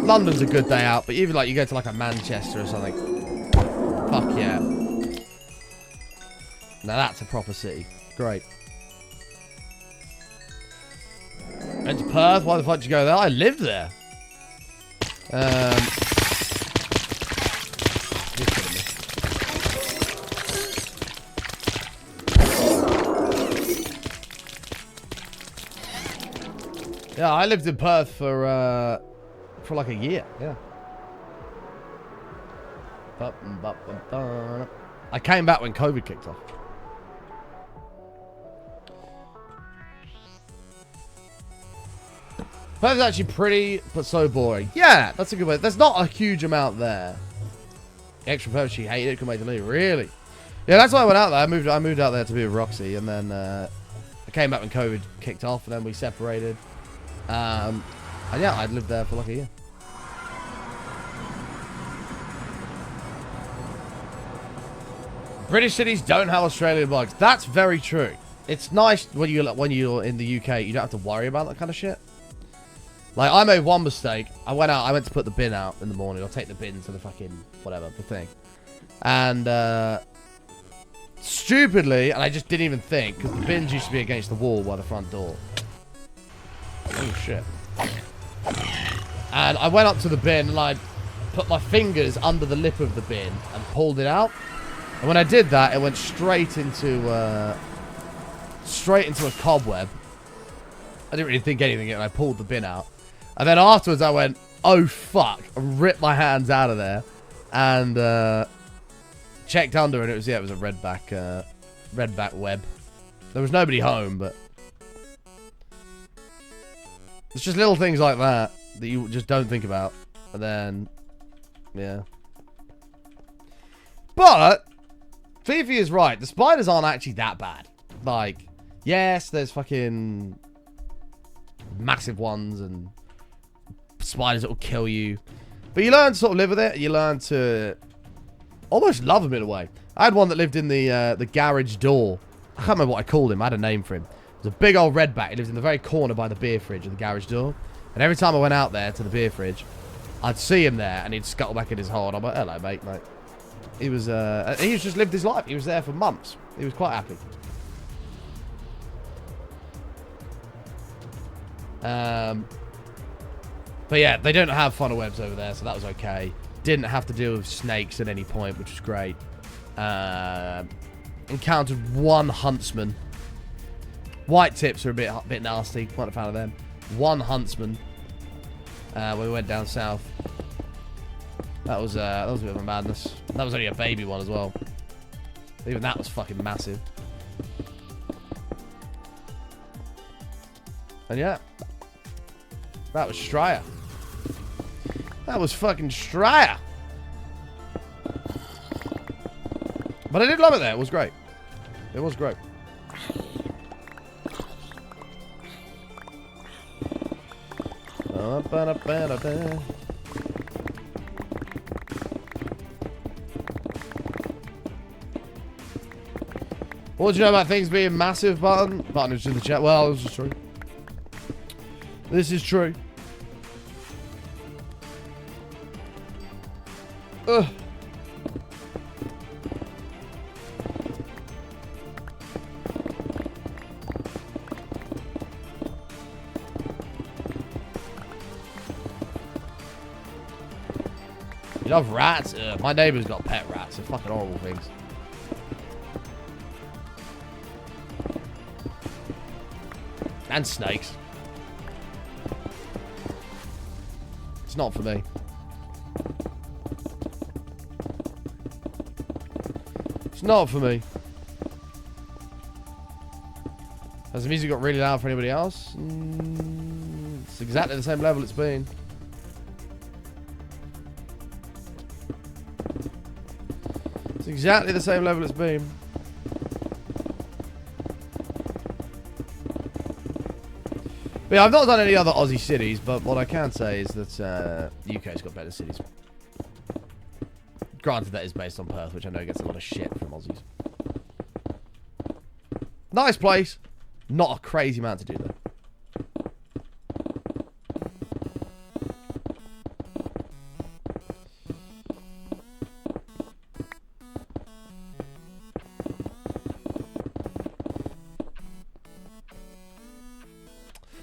London's a good day out, but even like you go to like a Manchester or something. Fuck yeah. Now that's a proper city. Great. Went to Perth. Why the fuck did you go there? I lived there. Yeah, I lived in Perth for like a year. Yeah. I came back when COVID kicked off. Perth is actually pretty, but so boring. Yeah, that's a good way. There's not a huge amount there. Extra Perth, she hated it. Could make the leave. Really? Yeah, that's why I went out there. I moved out there to be with Roxy, and then I came back when COVID kicked off, and then we separated. And yeah, I'd lived there for like a year. British cities don't have Australian bugs. That's very true. It's nice when you're in the UK, you don't have to worry about that kind of shit. Like, I made one mistake. I went to put the bin out in the morning, or take the bin to the fucking, whatever, the thing. And, stupidly, and I just didn't even think, because the bins used to be against the wall by the front door. Oh, shit. And I went up to the bin, and I put my fingers under the lip of the bin and pulled it out. And when I did that, it went straight into a cobweb. I didn't really think anything of it, and I pulled the bin out. And then afterwards, I went, oh, fuck. I ripped my hands out of there and checked under, and it was a redback web. There was nobody home, but it's just little things like that you just don't think about. And then, yeah. But Fifi is right. The spiders aren't actually that bad. Like, yes, there's fucking massive ones and spiders that will kill you. But you learn to sort of live with it. You learn to almost love them in a way. I had one that lived in the garage door. I can't remember what I called him. I had a name for him. It was a big old redback. He lived in the very corner by the beer fridge of the garage door. And every time I went out there to the beer fridge, I'd see him there and he'd scuttle back in his hole. And I'm like, hello, mate. Like, he was just lived his life. He was there for months. He was quite happy. But yeah, they don't have funnel webs over there, so that was okay. Didn't have to deal with snakes at any point, which was great. Encountered one huntsman. White tips are a bit nasty. Quite a fan of them. One huntsman. When we went down south. That was a bit of a madness. That was only a baby one as well. Even that was fucking massive. And yeah. That was Straya. That was fucking Straya. But I did love it there. It was great. It was great. What do you know about things being massive, Button? Button is in the chat. Well, this is true. This is true. Ugh. You love rats? My neighbour's got pet rats. They're fucking horrible things. And snakes. It's not for me. It's not for me. Has the music got really loud for anybody else? It's exactly the same level it's been. It's exactly the same level it's been. But yeah, I've not done any other Aussie cities, but what I can say is that the UK's got better cities. Granted, that is based on Perth, which I know gets a lot of shit from Aussies. Nice place. Not a crazy amount to do, though.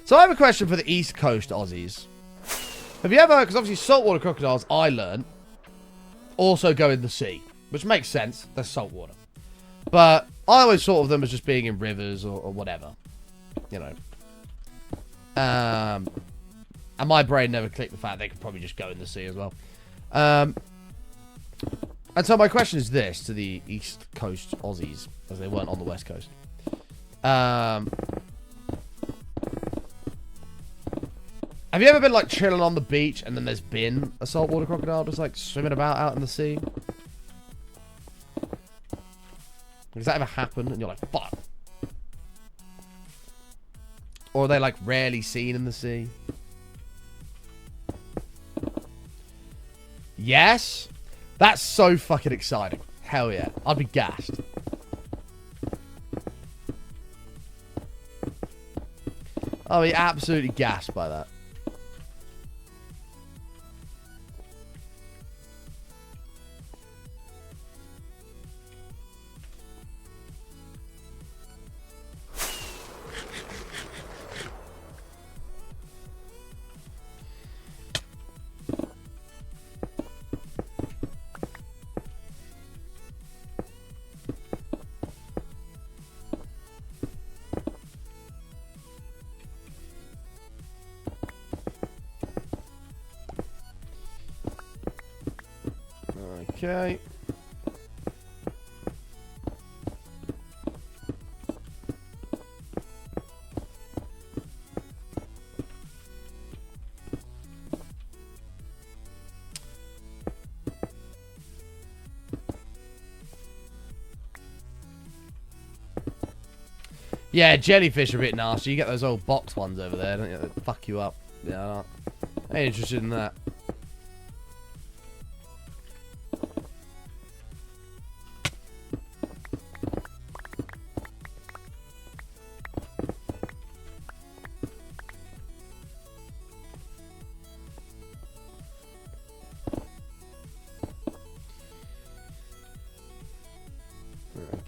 So I have a question for the East Coast Aussies. Have you ever, because obviously saltwater crocodiles, I learned, also go in the sea. Which makes sense, they're saltwater. But I always thought of them as just being in rivers or whatever. You know. And my brain never clicked the fact they could probably just go in the sea as well. And so my question is this to the East Coast Aussies, as they weren't on the West Coast. Have you ever been, like, chilling on the beach and then there's been a saltwater crocodile just, like, swimming about out in the sea? Does that ever happen? And you're like, fuck. Or are they, like, rarely seen in the sea? Yes? That's so fucking exciting. Hell yeah. I'd be gassed. I'll be absolutely gassed by that. Okay. Yeah, jellyfish are a bit nasty. You get those old box ones over there, don't you? That fuck you up. Yeah, I ain't interested in that.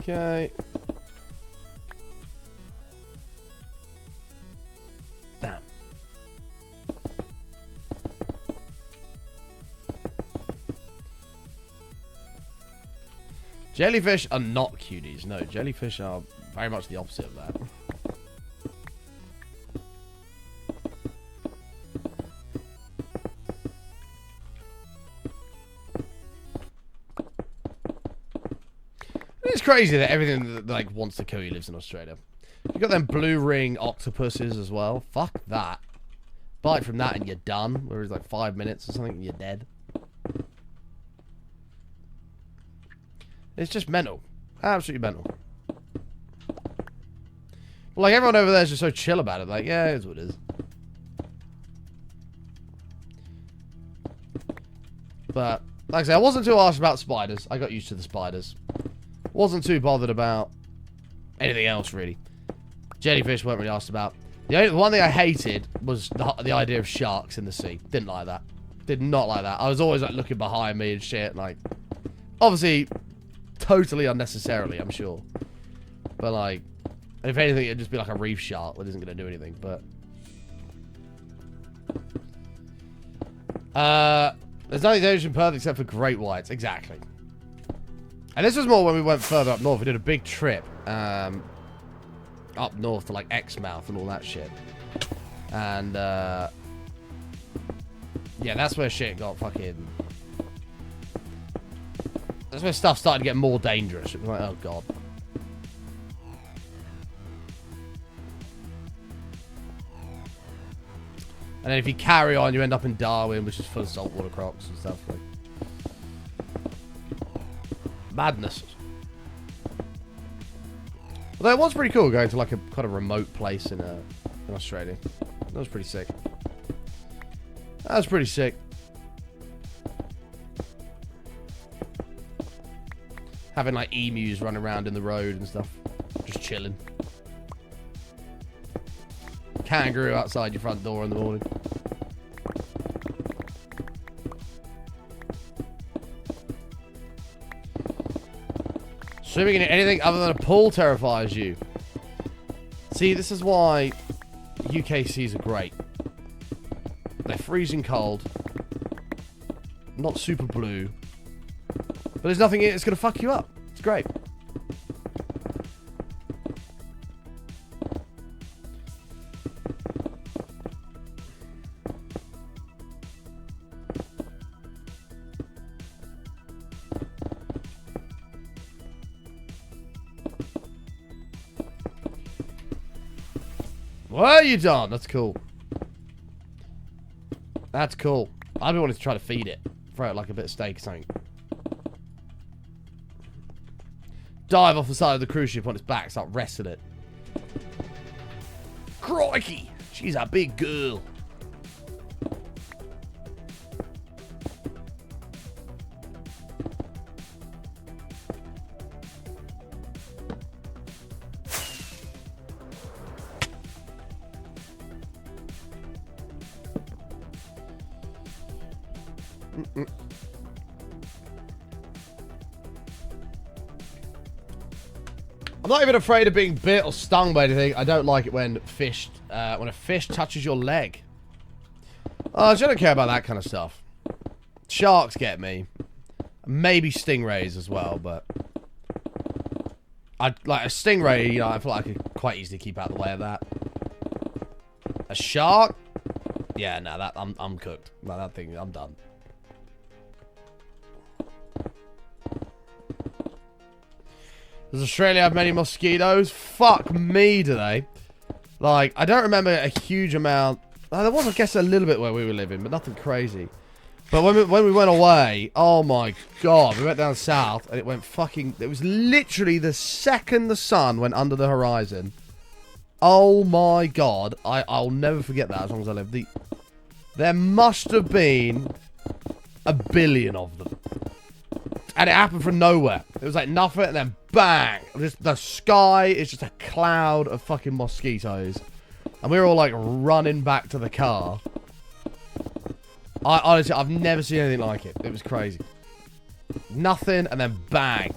Okay. Damn. Jellyfish are not cuties. No, jellyfish are very much the opposite of that. It's crazy that everything that like wants to kill you lives in Australia. You got them blue ring octopuses as well. Fuck that. Bite from that and you're done. Whereas like 5 minutes or something and you're dead. It's just mental. Absolutely mental. Well, like everyone over there is just so chill about it. Like, yeah, it's what it is. But like I said, I wasn't too harsh about spiders. I got used to the spiders. Wasn't too bothered about anything else, really. Jellyfish weren't really asked about. The one thing I hated was the idea of sharks in the sea. Didn't like that. Did not like that. I was always like looking behind me and shit. Like, obviously, totally unnecessarily, I'm sure. But like, if anything, it'd just be like a reef shark that isn't going to do anything. But there's nothing dangerous in Perth except for great whites. Exactly. And this was more when we went further up north. We did a big trip up north to like Exmouth and all that shit. And yeah, that's where shit got fucking... That's where stuff started to get more dangerous. It was like, oh god. And then if you carry on, you end up in Darwin, which is full of saltwater crocs and stuff. Like, madness. Although it was pretty cool going to like a kind of remote place in Australia. That was pretty sick. That was pretty sick. Having like emus run around in the road and stuff. Just chilling. Kangaroo outside your front door in the morning. Swimming in anything other than a pool terrifies you. See, this is why UK seas are great. They're freezing cold. Not super blue. But there's nothing in it that's going to fuck you up. It's great. What are you done? That's cool. That's cool. I've been wanting to try to feed it. Throw it like a bit of steak or something. Dive off the side of the cruise ship on its back, start wrestling it. Crikey! She's a big girl. I'm not even afraid of being bit or stung by anything. I don't like it when a fish touches your leg. Oh, I don't care about that kind of stuff. Sharks get me. Maybe stingrays as well, but I like a stingray, you know, I feel like I could quite easily keep out of the way of that. A shark? Yeah, no, that I'm cooked. Like that thing, I'm done. Does Australia have many mosquitoes? Fuck me, do they? Like, I don't remember a huge amount. There was, I guess, a little bit where we were living, but nothing crazy. But when we went away, oh my god, we went down south, and it went fucking... It was literally the second the sun went under the horizon. Oh my god, I'll never forget that as long as I live. There must have been a billion of them. And it happened from nowhere. It was like nothing, and then bang! Just the sky is just a cloud of fucking mosquitoes. And we were all like running back to the car. Honestly, I've never seen anything like it. It was crazy. Nothing, and then bang.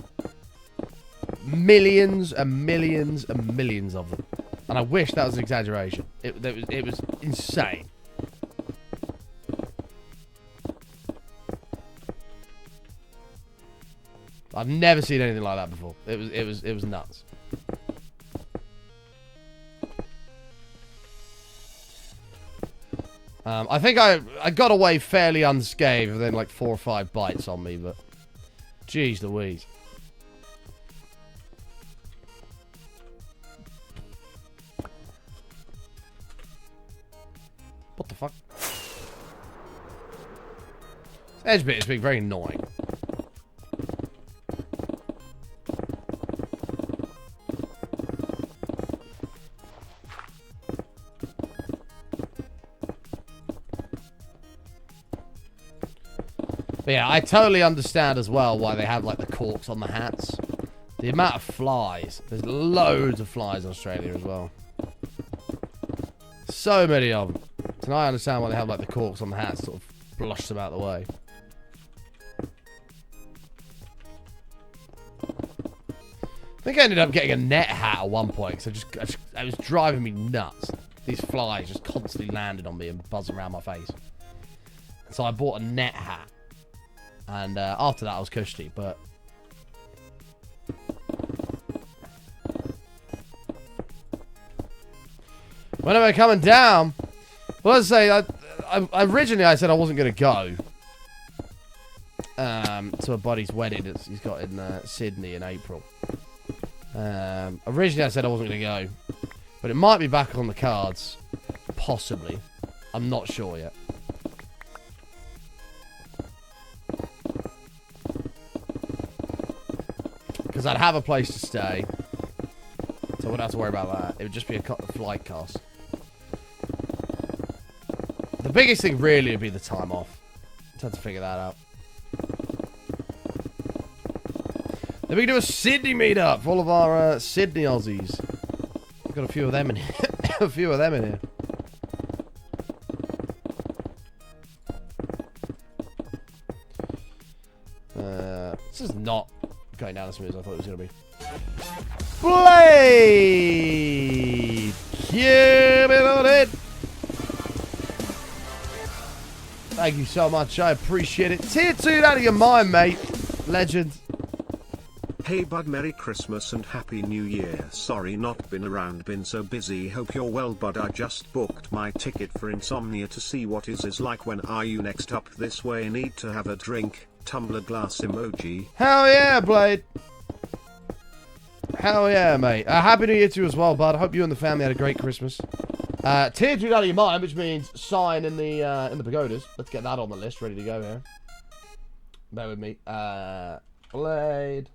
Millions and millions and millions of them. And I wish that was an exaggeration. It was insane. I've never seen anything like that before. It was nuts. I think I got away fairly unscathed within like 4 or 5 bites on me, but jeez Louise. What the fuck? This edge bit is being very annoying. But yeah, I totally understand as well why they have like the corks on the hats. The amount of flies. There's loads of flies in Australia as well. So many of them. And I understand why they have like the corks on the hats, sort of flush them out of the way. I think I ended up getting a net hat at one point because it was driving me nuts. These flies just constantly landed on me and buzzing around my face. So I bought a net hat. And after that, I was cushy, but... When am I coming down? Well, let's say, originally I said I wasn't going to go to a buddy's wedding that he's got in Sydney in April. Originally I said I wasn't going to go, but it might be back on the cards. Possibly. I'm not sure yet. Because I'd have a place to stay. So I wouldn't have to worry about that. It would just be a flight cost. The biggest thing really would be the time off. Just have to figure that out. Then we can do a Sydney meetup for all of our Sydney Aussies. We've got a few of them in here. A few of them in here. This is not going down as smooth as I thought it was going to be. Blade! Keep it on it! Thank you so much. I appreciate it. Tier 2 out of your mind, mate. Legend. Hey bud, Merry Christmas and Happy New Year. Sorry not been around, been so busy. Hope you're well, bud. I just booked my ticket for Insomnia to see what is like. When are you next up this way? Need to have a drink. Tumbler glass emoji. Hell yeah, Blade. Hell yeah, mate. Happy New Year to you as well, bud. I hope you and the family had a great Christmas. Tier 2 out of your mind, which means sign in the pagodas. Let's get that on the list, ready to go here. Bear with me. Blade.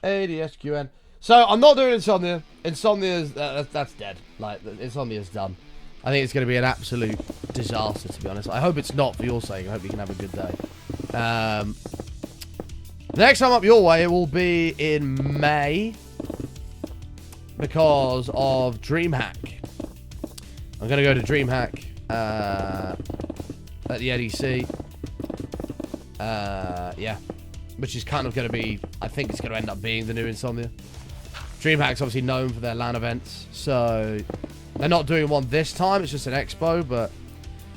ADSQN. So, I'm not doing Insomnia. Insomnia's, that's dead. Like, Insomnia's done. I think it's going to be an absolute disaster, to be honest. I hope it's not for your sake. I hope you can have a good day. The next time up your way, it will be in May. Because of DreamHack. I'm going to go to DreamHack at the NEC. Yeah. Which is kind of going to be... I think it's going to end up being the new Insomnia. DreamHack's obviously known for their LAN events. So, they're not doing one this time. It's just an expo. But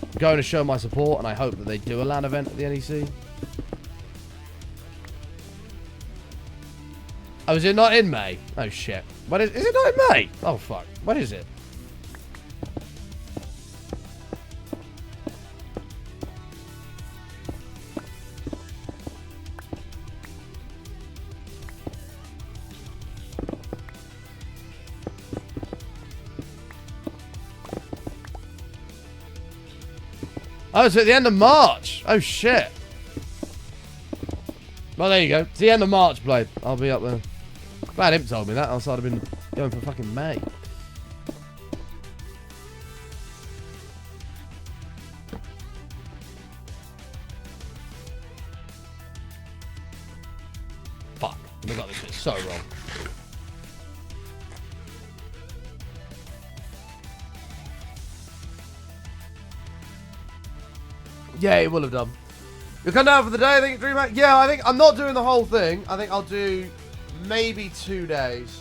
I'm going to show my support. And I hope that they do a LAN event at the NEC. Oh, is it not in May? Oh, shit. What is it not in May? Oh, fuck. What is it? Oh, it's at the end of March. Oh, shit. Well, there you go. It's the end of March, Blade. I'll be up there. Glad him told me that, else I'd have been going for fucking May. Fuck. We got this bit so wrong. Yeah, it will have done. You'll come down for the day, I think, DreamHack? Yeah, I think I'm not doing the whole thing. I think I'll do maybe 2 days.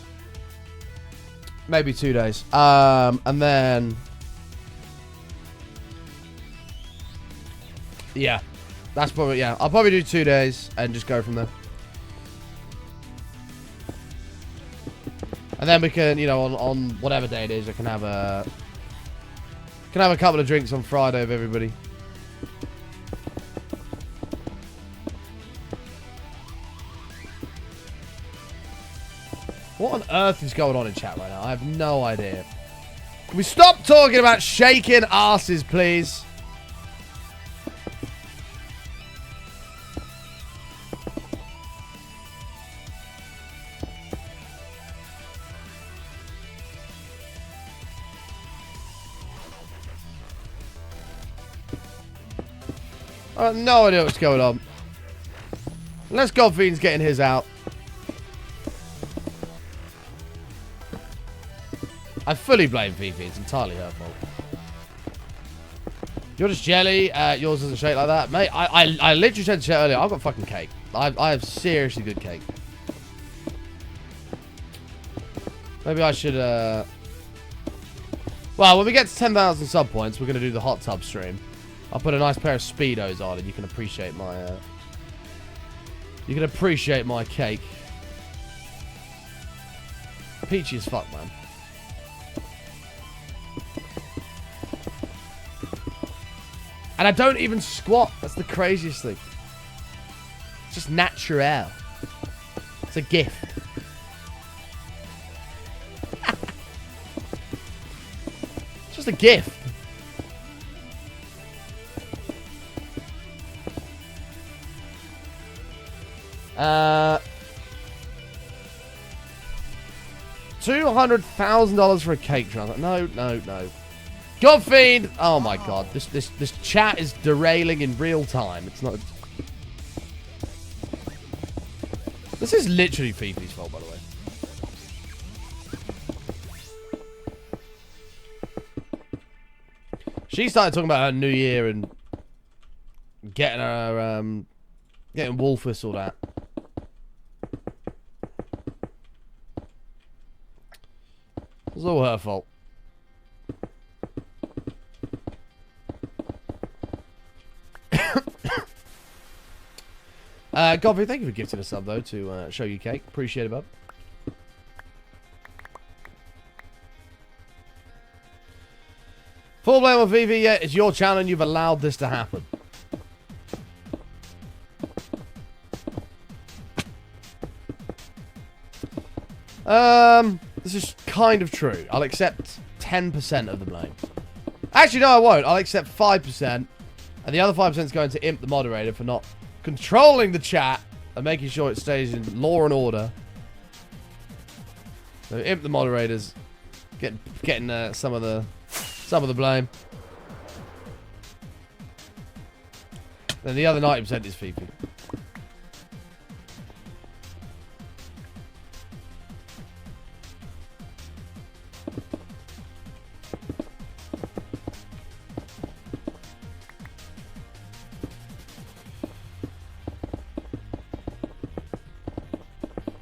Maybe 2 days. And then... yeah. That's probably, yeah. I'll probably do 2 days and just go from there. And then we can, you know, on whatever day it is, I can have a couple of drinks on Friday with everybody. What on earth is going on in chat right now? I have no idea. Can we stop talking about shaking asses, please? I have no idea what's going on. Unless Godfiend's getting his out. I fully blame Fifi. It's entirely her fault. You're just jelly. Yours doesn't shake like that. Mate, I literally said to shit earlier, I've got fucking cake. I have seriously good cake. Maybe I should, well, when we get to 10,000 sub points, we're going to do the hot tub stream. I'll put a nice pair of Speedos on and you can appreciate my, cake. Peachy as fuck, man. And I don't even squat. That's the craziest thing. It's just natural. It's a gift. It's just a gift. $200,000 for a cake transaction. No. Godfiend! Oh my god, this chat is derailing in real time. It's not. This is literally Fifi's fault, by the way. She started talking about her new year and getting her getting wolf whistled at. It was all her fault. Godfrey, thank you for gifting a sub, though, to show you cake. Appreciate it, bub. Full blame on VV, yeah, it's your channel and you've allowed this to happen. This is kind of true. I'll accept 10% of the blame. Actually, no, I won't. I'll accept 5%. And the other 5% is going to imp the moderator for not controlling the chat and making sure it stays in law and order. So imp the moderators, getting some of the blame. Then the other 90% is Fifi.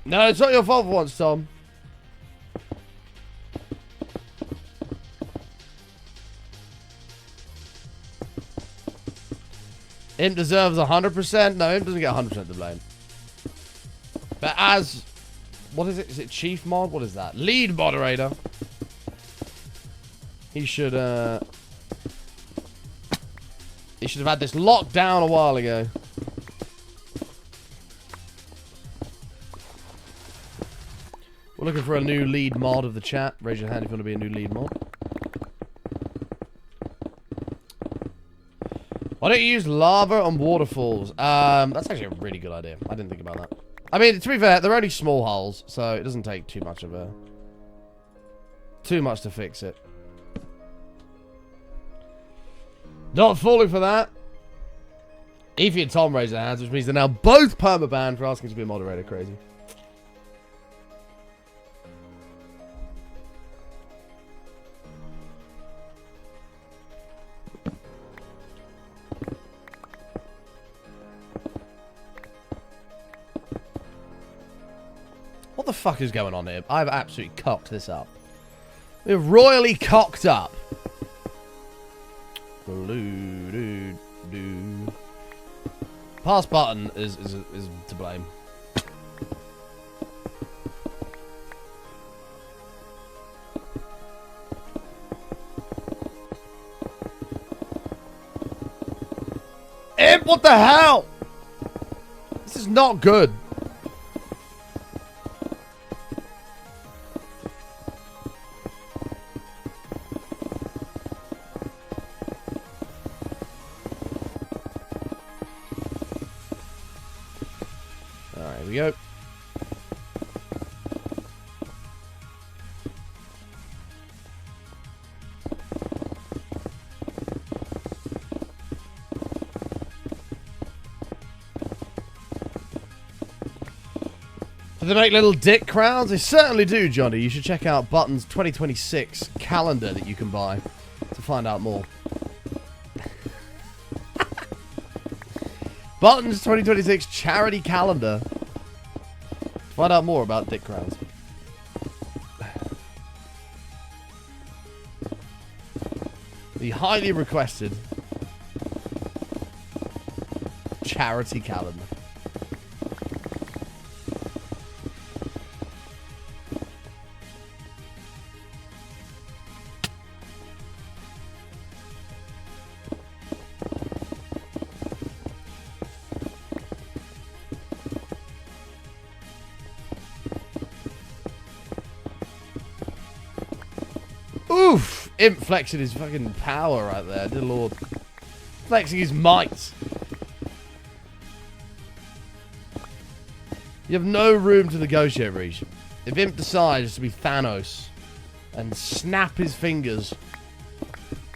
No, it's not your fault for once, Tom. Imp deserves 100%. No, Imp doesn't get 100% of the blame. But as... what is it? Is it chief mod? What is that? Lead moderator. He should have had this locked down a while ago. We're looking for a new lead mod of the chat. Raise your hand if you want to be a new lead mod. Why don't you use lava on waterfalls? That's actually a really good idea. I didn't think about that. I mean, to be fair, they're only small holes, so it doesn't take too much to fix it. Not falling for that. Evie and Tom raise their hands, which means they're now both permabanned for asking to be a moderator. Crazy. What the fuck is going on here? I've absolutely cocked this up. We're royally cocked up. Pass button is to blame. Imp, what the hell? This is not good. Here we go. Do they make little dick crowns? They certainly do, Johnny. You should check out Button's 2026 calendar that you can buy to find out more. Button's 2026 charity calendar. Find out more about dick crowns. The highly requested charity calendar. Oof! Imp flexing his fucking power right there, dear lord. Flexing his might. You have no room to negotiate, Reach. If Imp decides to be Thanos and snap his fingers,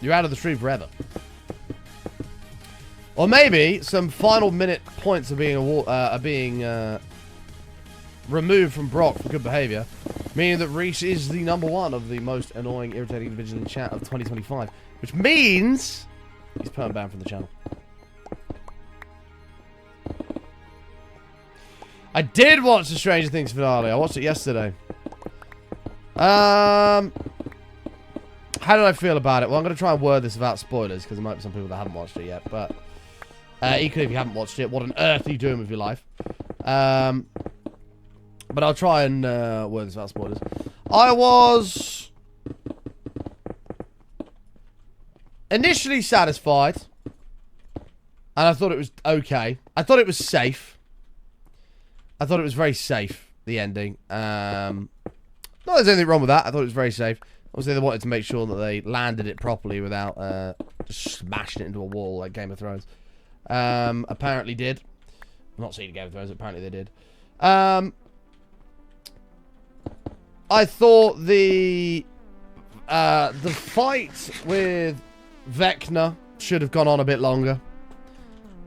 you're out of the stream forever. Or maybe some final minute points are being removed from Brock for good behavior, meaning that Reese is the #1 of the most annoying, irritating individual in chat of 2025, which means he's perm-banned from the channel. I did watch the Stranger Things finale. I watched it yesterday. How did I feel about it? Well, I'm going to try and word this without spoilers, because there might be some people that haven't watched it yet, but equally, if you haven't watched it, what on earth are you doing with your life? But I'll try and word this without spoilers. I was initially satisfied, and I thought it was okay. I thought it was safe. I thought it was very safe, the ending. Not there's anything wrong with that. I thought it was very safe. Obviously, they wanted to make sure that they landed it properly without just smashing it into a wall like Game of Thrones. Apparently did. I'm not seeing Game of Thrones, apparently they did. I thought the fight with Vecna should have gone on a bit longer.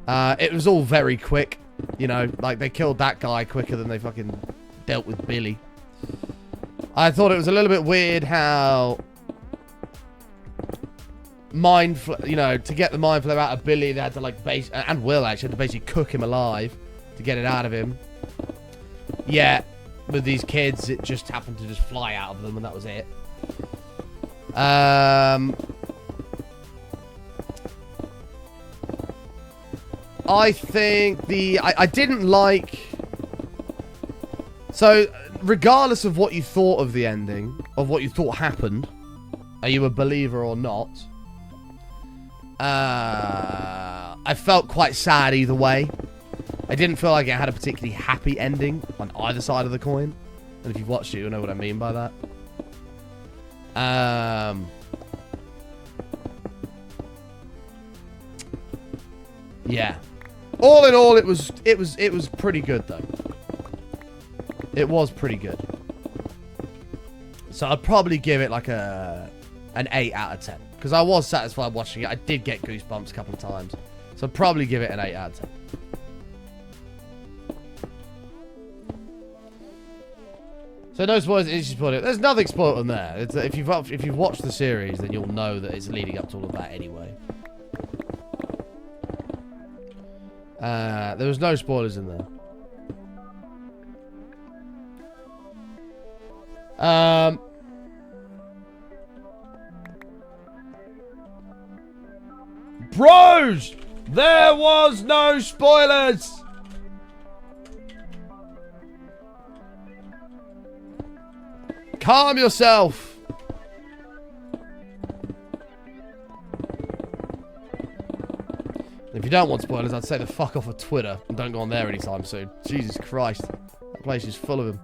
It was all very quick. You know, like, they killed that guy quicker than they fucking dealt with Billy. I thought it was a little bit weird how you know, to get the mind flow out of Billy, they had to, like, and Will, actually, had to basically cook him alive to get it out of him. Yeah, with these kids, it just happened to just fly out of them, and that was it. I think I didn't like... So, regardless of what you thought of the ending, of what you thought happened, are you a believer or not, I felt quite sad either way. I didn't feel like it had a particularly happy ending on either side of the coin. And if you've watched it, you'll know what I mean by that. Yeah. All in all, it was pretty good though. It was pretty good. So I'd probably give it like an 8 out of 10 because I was satisfied watching it. I did get goosebumps a couple of times, so I'd probably give it an 8 out of 10. So no spoilers. There's nothing spoiled in there. It's, if you've watched the series, then you'll know that it's leading up to all of that anyway. There was no spoilers in there. Bros, there was no spoilers. Calm yourself. If you don't want spoilers, I'd say the fuck off of Twitter and don't go on there anytime soon. Jesus Christ. That place is full of them.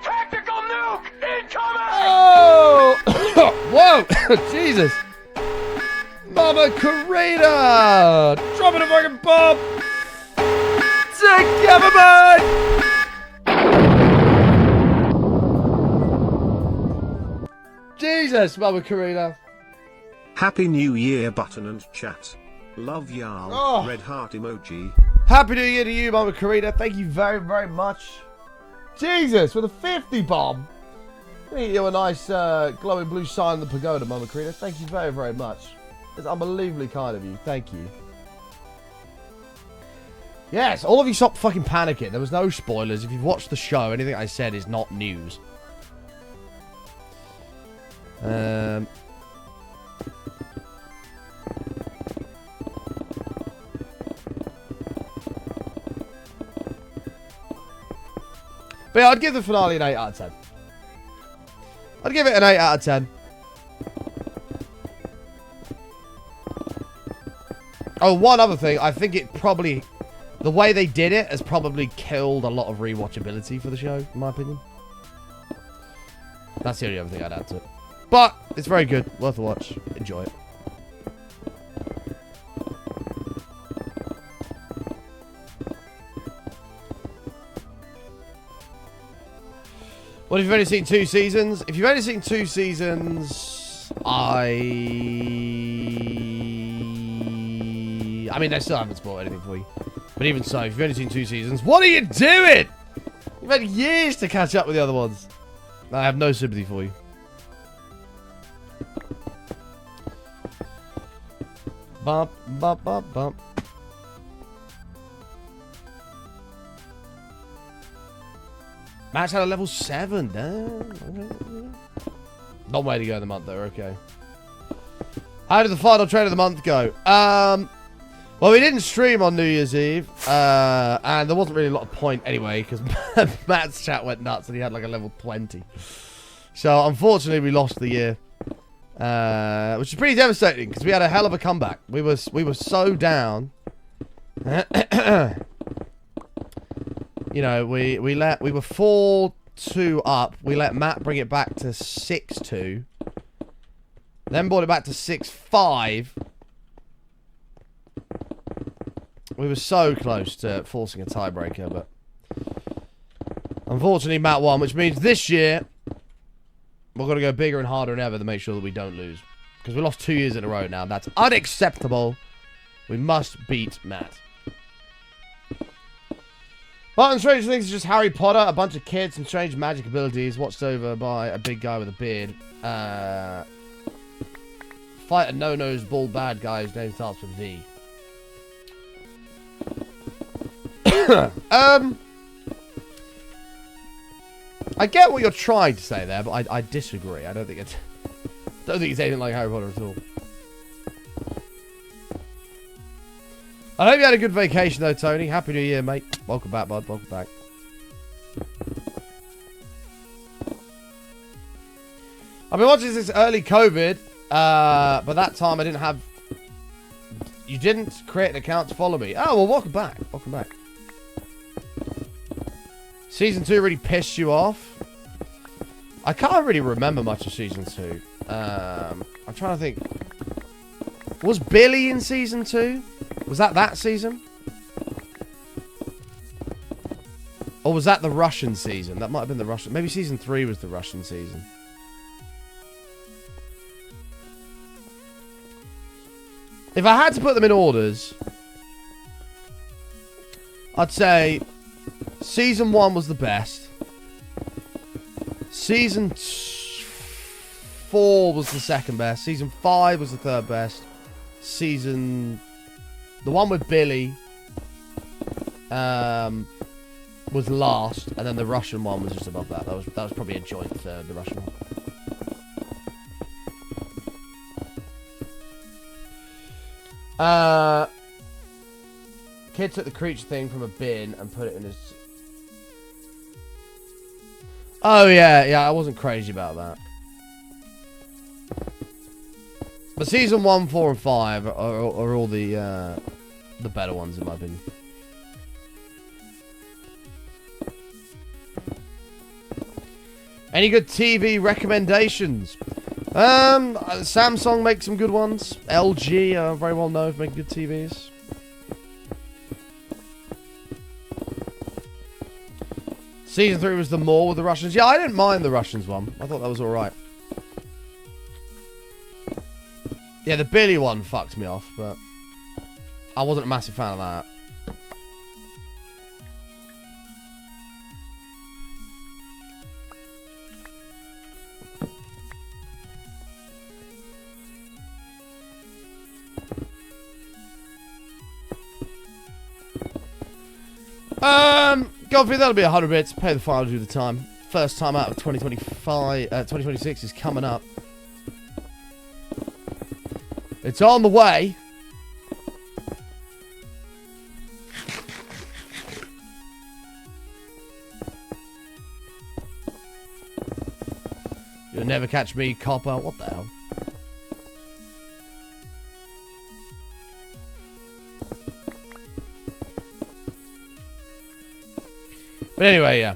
Tactical nuke incoming! Oh! Whoa! Jesus. Mama Karina! Dropping a fucking bomb! Together, man! Jesus, Mama Karina. Happy New Year button and chat. Love y'all. Oh. Red heart emoji. Happy New Year to you, Mama Karina. Thank you very, very much. Jesus, with a 50 bomb. Let me get you a nice glowing blue sign in the pagoda, Mama Karina. Thank you very, very much. It's unbelievably kind of you. Thank you. Yes, all of you stop fucking panicking. There was no spoilers. If you've watched the show, anything I said is not news. But yeah, I'd give the finale an 8 out of 10. I'd give it an 8 out of 10. Oh, one other thing. I think it probably... The way they did it has probably killed a lot of rewatchability for the show, in my opinion. That's the only other thing I'd add to it. But, it's very good. Worth a watch. Enjoy it. What if you've only seen 2 seasons? If you've only seen 2 seasons, I mean, they still haven't spoiled anything for you. But even so, if you've only seen 2 seasons, what are you doing? You've had years to catch up with the other ones. I have no sympathy for you. Bump, bump, bump, bump. Match had a level 7. Damn. Long way to go in the month, though. Okay. How did the final trade of the month go? Well, we didn't stream on New Year's Eve, and there wasn't really a lot of point anyway, because Matt's chat went nuts, and he had like a level 20. So, unfortunately, we lost the year, which is pretty devastating, because we had a hell of a comeback. We were so down. You know, we were 4-2 up. We let Matt bring it back to 6-2. Then brought it back to 6-5. We were so close to forcing a tiebreaker, but unfortunately Matt won, which means this year we're going to go bigger and harder than ever to make sure that we don't lose. Because we lost 2 years in a row now. That's unacceptable. We must beat Matt. But Strange Things is just Harry Potter, a bunch of kids and strange magic abilities watched over by a big guy with a beard. Fight a no-nose bald bad guy whose name starts with V. I get what you're trying to say there, but I disagree. I don't think it's anything like Harry Potter at all. I hope you had a good vacation though, Tony. Happy New Year, mate. Welcome back, bud. Welcome back. I've been watching since early COVID, but that time I didn't have... You didn't create an account to follow me. Oh, well, welcome back. Welcome back. Season 2 really pissed you off? I can't really remember much of Season 2. I'm trying to think. Was Billy in season 2? Was that season? Or was that the Russian season? That might have been the Russian. Maybe season 3 was the Russian season. If I had to put them in orders, I'd say season 1 was the best. Season 4 was the second best. Season 5 was the third best. The one with Billy was last, and then the Russian one was just above that. That was probably a joint third, the Russian one. Kid took the creature thing from a bin and put it in his... Oh, yeah, I wasn't crazy about that. But season 1, 4, and 5 are all the better ones, in my opinion. Any good TV recommendations? Samsung makes some good ones. LG are very well known for making good TVs. Season 3 was the More with the Russians. Yeah, I didn't mind the Russians one. I thought that was alright. Yeah, the Billy one fucked me off, but I wasn't a massive fan of that. Godfrey, that'll be 100 bits. Pay the file due the time. First time out of 2026 is coming up. It's on the way. You'll never catch me, copper. What the hell? But anyway, yeah.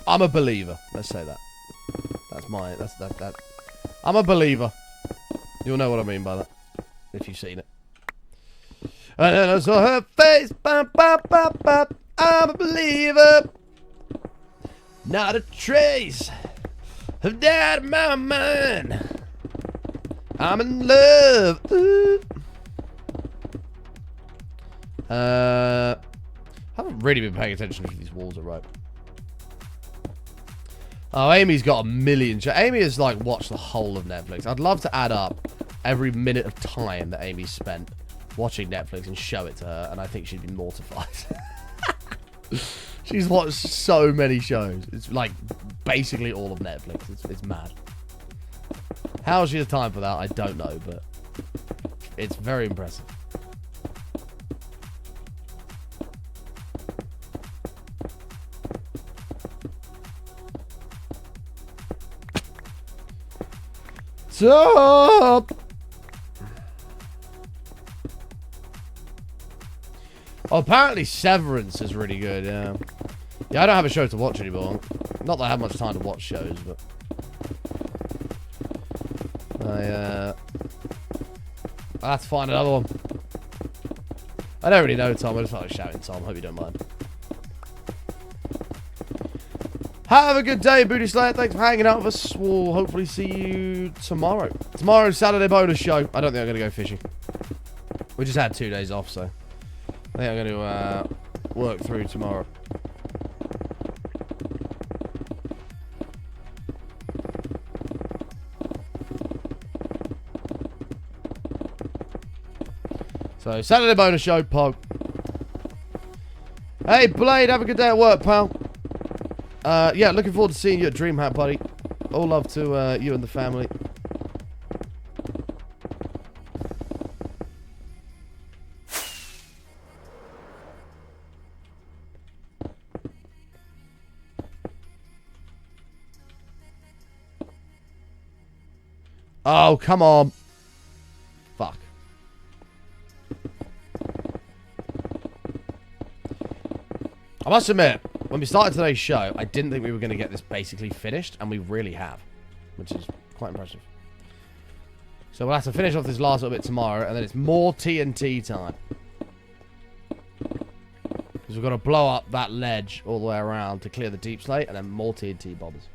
I'm a believer. Let's say that. That's that. I'm a believer. You'll know what I mean by that. If you've seen it. And then I saw her face. Bop, bop, bop, bop. I'm a believer. Not a trace of doubt in my mind. I'm in love. Ooh. I haven't really been paying attention if these walls are right. Oh, Amy's got a million. Amy has like watched the whole of Netflix. I'd love to add up every minute of time that Amy spent watching Netflix and show it to her, and I think she'd be mortified. She's watched so many shows. It's like basically all of Netflix. It's mad. How she has time for that, I don't know, but it's very impressive. Sup? Oh, apparently Severance is really good, yeah. Yeah, I don't have a show to watch anymore. Not that I have much time to watch shows, but... I'll have to find another one. I don't really know, Tom. I just felt like shouting, Tom. Hope you don't mind. Have a good day, Booty Slayer. Thanks for hanging out with us. We'll hopefully see you tomorrow. Tomorrow's Saturday bonus show. I don't think I'm going to go fishing. We just had 2 days off, so... I think I'm going to work through tomorrow. So, Saturday bonus show, Pog. Hey, Blade, have a good day at work, pal. Yeah, looking forward to seeing you at DreamHack, buddy. All love to you and the family. Oh, come on. Fuck. I must admit, when we started today's show, I didn't think we were going to get this basically finished, and we really have, which is quite impressive. So we'll have to finish off this last little bit tomorrow, and then it's more TNT time. Because we've got to blow up that ledge all the way around to clear the deep slate, and then more TNT bombers.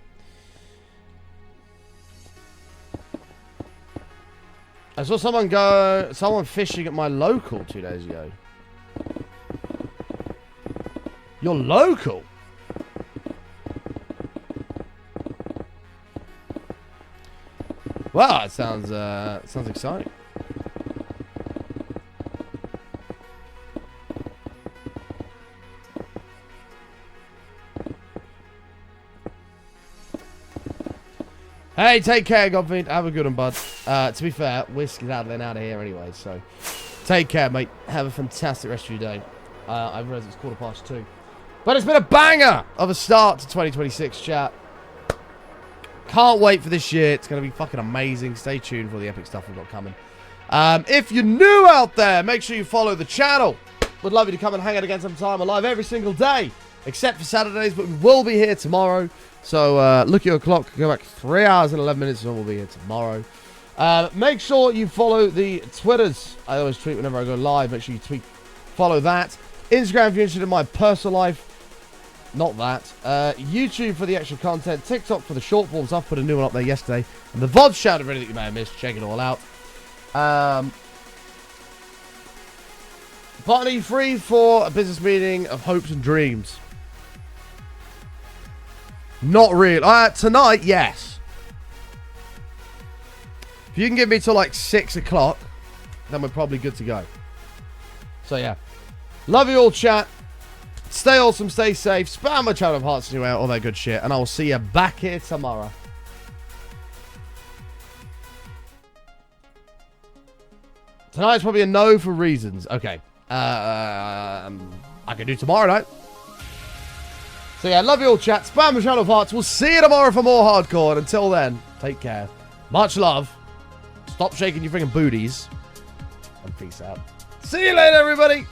I saw someone fishing at my local 2 days ago. You're local? Wow, it sounds exciting. Hey, take care, Godfiend. Have a good one, bud. To be fair, we're skedaddling out of here anyway, so take care, mate. Have a fantastic rest of your day. I realise it's 2:15. But it's been a banger of a start to 2026, chat. Can't wait for this year. It's going to be fucking amazing. Stay tuned for the epic stuff we've got coming. If you're new out there, make sure you follow the channel. Would love you to come and hang out again sometime. We're live every single day, except for Saturdays, but we will be here tomorrow. So look at your clock. Go back 3 hours and 11 minutes, and we'll be here tomorrow. Make sure you follow the Twitters. I always tweet whenever I go live. Make sure you follow that. Instagram if you're interested in my personal life. Not that. YouTube for the extra content. TikTok for the short forms. I've put a new one up there yesterday. And the VODs shout of anything you may have missed. Check it all out. Party free for a business meeting of hopes and dreams. Not real. Tonight, yes. If you can give me till like 6 o'clock, then we're probably good to go. So yeah. Love you all, chat. Stay awesome, stay safe. Spam my channel of hearts anyway, all that good shit. And I will see you back here tomorrow. Tonight's probably a no for reasons. Okay. I can do tomorrow night. So yeah, love you all, chat. Spam my channel of hearts. We'll see you tomorrow for more hardcore. And until then, take care. Much love. Stop shaking your freaking booties. And peace out. See you later, everybody.